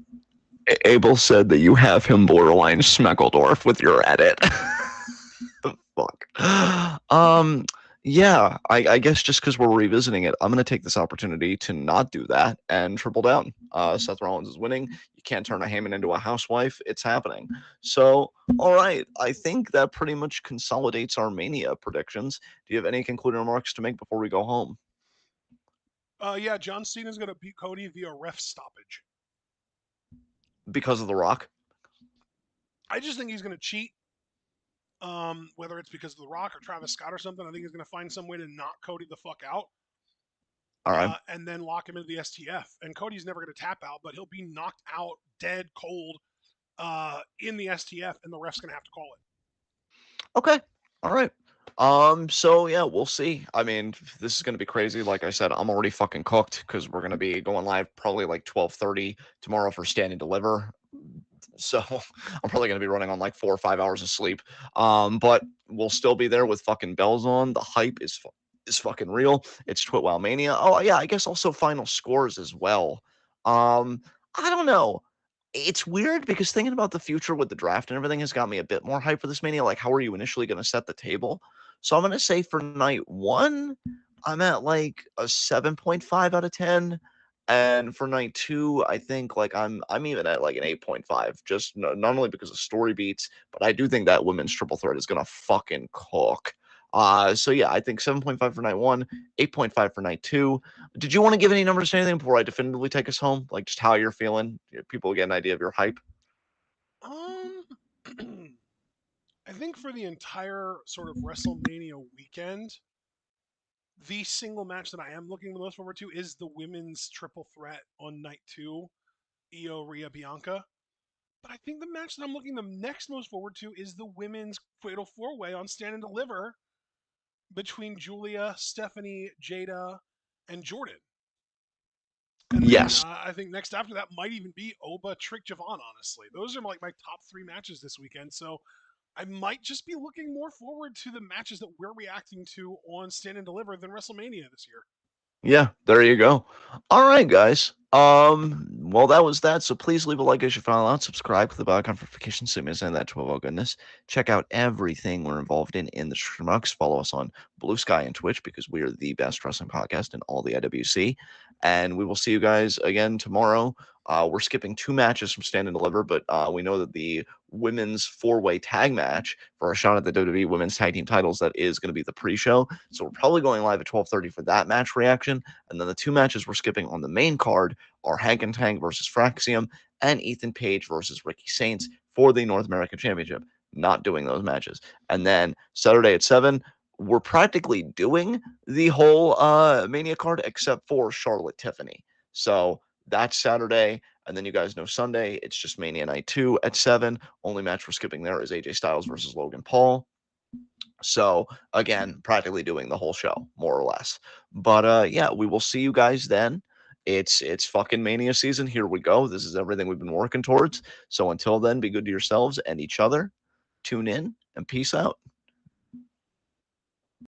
Speaker 2: Abel said that you have him borderline Smeckledorf with your edit. Fuck. Um, yeah, I guess just because we're revisiting it, I'm gonna take this opportunity to not do that and triple down. Seth Rollins is winning. You can't turn a Heyman into a housewife. It's happening. So, all right, I think that pretty much consolidates our Mania predictions. Do you have any concluding remarks to make before we go home?
Speaker 1: Yeah, John Cena's going to beat Cody via ref stoppage.
Speaker 2: Because of The Rock.
Speaker 1: I just think he's going to cheat. Whether it's because of The Rock or Travis Scott or something, I think he's going to find some way to knock Cody the fuck out,
Speaker 2: All right.
Speaker 1: and then lock him into the STF. And Cody's never going to tap out, but he'll be knocked out dead cold in the STF, and the ref's going to have to call it.
Speaker 2: Okay. All right. So yeah, we'll see. I mean, this is gonna be crazy. Like I said, I'm already fucking cooked because we're gonna be going live probably like 12:30 tomorrow for Stand and Deliver. So I'm probably gonna be running on like 4 or 5 hours of sleep. But we'll still be there with fucking bells on. The hype is fucking real. It's Twitwow Mania. Oh yeah, I guess also final scores as well. I don't know. It's weird because thinking about the future with the draft and everything has got me a bit more hype for this Mania. Like, how are you initially going to set the table? So I'm going to say for night one, I'm at like a 7.5 out of 10. And for night two, I think like I'm even at like an 8.5, just not only because of story beats, but I do think that women's triple threat is gonna fucking cook. So yeah, I think 7.5 for night one, 8.5 for night two. Did you want to give any numbers to anything before I definitively take us home? Like just how you're feeling? People get an idea of your hype.
Speaker 1: Um, I think for the entire sort of WrestleMania weekend, the single match that I am looking the most forward to is the women's triple threat on night two, Io, Rhea, Bianca. But I think the match that I'm looking the next most forward to is the women's fatal four way on Stand and Deliver between Julia, Stephanie, Jada, and Jordan. And then
Speaker 2: Yes.
Speaker 1: I think next after that might even be Oba, Trick, Javon. Honestly, those are like my top three matches this weekend. So I might just be looking more forward to the matches that we're reacting to on Stand and Deliver than WrestleMania this year.
Speaker 2: Yeah, there you go. All right, guys. Well, that was that. So please leave a like as you follow out, subscribe, click the bell icon for notifications, so you miss any of that 12 goodness. Check out everything we're involved in the Schmucks. Follow us on Blue Sky and Twitch because we are the best wrestling podcast in all the IWC. And we will see you guys again tomorrow. We're skipping 2 matches from Stand and Deliver, but we know that the women's four-way tag match for a shot at the WWE Women's Tag Team titles, that is going to be the pre-show. So we're probably going live at 12:30 for that match reaction. And then the 2 matches we're skipping on the main card are Hank and Tank versus Fraxium and Ethan Page versus Ricky Saints for the North American Championship. Not doing those matches. And then Saturday at 7, we're practically doing the whole Mania card except for Charlotte Tiffany. So that's Saturday. And then you guys know Sunday, it's just Mania Night 2 at 7. Only match we're skipping there is AJ Styles versus Logan Paul. So again, practically doing the whole show, more or less. But yeah, we will see you guys then. It's fucking Mania season. Here we go. This is everything we've been working towards. So until then, be good to yourselves and each other. Tune in and peace out.